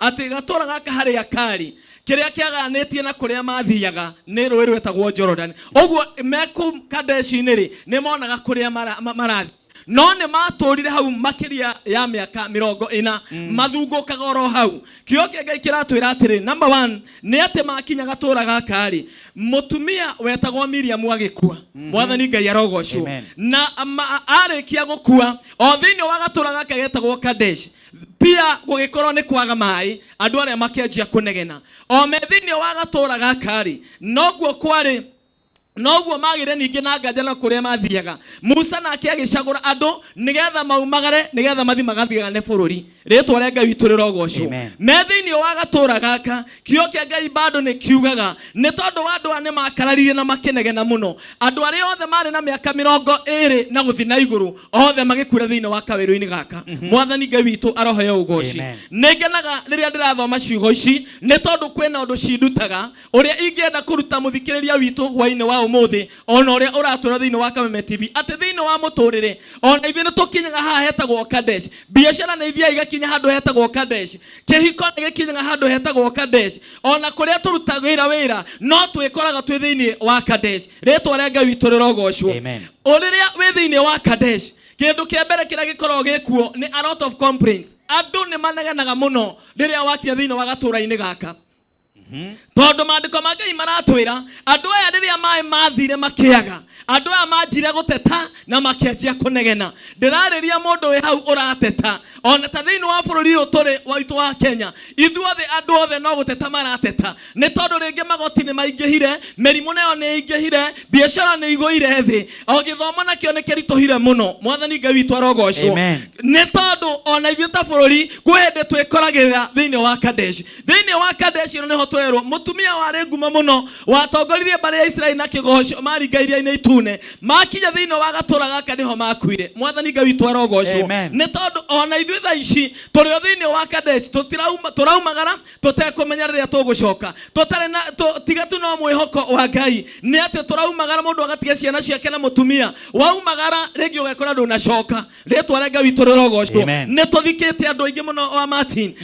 ati gatura gaka hari akari kiria kiaganetie na kuria mathiaga ni rũĩ rwetagwo Jordan oguo meku Kadesh-inĩ ri ni monaga kuria marathi no ne maturire hau makiria ya miaka 40 mathungukaga oro hau kio kia Ngai kiratwira atiri number 1 ni ati makinya gatura gakari mutumia wetagwo Miriam agikua mwathani Ngai arogocwo na arikia gukua o thiini wa gatura gaka getagwo Kadesh pia gugikorwo ni kwaga mai andu aria makianjia kunegena o methini wa gatura gakari noguo kwari noguo magire ningi na nganja na kuria mathiaga Musa nake agicagura andu nigetha maumagare nigetha mathi magathiaga ne bururi ritwa ria Ngai witu rirogocwo methini wa gatura gaka kio kia Ngai bado ni kiugaga ni tondu andu ane makararire na makinegena muno andu aria othe mari na miaka 20 na guthi na iguru othe magikura thiini wa kawiru-ini gaka mwathani Ngai witu arohoya ugoci ningenaga riria ndirathoma ciugo ici ni tondu kwina undu cindutaga uria ingienda kuruta muthikiriria witu hwaine wa umuthi ona uria uratura thiini wa Kameme TV ati thiini wa muturire ona ithuĩ nĩ tukinyaga haha hetagwo Kadesh biashara na ithia igakinya handu hetagwo Kadesh kihiko nĩ gikinyaga handu hetagwo Kadesh ona kuria turutagira wira no twikoraga twi thiini wa Kadesh ritwa ria Ngai witu rirogocwo uriria wi thiini wa Kadesh kindu kia mbere kiria gikorwo gikuo ni a lot of complaints andu ni maneganaga muno riria wakia thiini wa gatura-ini gaka tondu maandiko ma Ngai maratwira andu aya riria mai mathire makiaga andu aya manjire guteta na makianjia kunegena ndirariria mundu wi hau urateta ona ta thiini wa bururi uyu turi waitu wa Kenya ithuothe andu othe no guteta marateta ni tondu ringi magoti ni maingihire merimu nayo ni ingihire biashara ni igũire thi o githomo nakio ni kirituhire muno mwathani Ngai witu arogocwo ni tondu ona ithuĩ ta bururi kwende twikoragirira thiini wa Kadesh ni ho twerwo mutumia wari nguma muno watongoririe mbari ya Israeli na kigoco maringairia-inĩ itune makinya thiini wa gatura gaka niho makuire mwathani Ngai witu arogocwo ni tondu ona ithuĩ tha ici turi thiini wa Kadesh turaumagara tutekumenya riria tugucoka tutari na tiga tu no mwihoko wa Ngai ni ati turaumagara mundu agatiga ciana ciake na mutumia waumagara ringi ugekora ndunacoka ritwa ria Ngai witu rirogocwo ni tuthikite andu aingi muno wa Martin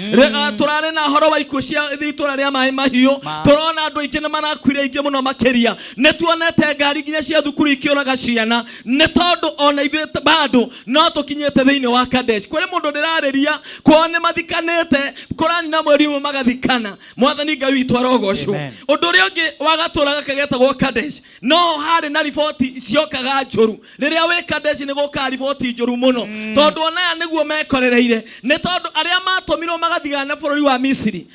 turare na horo wa ikuo cia thitura ria mai mahiu turona andu aingi ni marakuire aingi muno makiria ni tuonete ngari nginya cia thukuru ikiuraga ciana ni tondu ona ithuĩ bado no tukinyite thiini wa Kadesh kuri mundu ndirariria kwao ni mathikanite Korani na mweri umwe magathikana mwathani Ngai witu arogocwo undu uria ungi wa gatura gaka getagwo Kadesh no hari na riboti ciokaga njuru riria wi Kadesh ni guka riboti njuru muno tondu ona aya niguo mekorereire ni tondu aria matumirwo magathigana bururi wa Misiri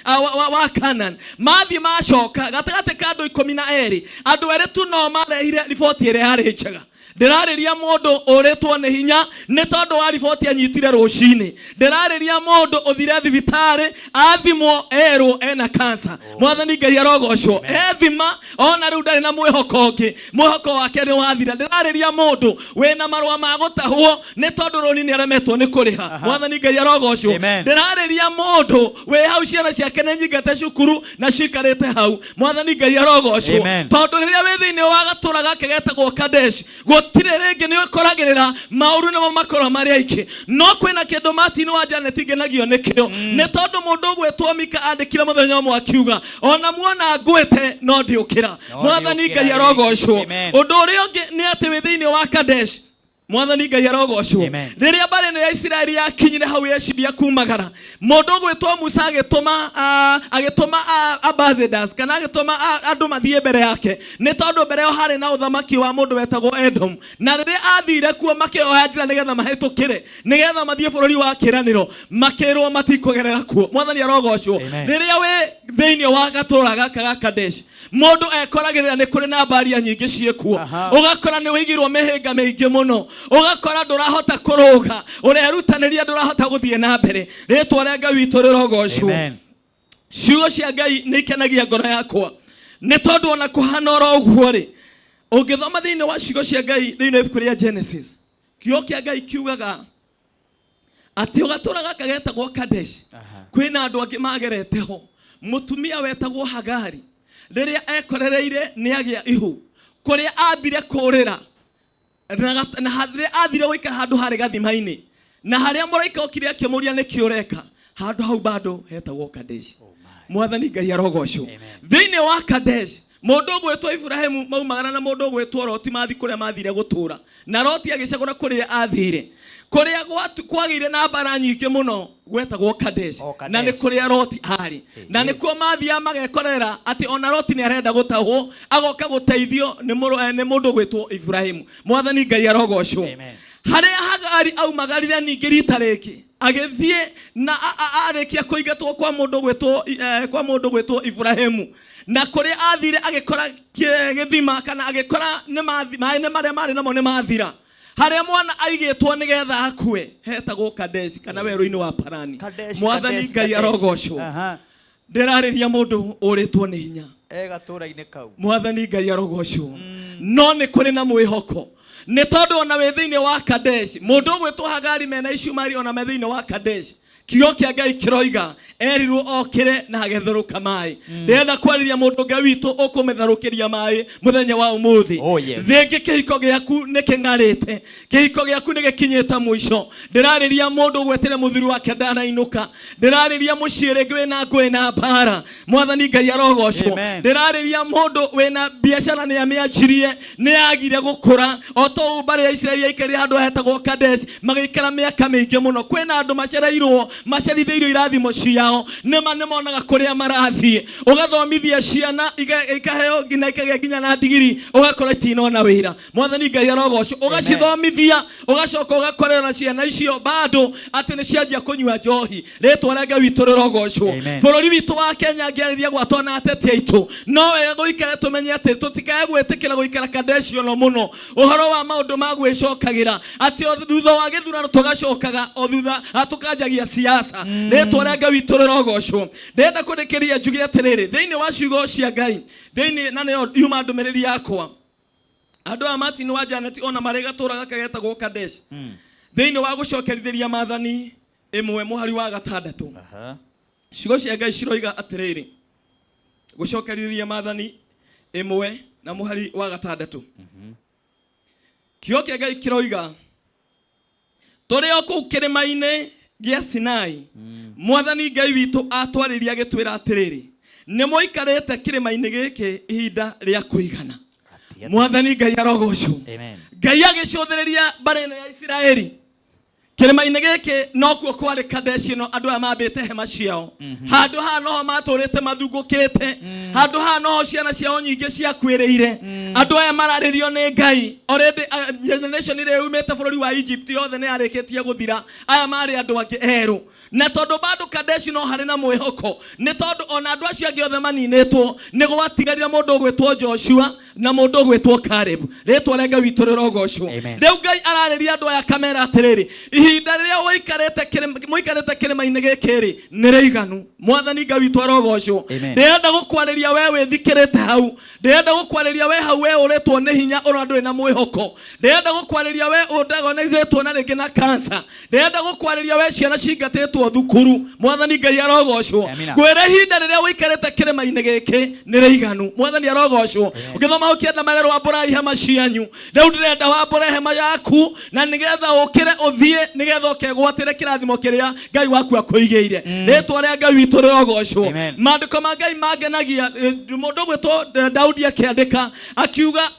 wa Canaan mathi macoka gatagate ka andu 12 andu ere tu no marehire riboti ire hari njega ndirariria mundu uritwo ni hinya ni tondu wa riboti anyitire rucini ndirariria mundu uthire thibitari athimwo erwo ena cancer mwathani Ngai arogocwo ethima ona riu ndari na mwihoko ungi mwihoko wake ni wathira ndirariria mundu wina marua ma gutahwo ni tondu runi ni aremetwo ni kuriha mwathani Ngai arogocwo ndirariria mundu we hau ciana ciake ni nyingate cukuru na cikarite hau mwathani Ngai arogocwo tondu riria wi thiini wa gatura gake getagwo Kadesh gutire ringi ni ukoragirira mauru namo makoro mari aiki no kwina kindu Martin wa Janet ngenagio nikio ni tondu mundu gwetwo Mika andikira muthenya umwe akiuga ona muona ngwete no ndiukira mwathani Ngai arogocwo undu uria ungi ni ati wi thiini wa Kadesh Mwathani Ngai arogocwo. Riria barene ya Isiraeli yakinyire hau yeciria kumagara. Mundu gwitwo Musa agituma ambassadors kana agituma andu mathie mbere yake. Ni tondu mbere yo hari na uthamaki wa mundu wetagwo Edom. Na riria athire kuo makioya njira nigetha mahetukire nigetha mathie bururi wa kiraniro makirwo matikugerera kuo. Mwathani arogocwo. Riria we thiini wa gatura gaka ga Kadesh mundu ekoragirira ni kuri na mbaria nyingi ciekuo. Ugakora ni wigirwo mihinga mingi muno. Ugakora ndurahota kuruga urerutaniria ndurahota guthie na mbere. Ritwa ria Ngai witu rirogocwo. Ciugo cia Ngai ni ikenagia ngoro yakwa ni tondu ona kuhana oro uguo ri ungithoma thiini wa ciugo cia Ngai thiini wa ibuku ria Genesis kiugo kia Ngai kiugaga ati ugatura gaka getagwo Kadesh kwina andu angi magereteho mutumia wetagwo Hagari riria ekorereire ni agia ihu kuria ambire kurira na hathire athire guikara handu hari gathima-ini na haria muraika okire akimuria ni kiureka handu hau bado hetagwo Kadesh. Mwathani Ngai arogocwo. Thiini wa Kadesh mundu gwetwo Ibrahimu maumagara na mundu gwetwo Loti mathi kuria mathire gutura na Loti agicagura kuria athire kuria kwagire na mbara nyingi muno gwetagwo Kadesh na ni kuria Loti ari na ni kuo mathia magekorera ati ona Loti ni arenda gutahwo agoka guteithio ni mundu gwetwo Ibrahimu. Mwathani Ngai arogocwo. Haria Hagari aumagarire ningi rita riki agithie na arikia kuigatwo kwa mundu gwetwo Ibrahimu na kuria athire agikora githima kana agikora ni maai ni maria mari namo ni mathira haria mwana aigitwo nigetha akue hetagwo Kadesh kana weru-ini wa Parani. Mwathani Ngai arogocwo. Ndirariria mundu uritwo ni hinya gatura-ini kau. Mwathani Ngai arogocwo. No ni kuri na mwihoko ni tondu ona we thiini wa Kadesh mundu gwetwo Hagari mena Ishumari ona me thiini wa Kadesh kiugo kia Ngai kiroiga erirwo okire na agetheruka mai. Ndenda kwariria mundu Ngai witu ukumetherukiria mai muthenya wa umuthi. Thingi kihiko giaku ni kingarite kihiko giaku ni gikinyite mwisho. Ndirariria mundu gwetire muthuri wake ndanainuka. Ndirariria muciiri gwina ngui na mbara. Mwathani Ngai arogocwo. Ndirariria mundu wina biashara ni amiachirie ni agire gukura oto mbare ya Israeli yaikari handu hetagwo Kadesh magikara miaka mingi muno. Kwina andu macereirwo maceritheirio irathimo ciao nima nimonaga kuria marathie ugathomithia ciana ikaheo ngina ikagea nginya na digiri ugakora itinona wira. Mwathani Ngai arogocwo. Ugacithomithia ugacoka ugakorera ciana icio bado ati ni cianjia kunyua njohi. Ritwa ria Ngai witu rirogocwo. Bururi witu wa Kenya ngiariria gwatwo na ateti aitu no wega guikara tumenye ati tutikae gwetikira guikara Kadesh ono muno uhoro wa maundu ma gwicokagira ati thutha wa githurano tugacokaga o thutha atukanjagia siasa. Ritwa ria Ngai witu rirogocwo. Ndenda kurikiria njuge atiriri thiini wa ciugo cia Ngai thiini na niyo yuma ndumiriri yakwa andu a Martin wa Janet ona mari gatura gaka getagwo Kadesh thiini wa gucokerithiria Maathani imwe muhari wa gatandatu. Ciugo cia Ngai ciroiga atiriri gucokerithiria Maathani imwe na muhari wa gatandatu. Kiugo kia Ngai kiroiga turi o kuu kirima-ini gia Sinai Mwathani Ngai witu atwariria gitwira atiriri ni muikarite kirima-ini giki ihinda ria kuigana. Mwathani Ngai arogocwo. Ngai agicuthiriria barene ya Isiraeli kirima-ini giki no kuo kwari Kadesh no andu aya mambite hema ciao handu ha no maturite mathungukite handu ha no ciana ciao nyingi ciakwiriire andu aya mararirio ni Ngai already generation ile umete bururi wa Egypt yothe ni arikitie guthira aya mari andu angi eru na tondu bado Kadesh no hari na mwihoko ni tondu ona andu acio angi othe maninitwo ni gwatigarira mundu gwetwo Joshua na mundu gwetwo Caleb. Ritwa ria Ngai witu rirogocwo. Riu Ngai arariria andu aya kamera atiriri ihinda riria muikarite kirima-ini gikiri ni riiganu. Mwathani Ngai witu arogocwo. Ndirenda gukwariria we withikirite hau ndirenda gukwariria we hau we uretwo ni hinya ura andu ina mwihoko ndirenda gukwariria we undagonithitwo na ringi na cancer ndirenda gukwariria we ciana cingatitwo thukuru. Mwathani Ngai arogocwo. Gwira ihinda riria wikarite kirima-ini giki ni riiganu. Mwathani arogocwo. Ukithoma hau kienda marero wa mbura hema cianyu riu ndirenda wa mbura hema yaku na nigetha ukire uthie nigetha ukegwatire kirathimo kiria Ngai waku akuigeire. Ritwa ria Ngai witu rirogocwo. Maandiko ma Ngai mangenagia mundu gwetwo Daudi akiandika akiuga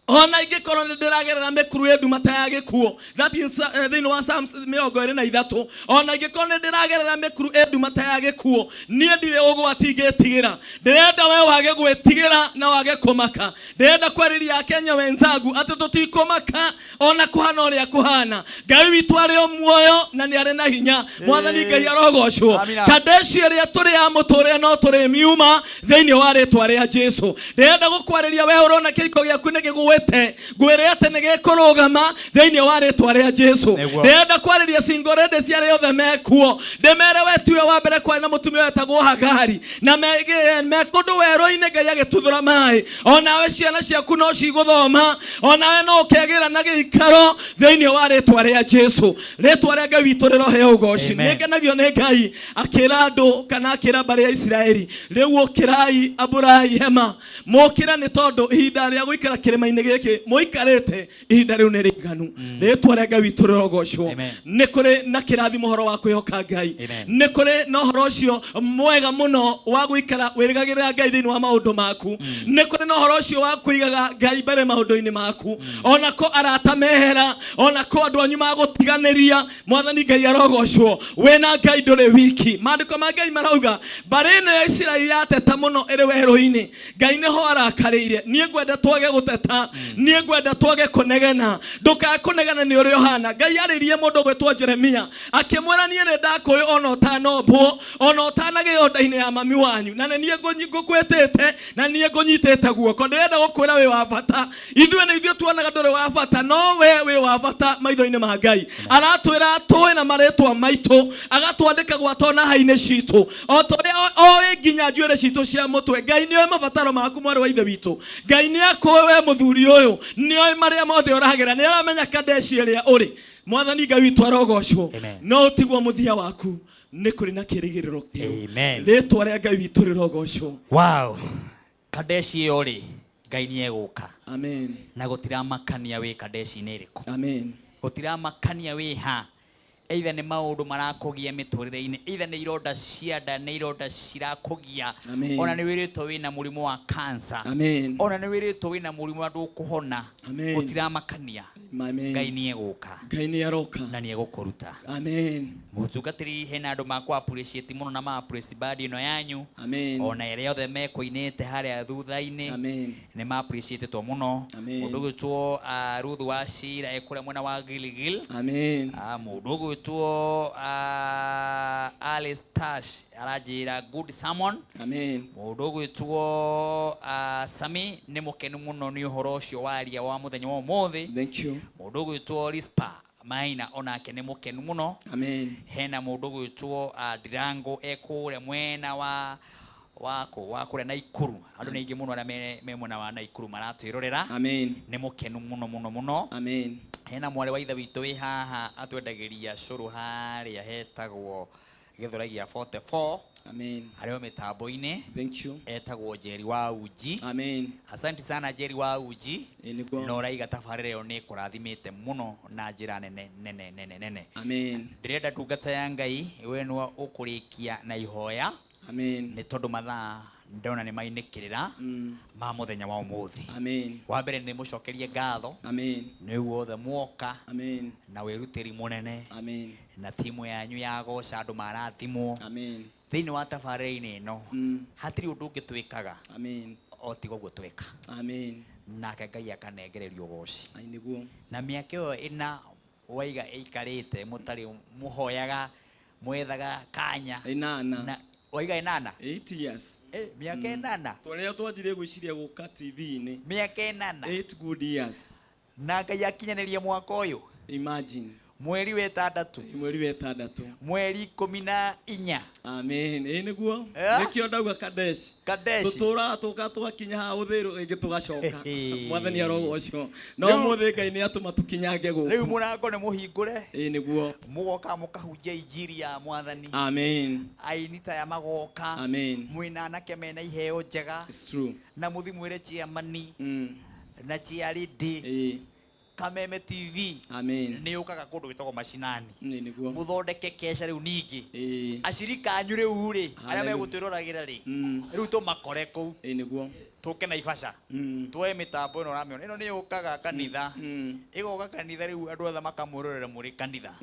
ona ingĩkorwo nĩ ndĩragerera mĩkuru ya ndumata ya gĩkuo, that is thĩinĩ wa Psalms 23, ona ingĩkorwo nĩ ndĩragerera mĩkuru ya ndumata ya gĩkuo, niĩ ndirĩ ũgwati ingĩtigĩra. Ndĩrenda we wage gwĩtigĩra na wage kũmaka. Ndĩrenda kwarĩria Akenya wenzangu atĩ tũtikũmaka ona kũhana ũrĩa kũhana. Ngai witũ arĩ o muoyo na nĩ arĩ na hinya. Mwathani Ngai arogocwo. Kadeshi ĩrĩa tũrĩ ya mũtũrĩre no tũrĩ miuma thĩinĩ wa rĩĩtwa rĩa Jesũ. Ndĩrenda gũkwarĩria we ũrona kĩriko gĩaku nĩ gĩgũĩte, ngwĩre atĩ nĩ gĩkũrũgama thĩinĩ wa rĩĩtwa rĩa Jesũ. Ndĩrenda kwarĩria single ladies arĩa othe mekuo, ndĩmere we tiwe wa mbere kwarĩ na mũtumia wetagwo Hagari, na mekũndũ werũ-inĩ Ngai agĩtuthũra maaĩ. Onawe ciana ciaku no cigũthoma, onawe no ũkegĩra na gĩikaro thĩinĩ wa rĩĩtwa rĩa Jesũ. Rĩĩtwa rĩa Ngai witũ rĩroheo ũgooci. Nĩngenagio nĩ Ngai akĩra andũ kana akĩra mbarĩ ya Isiraeli, rĩu ũkĩrai ambũrai hema, mũkĩra nĩ tondũ ihinda rĩa gũikara kĩrĩma-inĩ gĩkĩ mũikarĩte ihinda rĩu nĩ rĩiganu. Rĩĩtwa rĩa Ngai witũ rĩrogocwo. Nĩ kũrĩ na kĩrathimo ũhoro wa kwĩhoka Ngai, nĩ kũrĩ na ũhoro ũcio mwega mũno wa gũikara wĩrĩgagĩrĩra Ngai thĩinĩ wa maũndũ maku, nĩ kũrĩ na ũhoro ũcio wa kũigaga Ngai mbere maũndũ-inĩ maku, ona ko arata mehera, ona ko andũ anyu magũtiganĩria. Mwathani Ngai arogocwo. Wĩna Ngai ndũrĩ wiki. Maandĩko ma Ngai marauga mbarĩ ĩno ya Isiraeli yateta mũno ĩrĩ werũ-inĩ, Ngai nĩho arakarĩire. Niĩ ngwenda twage gũteta, niĩ ngwenda twage kũnegena. Ndũkae kũnegena nĩ ũrĩa ũhana. Ngai arĩrie mũndũ gwĩtwo Jeremia akĩmwĩra niĩ nĩ ndakũĩ ona ũtanombwo, ona ũtanagĩo nda-inĩ ya mami wanyu, na niĩ ngũkwĩtĩte na niĩ ngũnyitĩte guoko. Ndĩrenda gũkwĩra wĩ wa bata. Ithuĩ nĩ ithuĩ tuonaga ndũrĩ wa bata, no we wĩ wa bata maitho-inĩ ma Ngai. Aratwĩra atũĩ na marĩtwa maitũ, agatwandĩka gwatona hai-inĩ citũ, o tũrĩa oĩ nginya njuĩrĩ citũ cia mũtwe. Ngai nĩoĩ mabataro maku mwarĩ wa ithe witũ. Ngai nĩakũĩ we mũthuri ũyũ, nĩoĩ marĩa mothe ũragera, nĩ aramenya Kadeshi ĩrĩa ũrĩ. Mwathani Ngai witũ arogocwo. No ũtigwo mũthia waku nĩ kũrĩ na kĩrĩgĩrĩro kĩu. Rĩĩtwa rĩa Ngai witũ rĩrogocwo. Wow. Kadeshi ĩyo rĩ, Ngai nĩegũka. Amen. Na gũtiramakania wĩ Kadeshi-inĩ ĩrĩkũ. Amen. Gũtiramakania wĩ ha. Either nĩ maũndũ marakũgia mĩtũrĩre-inĩ, either nĩ ironda cia nda, nĩ ironda cirakũgia, ona nĩ wĩrĩtwo wĩna mũrimũ wa cancer, ona nĩ wĩrĩtwo wĩna mũrimũ wa ndũkũhona, gũtiramakania. Ngai nĩegũka. Ngai nĩaroka na nĩegũkũruta. Amen. Mũtungatĩri hena andũ makũ appreciate mũno na ma appreciate band ĩno yanyu. Amen. Ona ĩrĩa othe mekũinĩte harĩa thutha-inĩ. Amen. Nĩ ma appreciate to mũno. Mũndũ gwĩtwo Ruth wa Shira ekũrĩa mwena wa Gilgil. Amen. Mũndũ gwĩtwo Alice Tash arajĩra good sermon. Amen. Mũndũ gwĩtwo Sami nĩ mũkenu mũno nĩ ũhoro ũcio waria wa mũthenya wa ũmũthĩ. Thank you. Mũndũ gwĩtwo Rispa Maina onake nĩ mũkenu mũno. Amen. Hena mũndũ gwĩtwo Ndirango ekũrĩa mwena wa kũrĩa Naikuru. Andũ nĩ aingĩ mũno arĩa me mwena wa Naikuru maratwĩrorera. Amen. Nĩ mũkenu mũno mũno mũno. Amen. Hena mwarĩ wa ithe witũ wĩ haha atwendagĩria cũrũ harĩa hetagwo Gĩthũrai 44. Amen. Arĩo mĩtambo-inĩ. Thank you. Etagwo Jerry wa Uji. Amen. Asante sana Jerry wa Uji. Nĩguo. No raiga tabarĩra ĩyo nĩ kũrathimĩte mũno na njĩra nene. Amen. Ndĩrenda ndungata ya Ngai we nĩwe ũkũrĩkia na ihoya. Amen. Nĩ tondũ mathaa ndona nĩ mainĩkĩrĩra ma mũthenya wa ũmũthĩ. Amen. Wa mbere nĩ mũcokerie ngatho. Amen. Nĩguo othe muoka. Amen. Na wĩrutĩri mũnene. Amen. Na timu yanyu ya goca andũ marathimwo. Amen. Thĩinĩ wa tabarĩra-inĩ ĩno hatirĩ ũndũ ũngĩ twĩkaga. Amen. O tiga ũguo twĩka. Amen. Nake Ngai akanengererio ũgooci. Nĩguo. Na mĩaka ĩyo ĩna waiga ĩikarĩte mũtarĩ mũhoyaga mwethaga kanya. Ĩnana. Waiga 8? 8 years. Miaka 8. Tũrĩa twanjire gwĩciria gũka TV-inĩ. Miaka 8. 8 good years. Na Ngai akinyanĩria mwaka ũyũ. Imagine. Mweri wa 6. Mweri wa 6. Mweri 14. Amen. Nĩguo. Nĩkĩo ndauga Kadeshi. Tũtũra tũgakinya haha ũthĩrũ ĩngĩ tũgacoka. Mwathani arogocwo. No mũthĩ Ngai nĩ atũma tũkinyange gũkũ. Rĩu mũrango nĩ mũhingũre. Nĩguo. Mũgoka mũkahunjia injiri ya Mwathani. Amen. Aini ta ya magoka. Amen. Mwĩna anake mena iheo njega. It's true. Na mũthi mwĩre ciamani. Na ciarĩndĩ. Kameme TV amen ni ukaga kundu gitagwo mashinani niguo muthondeke kesha riu ningi ashirika anyu riu ri aria megutwiroragira ri riu to makore ku niguo tuke na Naivasha twoe mitambo ino ramiona ino ni ukaga kanitha igoka kanitha riu andu othe makamurorera muri kanitha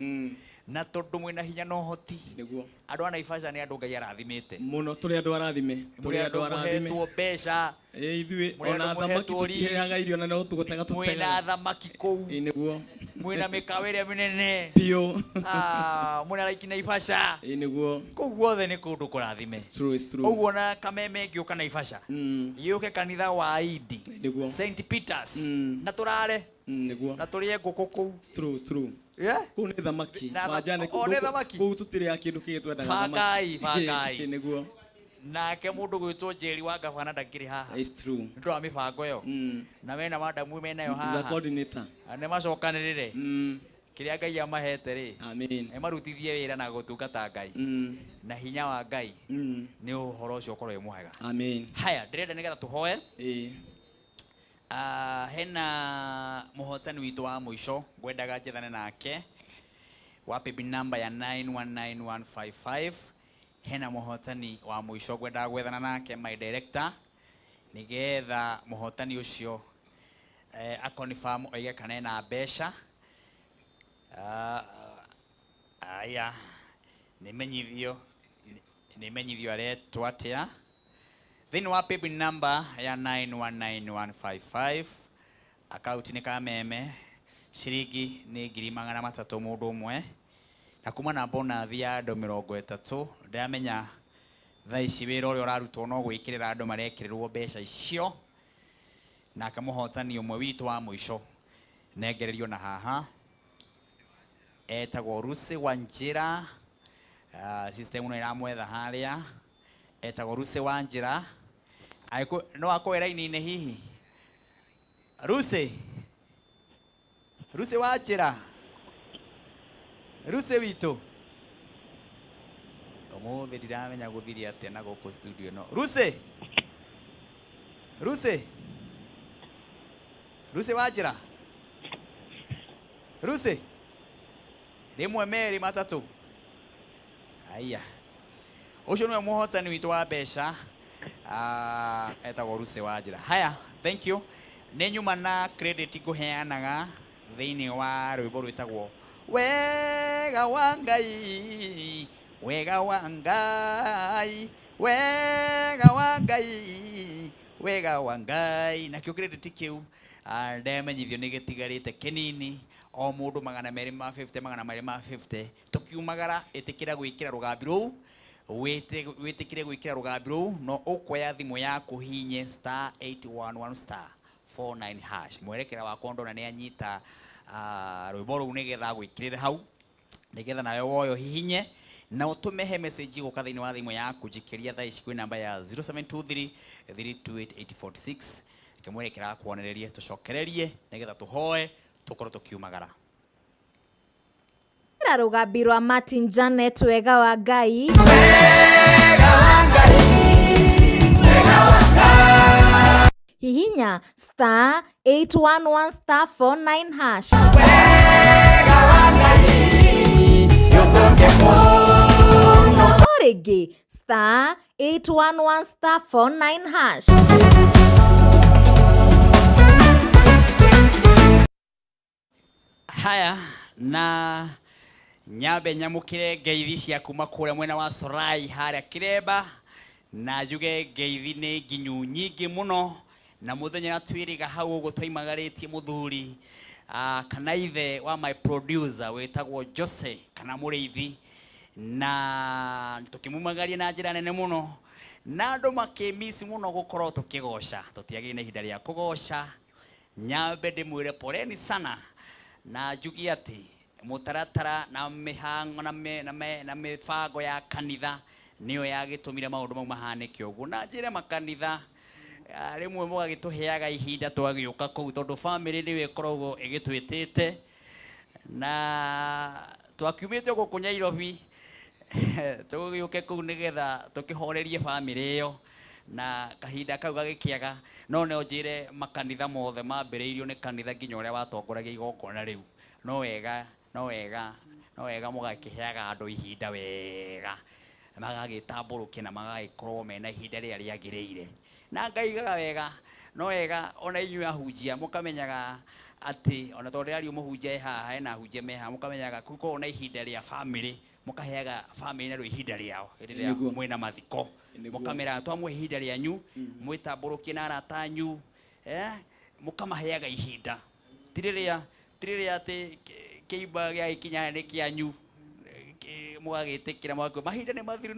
na tondu mwina hinya no hoti niguo andu a Naivasha ni andu Ngai arathimite muno turi andu arathime turi andu arathime tuo besha ithui ona thamaki tutiheaga irio na no tugutega tutega mwina thamaki kou niguo mwina mikawa iria minene pio mwina like Naivasha niguo kou guothe ni kundu kurathime true uguo na Kameme ngiuka Naivasha yuke kanitha wa Aidi niguo St Peters na turare niguo na turie nguku kou true yeah ku ni thamaki wajane ku tutire ya kindu kigitwenda thamaki fagai niguo nake mundu gwitwo Njeri wa gavana ndakiri haha it's true ndu wa mibango yo na wena madamu mena yo haha the coordinator ane macokanirire kiria Ngai amahete ri amen emarutithie wira na gutungata Ngai na hinya wa Ngai ni uhoro ucio ukorwo muhega amen haya ndirenda nigetha tuhoe hena muhotani witu wa muico ngwendaga njethane nake wa PB number ya 919155 hena muhotani wa muico ngwendaga gwethana nake my director nigetha muhotani ucio akonfirm oige kana na besha aya nimenyithio aretwa atia thini wa PB number ya 919155 account ni Kameme shiringi ni 300 mundu umwe na kuma na bonus ya andu 30 ndiramenya thaa ici wira uria urarutwo no gwikirira andu marekirirwo besha icio na kamuhotani umwe witu wa muico negererio na haha etagwo Ruse Wanjira system ino iramwetha haria etagwo Ruse Wanjira aiko no akoera inine hihi Ruse Wanjira Ruse witu omuthi ndiramenya guthiria atia na guku studio no Ruse Wanjira rimwe meri matatu aya ucio niwe muhotani witu wa besha etagwo Ruse Wanjira haya thank you ni nyuma na credit kuheanaga thiini wa rwimbo rwitagwo wega wa Ngai wega wa Ngai wega wa Ngai wega wa Ngai na kio credit kiu ndamenyithio ni gitigarite kinini o mundu 250 tukiumagara itikira gwikira rugambi ruu witikire gwikira rugambi ruu no ukoya thimu yaku hinye *811*49# mwerekera wa kondona ni anyita rwimbo ruu nigetha gwikirire hau nigetha nawe woyo hihinye na utumehe message guka thiini wa thimu yaku jikiria thaa ici kwi namba ya 0723 328 kimwerekera kuonererie tucokererie nigetha tuhoe tukorwo tukiumagara rugambi rwa Martin Janet wega wa Ngai hihinya *811*49# origi *811*49# haya na nyambe nyamukire ngeithi cia kuma kuria mwena wa Sorai haria Kiremba na njuge ngeithi ni nginyu nyingi muno na muthenya na twiriga hau uguo twaimagaritie muthuri kana ithe wa my producer wetagwo Jose kana Muriithi na tukimumagaria na njira nene muno na andu makimisi muno gukorwo tukigoca tutiagire na ihinda ria kugoca nyambe ndimwire poleni sana na njugi ati mutaratara na mihango na mibango ya kanitha niyo yagitumire maundu mau mahanike uguo na njire makanitha rimwe mugagituheaga ihinda twagiuka kuu tondu family niwe ikoragwo igitwitite na twakiumite guku Nairobi tugiuke kuu nigetha tukihorerie family iyo na kahinda kau gagikiaga no ne njire makanitha mothe mambiriirio ni kanitha nginya uria watongoragia igongona riu no wega mugakiheaga andu ihinda wega magagitamburukia na magagikorwo mena ihinda ria riagiriire na ngaigaga wega no wega ona inyuĩ ahunjia mukamenyaga ati ona tondu rĩario mũhunjia haha hena ahunjia meha mukamenyaga kuko na ihinda ria family mukaheaga family na ihinda riao rĩrĩa mwĩna mathiko mukamera twamwe ihinda rĩanyu mwĩtamburukie na arata anyu mukamaheaga ihinda tirĩrĩa ati kĩimba gĩa ikinya nĩ kĩanyu mugagitikira mwako mahinda ni mathiru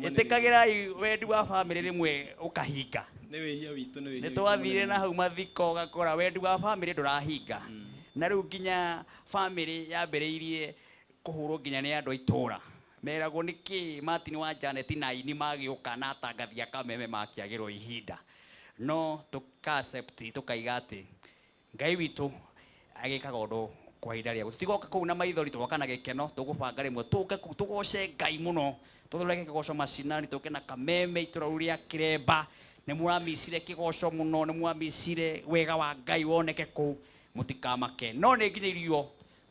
itikagirai wendi wa family rimwe ukahinga ni wehia witu ni twathire na hau mathiko gakora wendi wa family ndurahinga na riu nginya family yambiriirie kuhurwo nginya ni andu aitura meragwo niki Martin wa Janet na ini magiuka na atangathia kameme makiagirwo ihinda no tukaaccept tukaiga ati Ngai witu agikaga undu kwa ihinda rĩaguo tutigoka kũu na maithori tugoka na gĩkeno tũgũbanga rĩmwe tũgoce Ngai mũno tũthondeke kĩgoco macinani tũke na kameme itũra rĩa Kĩremba nĩ mũramicire kĩgoco mũno nĩ mũramicire wega wa Ngai woneke kũu mũtikamake no nĩ nginyĩirio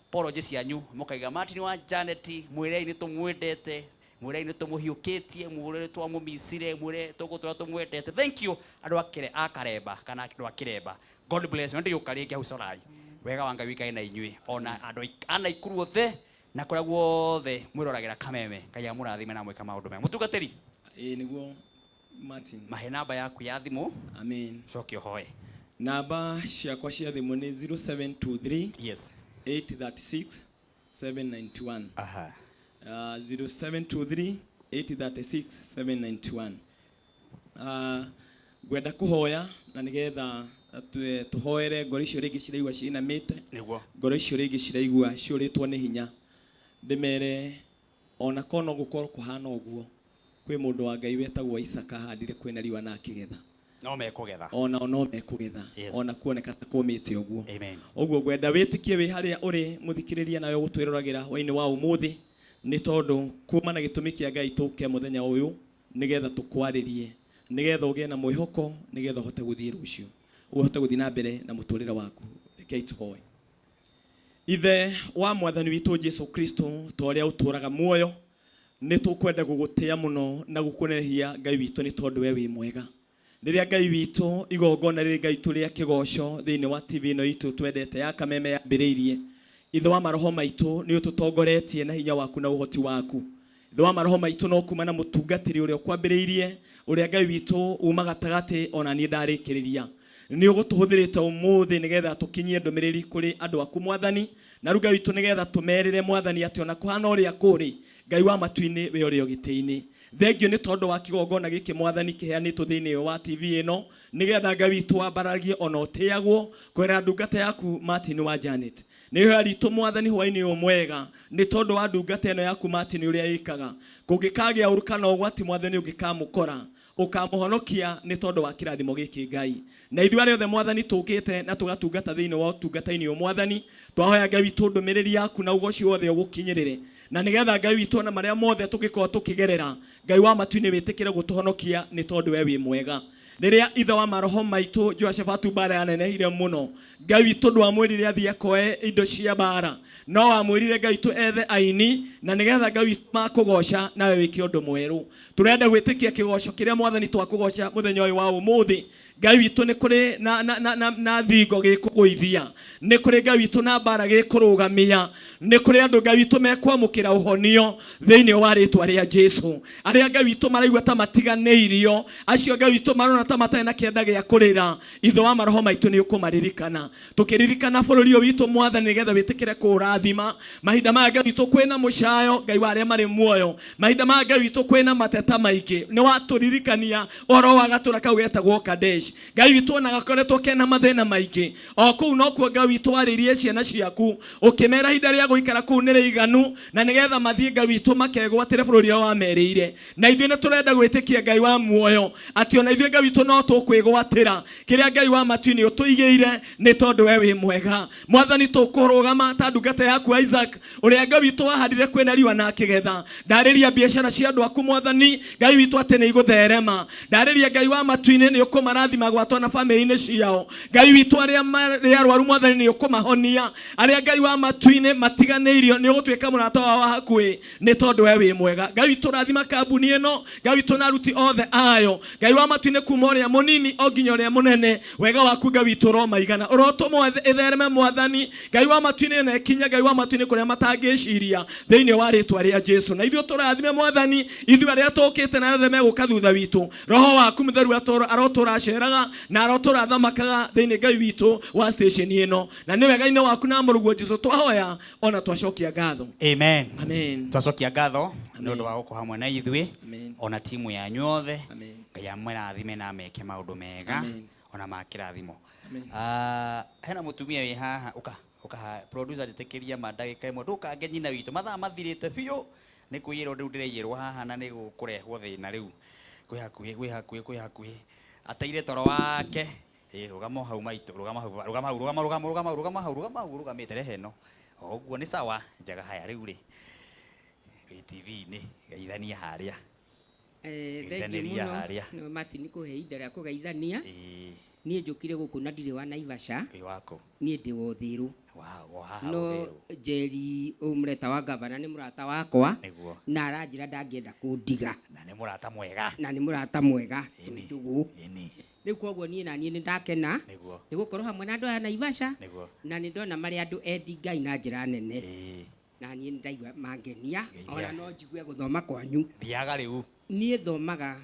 apology cianyu mũkaiga Martin wa Janet mwĩrei nĩ tũmwendete mwĩrei nĩ tũmũhiũkĩtie mwĩrei twamũmicire mwĩrei tũgũtũra tũmwendete thank you andũ a Karemba kana andũ a Kĩremba God bless you ndĩ ũkarĩke hau Sorai wega wa Ngai wikae na inyuĩ ona andũ ana ikuru othe na kũrĩa guothe mwĩroragĩra kameme Ngai amũrathime na mwĩka maũndũ mega mũtungatĩri niguo Martin mahe namba yaku ya thimũ amen cokia ũhoe namba ciakwa cia thimũ nĩ 0723 yes 836 791 aha 0723 836 791 gwenda kũhoya na nĩgetha tuhoere ngoro icio rĩngĩ ciraigua cinamĩte nĩguo ngoro icio rĩngĩ ciraigua ciũrĩtwo nĩ hinya ndĩmere ona kono gũkorwo kũhana ũguo kwĩ mũndũ wa Ngai wetagwo Isaka handire kwĩna riũa na akĩgetha no mekũgetha ona no mekũgetha ona kuoneka ta kũmĩte ũguo amen ũguo gwenda wĩtĩkie wĩ harĩa ũrĩ mũthikĩrĩria nawe gũtwĩroragĩra hwainĩ wa ũmũthĩ nĩ tondũ kuma na gĩtũmi kĩa Ngai tũke mũthenya ũyũ nĩgetha tũkwarĩrie nĩgetha ũgĩe na mwĩhoko nĩgetha ũhote gũthiĩ rũciũ uhote guthii na mbere na muturire waku rekei tuhoe ithe wa mwathani witu Jesu Kristo toria uturaga muoyo ni tukwenda gugutia muno na gukunehia Ngai witu ni tondu we wi mwega riria Ngai witu igongona riri Ngai turia kigoco thiini wa TV no itu twendete ya kameme ya mbiriirie ithe wa maroho maitu ni ututongoretie na hinya waku na uhoti waku ithe wa maroho maitu no kuma na mutungatiri uria kwambiriirie uria Ngai witu uma gatagati ona ni ndarikiriria ni ugutuhuthirite umuthi nigetha tukinyie ndumiriri kuri andu aku mwathani na ruga witu nigetha tumerire mwathani ati ona kuhana uria kuri Ngai wa matuini we uri ogitiini thengio ni tondu wa kigongona giki mwathani kiheanitwo thiini wa TV ino nigetha Ngai witu wambaragie ona utiagwo kwera ndungata yaku Martin wa Janet ni haritu mwathani hwaini umwega ni tondu wa ndungata ino yaku Martin uria yikaga kungikagia urukana ugwati mwathani ungikamukora ukamuhonokia ni tondu wa kirathimo giki Ngai na ithuĩ othe mwathani tukite na tugatungata thiini wa utungata-ini o mwathani twahoya Ngai witu ndumiriri yaku na ugoci wothe ugukinyirire na nigetha Ngai witu na maria mothe tugikorwo tukigerera Ngai wa matu-ini witikire gutuhonokia ni tondu we wi mwega riria ithe wa maroho maitu Joshafatu bara yanenehire muno Ngai witu ndwamwirire athie koe indo cia bara no amwirire Ngai witu ethe aini na nigetha Ngai witu makugoca nawe wike undu mweru turenda gwitikia kigoco kiria mwathani twakugoca muthenya uyu wa umuthi Ngai witu ni kuri na thingo gikuguithia ni kuri Ngai witu na bara gikurugamia ni kuri andu Ngai witu mekwamukira uhonio thiini wa ritwa ria Jesu aria Ngai witu maraigua ta matiganeirio acio Ngai witu marona ta matena kienda gia kurira ithe wa maroho maitu ni ukumaririkana tukiririkana bururi witu mwathani nigetha witikire kurathima mahinda ma Ngai witu kwina mucayo Ngai wa aria mari muoyo mahinda ma Ngai witu kwina mateta maingi ni waturirikania oro wa gatura kau getagwo Kadesh village Ngai witũ ona gakoretwo kena mathĩna maingĩ o kũu no kuo Ngai witũ arĩrie ciana ciaku ũkĩmera hinda rĩa gũikara kũu nĩ rĩiganu na nĩgetha mathiĩ Ngai witũ makegwatĩre bũrũri ũrĩa wamerĩire na ithuĩ nĩ tũrenda gwĩtĩkia Ngai wa muoyo atĩ ona ithuĩ Ngai witũ no tũkwĩgwatĩra kĩrĩa Ngai wa matu-inĩ ũtũigĩire nĩ tondũ we wĩ mwega Mwathani tũkũrũgama ta ndungata yaku Isaac ũrĩa Ngai witũ wahandire kwĩna riũa na akĩgetha ndarĩria biacara cia andũ aku Mwathani Ngai witũ atĩ nĩ igũtherema ndarĩria Ngai wa matu-inĩ nĩ ũkũmarathima gwatwo na bamĩrĩ-inĩ ciao Ngai witũ arĩa marĩ arwaru Mwathani nĩ ũkũmahonia arĩa Ngai wa matu-inĩ matiganĩirio nĩ ũgũtuĩka mũrata wao wa hakuhĩ nĩ tondũ we wĩ mwega Ngai witũ rathima kambuni ĩno Ngai witũ na aruti othe ayo Ngai wa matu-inĩ kuma ũrĩa mũnini o nginya ũrĩa mũnene wega waku Ngai witũ ũromaigana ũrotũmwo ethereme Mwathani Ngai wa matu-inĩ na ekinya Ngai wa matu-inĩ kũrĩa matangĩciria thĩinĩ wa rĩtwa rĩa Jesu na ithuĩ tũrathime Mwathani ithuĩ arĩa tũkĩte na othe megũka thutha witũ roho waku mũtheru arotũra aceraga na arotũra thamakaga thĩinĩ Ngai witũ wa station ĩno na nĩ wega-inĩ waku na mũrũguo Jesu twahoya ona twacokia ngatho amen amen twacokia ngatho nĩ ũndũ wa gũkorwo hamwe na ithuĩ ona timu yanyu othe Ngai amũrathime na meke maũndũ mega ona ma kĩrathimo hena mũtumia wĩ haha uka producer jitekeria mandagika imwe ndukange nyina witũ mathaa mathirĩte biũ nĩ kũiyĩrwo rĩu ndĩraiyĩrwo haha na nĩ gũkũrehwo thĩna rĩu kwĩ hakuhĩ ateire toro wake rũgama hau maitũ rũgamĩte reheno ũguo nĩ sawa njaga haya rĩu rĩ TV-inĩ geithania harĩa geithania harĩa no Martin kũhe ihinda rĩa kũgeithania niĩ njũkire gũkũ na ndirĩ wa Naivasha niĩ ndĩ wa Ũthĩrũ no Jerry ũmũreta wa gavana nĩ mũrata wakwa na aranjĩra ndangĩenda kũndiga na nĩ mũrata mwega ndugu rĩu koguo niĩ na niĩ nĩ ndakena nĩ gũkorwo hamwe na andũ aya Naivasha na nĩ ndona marĩ andũ endi Ngai na njĩra nene na niĩ nĩ ndaigua mangenia ona no njigue gũthoma kwanyu thiaga rĩu niĩ thomaga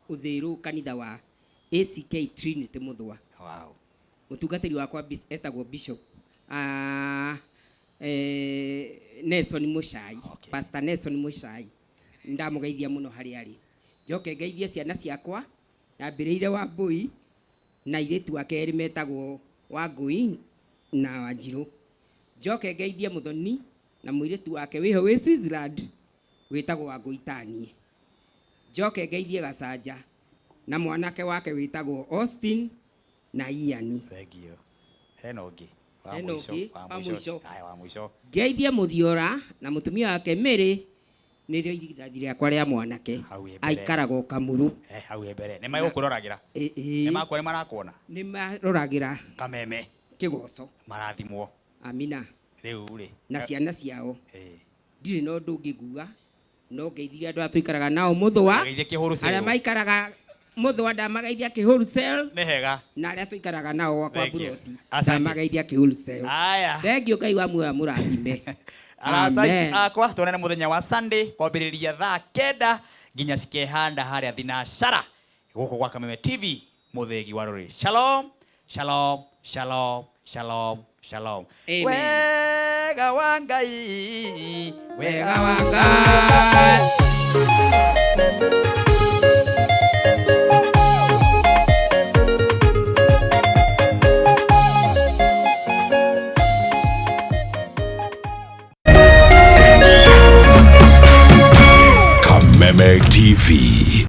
Ũthĩrũ kanitha wa ACK Trinity Mũthwa mũtungatĩri wakwa etagwo Bishop Nelson Mũchai Pastor Nelson Mũchai ndamũgeithia mũno harĩa arĩ njoke ngeithie ciana ciakwa yambĩrĩire wa Mbui na airĩtu wake erĩ metagwo Wangui na Wanjirũ njoke ngeithie Mũthoni na mũirĩtu wake wĩho wĩ Switzerland wĩtagwo Wangui Tanie njoke ngeithie Gacanja na mwanake wake wĩtagwo Austin na Ian thengio hena ũngĩ wa mũico ngeithie Mũthiora na mũtumia wake Mary nĩrĩo irigithathi rĩakwa rĩa mwanake aikaraga Kamuru hau mbere nĩ magũkũroragĩra nĩ makwa nĩ marakuona nĩ maroragĩra Kameme Kĩgoco marathimwo amina rĩu rĩ na ciana ciao ndirĩ na ũndũ ũngĩguga no ngeithire andũ atũikaraga nao Mũthwa arĩa maikaraga Mũthwa ndamageithia Kĩhũru Cell nĩ hega na arĩa tũikaraga nao gwakwa Buroti ndamageithia Kĩhũru Cell thengio Ngai wa muoyo mũrathime arata akwa tuonane mũthenya wa Sunday kwambĩrĩria thaa 9 nginya cikehanda harĩa thinacara gũkũ gwa Kameme TV mũthegi wa rũrĩrĩ shalom shalom shalom shalom shalom wega wa Ngai wega wa Ngai Kameme TV.